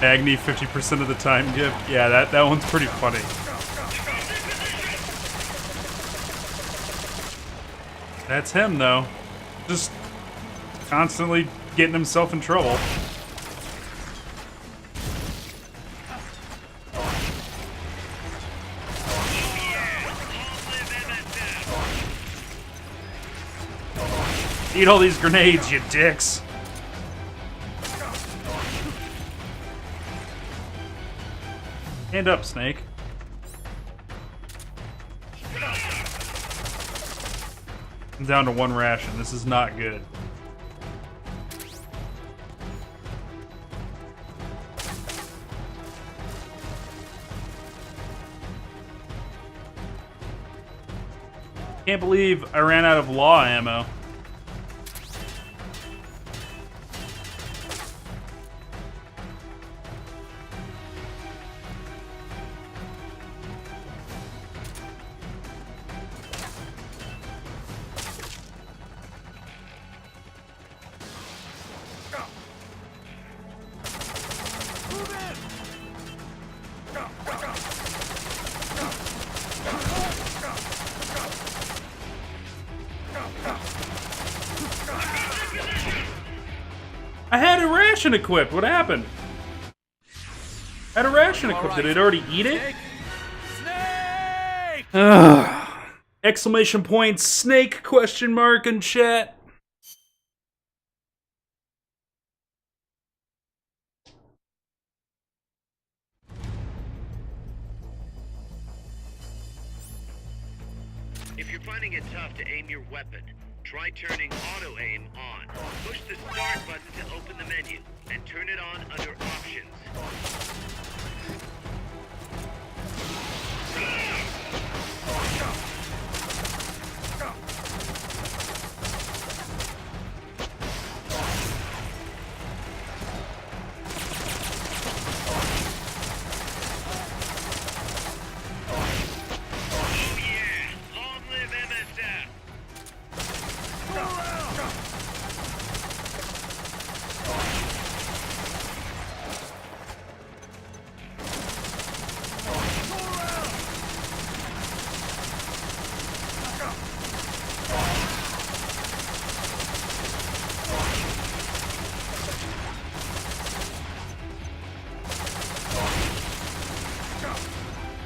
Agni 50% of the time gift. Yeah, that one's pretty funny. That's him, though. Just constantly getting himself in trouble. Eat all these grenades, you dicks. Hand up, Snake. I'm down to 1 ration. This is not good. Can't believe I ran out of law ammo. I had a ration equipped. What happened? I had a ration equipped. Did it already eat it? Snake! Exclamation point snake question mark in chat. If you're finding it tough to aim your weapon, try turning auto-aim on. Push the start button to open the menu, and turn it on under options.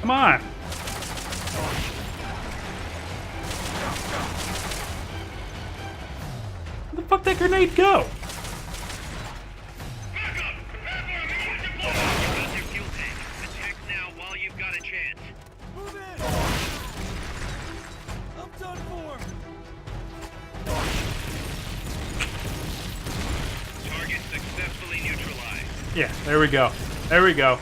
Come on. Where the fuck did that grenade go? Target successfully neutralized. Yeah, there we go. There we go.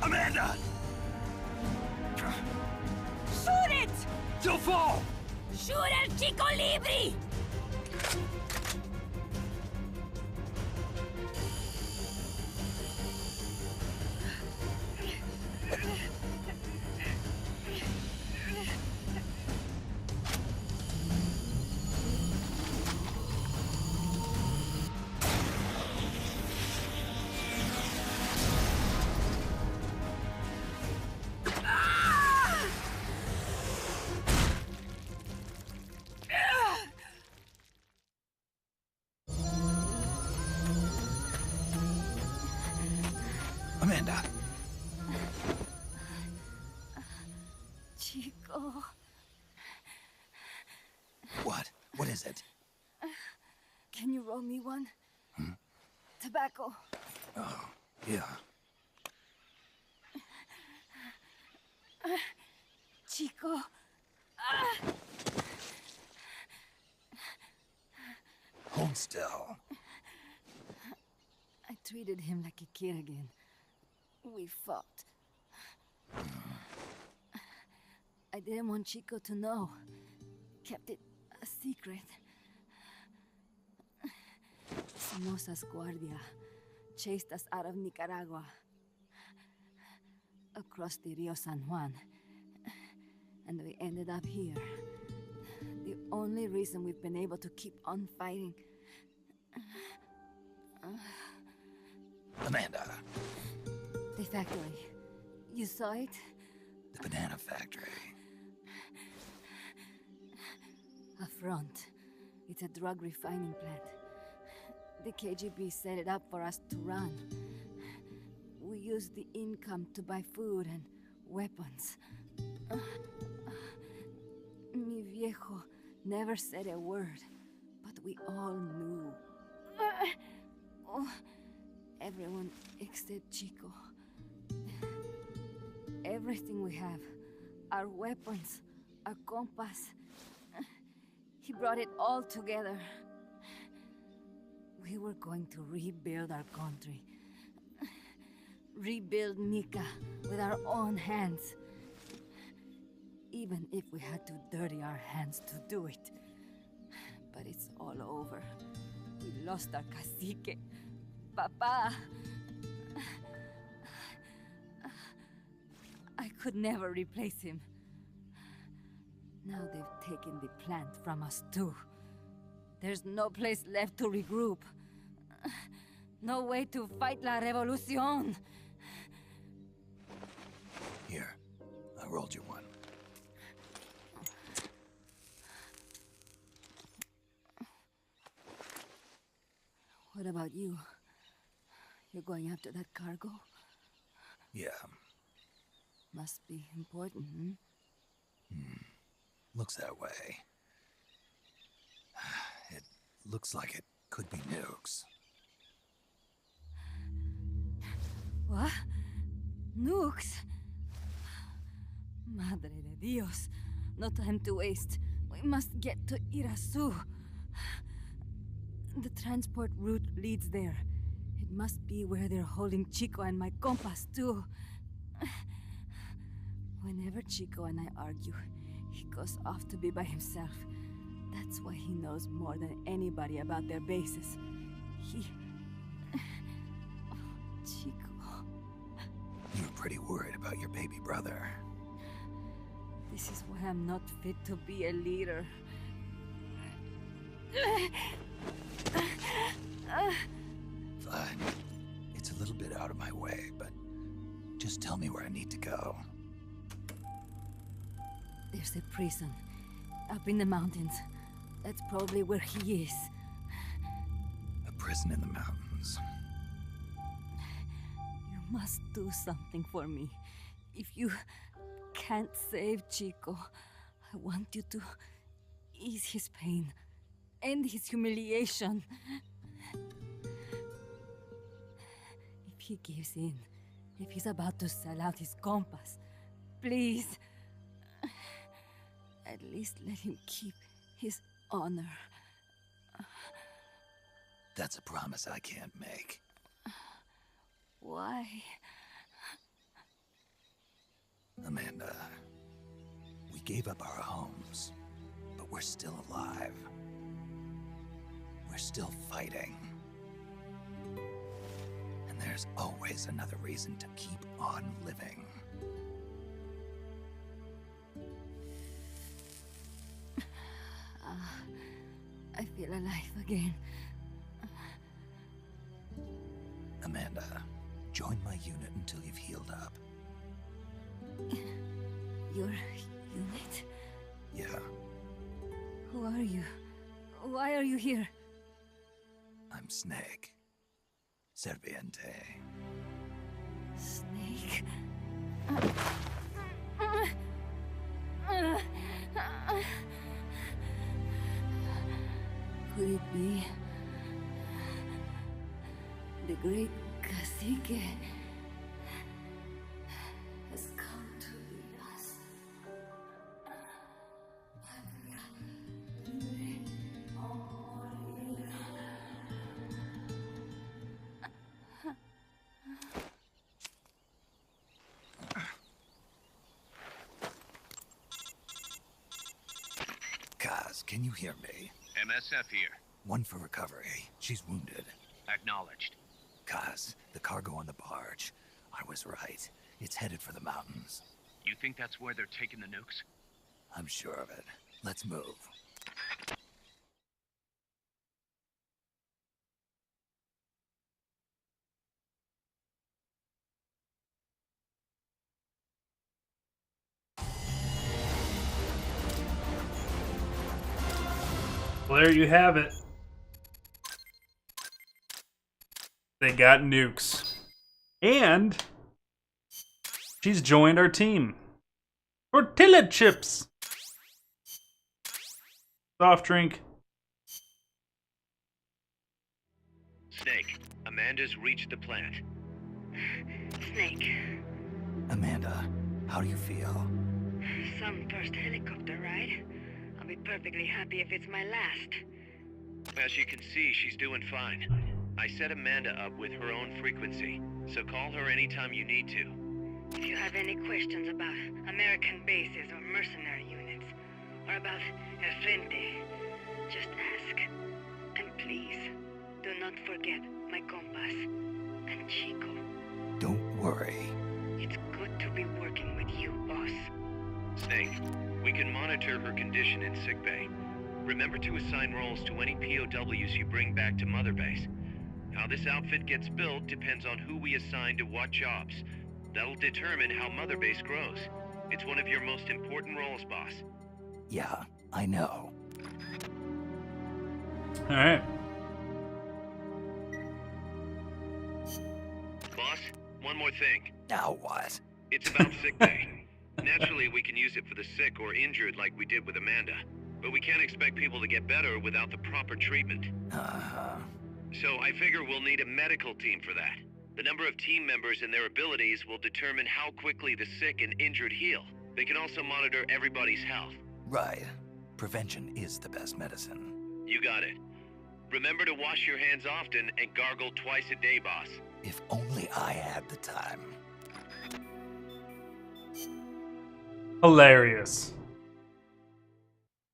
Amanda! Shoot it! She'll fall! Shoot El Chico Libre! Amanda. Chico. What is it? Can you roll me one? Tobacco. Oh, yeah. Chico. Hold still. I treated him like a kid again. We fought. I didn't want Chico to know. Kept it a secret. Somoza's Guardia chased us out of Nicaragua, across the Rio San Juan, and we ended up here. The only reason we've been able to keep on fighting. Amanda. The factory. You saw it? The banana factory. A front. It's a drug refining plant. The KGB set it up for us to run. We used the income to buy food and weapons. Mi viejo never said a word, but we all knew. Everyone except Chico. Everything we have, our weapons, our compass, he brought it all together. We were going to rebuild our country. Rebuild Nika with our own hands. Even if we had to dirty our hands to do it. But it's all over. We lost our cacique. Papa. I could never replace him. Now they've taken the plant from us too. There's no place left to regroup. No way to fight la revolución. Here, I rolled you one. What about you? You're going after that cargo? Yeah. Must be important, Looks that way. It looks like it could be nukes. What? Nukes? Madre de Dios. No time to waste. We must get to Irasu. The transport route leads there. It must be where they're holding Chico and my compas, too. Whenever Chico and I argue, he goes off to be by himself. That's why he knows more than anybody about their bases. Chico. You're pretty worried about your baby brother. This is why I'm not fit to be a leader. Fine. It's a little bit out of my way, but just tell me where I need to go. There's a prison up in the mountains. That's probably where he is. A prison in the mountains. You must do something for me. If you can't save Chico, I want you to ease his pain, end his humiliation. If he gives in, if he's about to sell out his compass, please, at least let him keep his honor. That's a promise I can't make. Why? Amanda, we gave up our homes, but we're still alive. We're still fighting. And there's always another reason to keep on living. I feel alive again. Amanda, join my unit until you've healed up. Your unit? Yeah. Who are you? Why are you here? I'm Snake. Serviente. Snake? Could it be the great cacique has come to lead us? Kaz, can you hear me? MSF here. One for recovery. She's wounded. Acknowledged. Kaz, the cargo on the barge. I was right. It's headed for the mountains. You think that's where they're taking the nukes? I'm sure of it. Let's move. Well, there you have it. They got nukes. And she's joined our team. Tortilla chips. Soft drink. Snake, Amanda's reached the plant. Snake, Amanda, how do you feel? some first helicopter ride. I'll be perfectly happy if it's my last. As you can see, she's doing fine. I set Amanda up with her own frequency, so call her anytime you need to. If you have any questions about American bases or mercenary units, or about El Frente, just ask. And please, do not forget my compas and Chico. Don't worry. It's good to be working with you, boss. Snake, we can monitor her condition in sickbay. Remember to assign roles to any POWs you bring back to Mother Base. How this outfit gets built depends on who we assign to what jobs. That'll determine how Mother Base grows. It's one of your most important roles, boss. Yeah, I know. Alright. Boss, one more thing. Now what? It's about sickbay. Naturally, we can use it for the sick or injured like we did with Amanda. But we can't expect people to get better without the proper treatment. Uh-huh. So I figure we'll need a medical team for that. The number of team members and their abilities will determine how quickly the sick and injured heal. They can also monitor everybody's health. Right. Prevention is the best medicine. You got it. Remember to wash your hands often and gargle twice a day, boss. If only I had the time. Hilarious.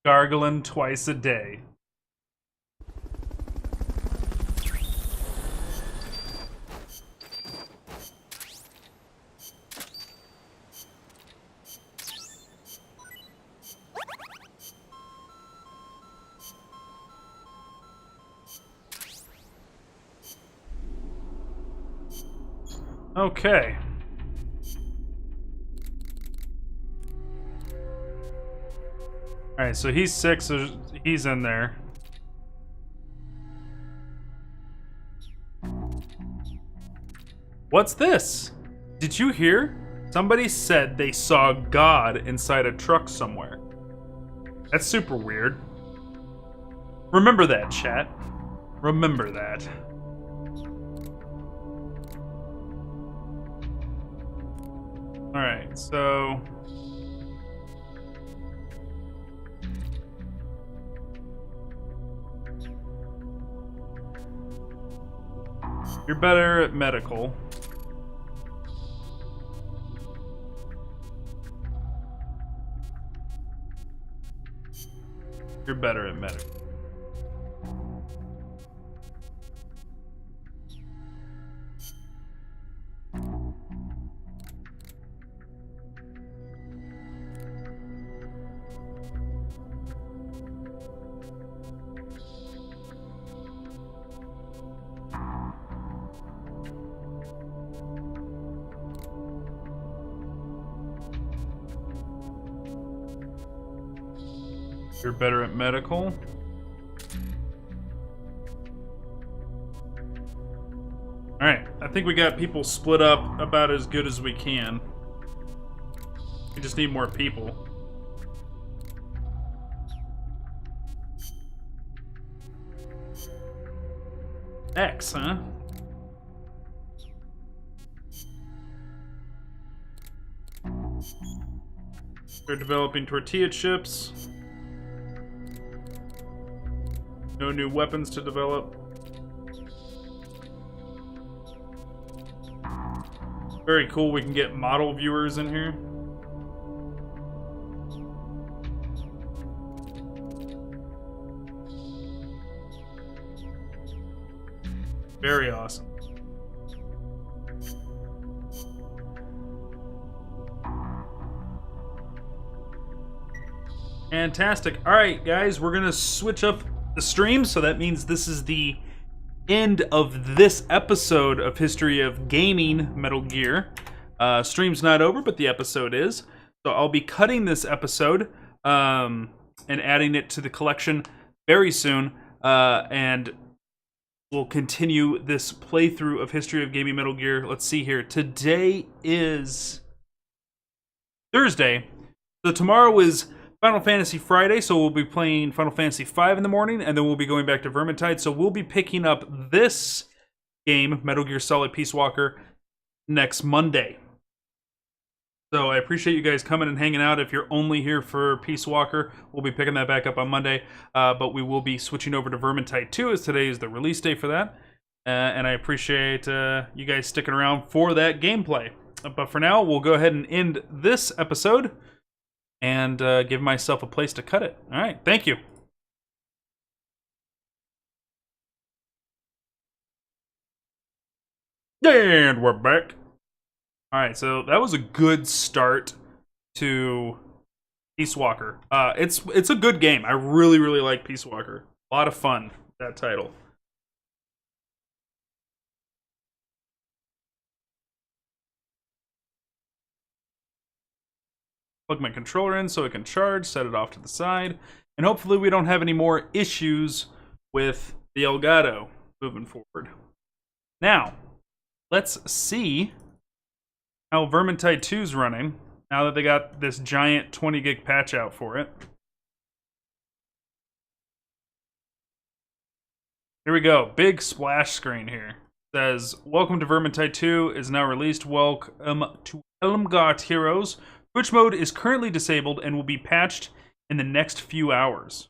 Gargling twice a day. Okay. Alright, so he's sick, so he's in there. What's this? Did you hear? Somebody said they saw God inside a truck somewhere. That's super weird. Remember that, chat. Remember that. Alright, so... You're better at medical. You're better at medical. You're better at medical. Alright, I think we got people split up about as good as we can. We just need more people. X, huh? They're developing tortilla chips. No new weapons to develop. Very cool, we can get model viewers in here. Very awesome. Fantastic. Alright, guys, we're gonna switch up the stream, so that means this is the end of this episode of History of Gaming Metal Gear. Stream's not over, but the episode is. So I'll be cutting this episode and adding it to the collection very soon. And we'll continue this playthrough of History of Gaming Metal Gear. Let's see here. Today is Thursday. So tomorrow is Final Fantasy Friday, so we'll be playing Final Fantasy V in the morning, and then we'll be going back to Vermintide. So we'll be picking up this game, Metal Gear Solid Peace Walker, next Monday. So I appreciate you guys coming and hanging out. If you're only here for Peace Walker, we'll be picking that back up on Monday. But we will be switching over to Vermintide 2, as today is the release day for that. And I appreciate you guys sticking around for that gameplay. But for now, we'll go ahead and end this episode and give myself a place to cut it. All right, thank you. And we're back. All right, so that was a good start to Peace Walker. It's a good game. I really, really like Peace Walker. A lot of fun, that title. Plug my controller in so it can charge, set it off to the side, and hopefully we don't have any more issues with the Elgato moving forward. Now, let's see how Vermintide 2's running now that they got this giant 20 gig patch out for it. Here we go, big splash screen here. It says, welcome to Vermintide 2 is now released. Welcome to Helmgart Heroes. Switch mode is currently disabled and will be patched in the next few hours.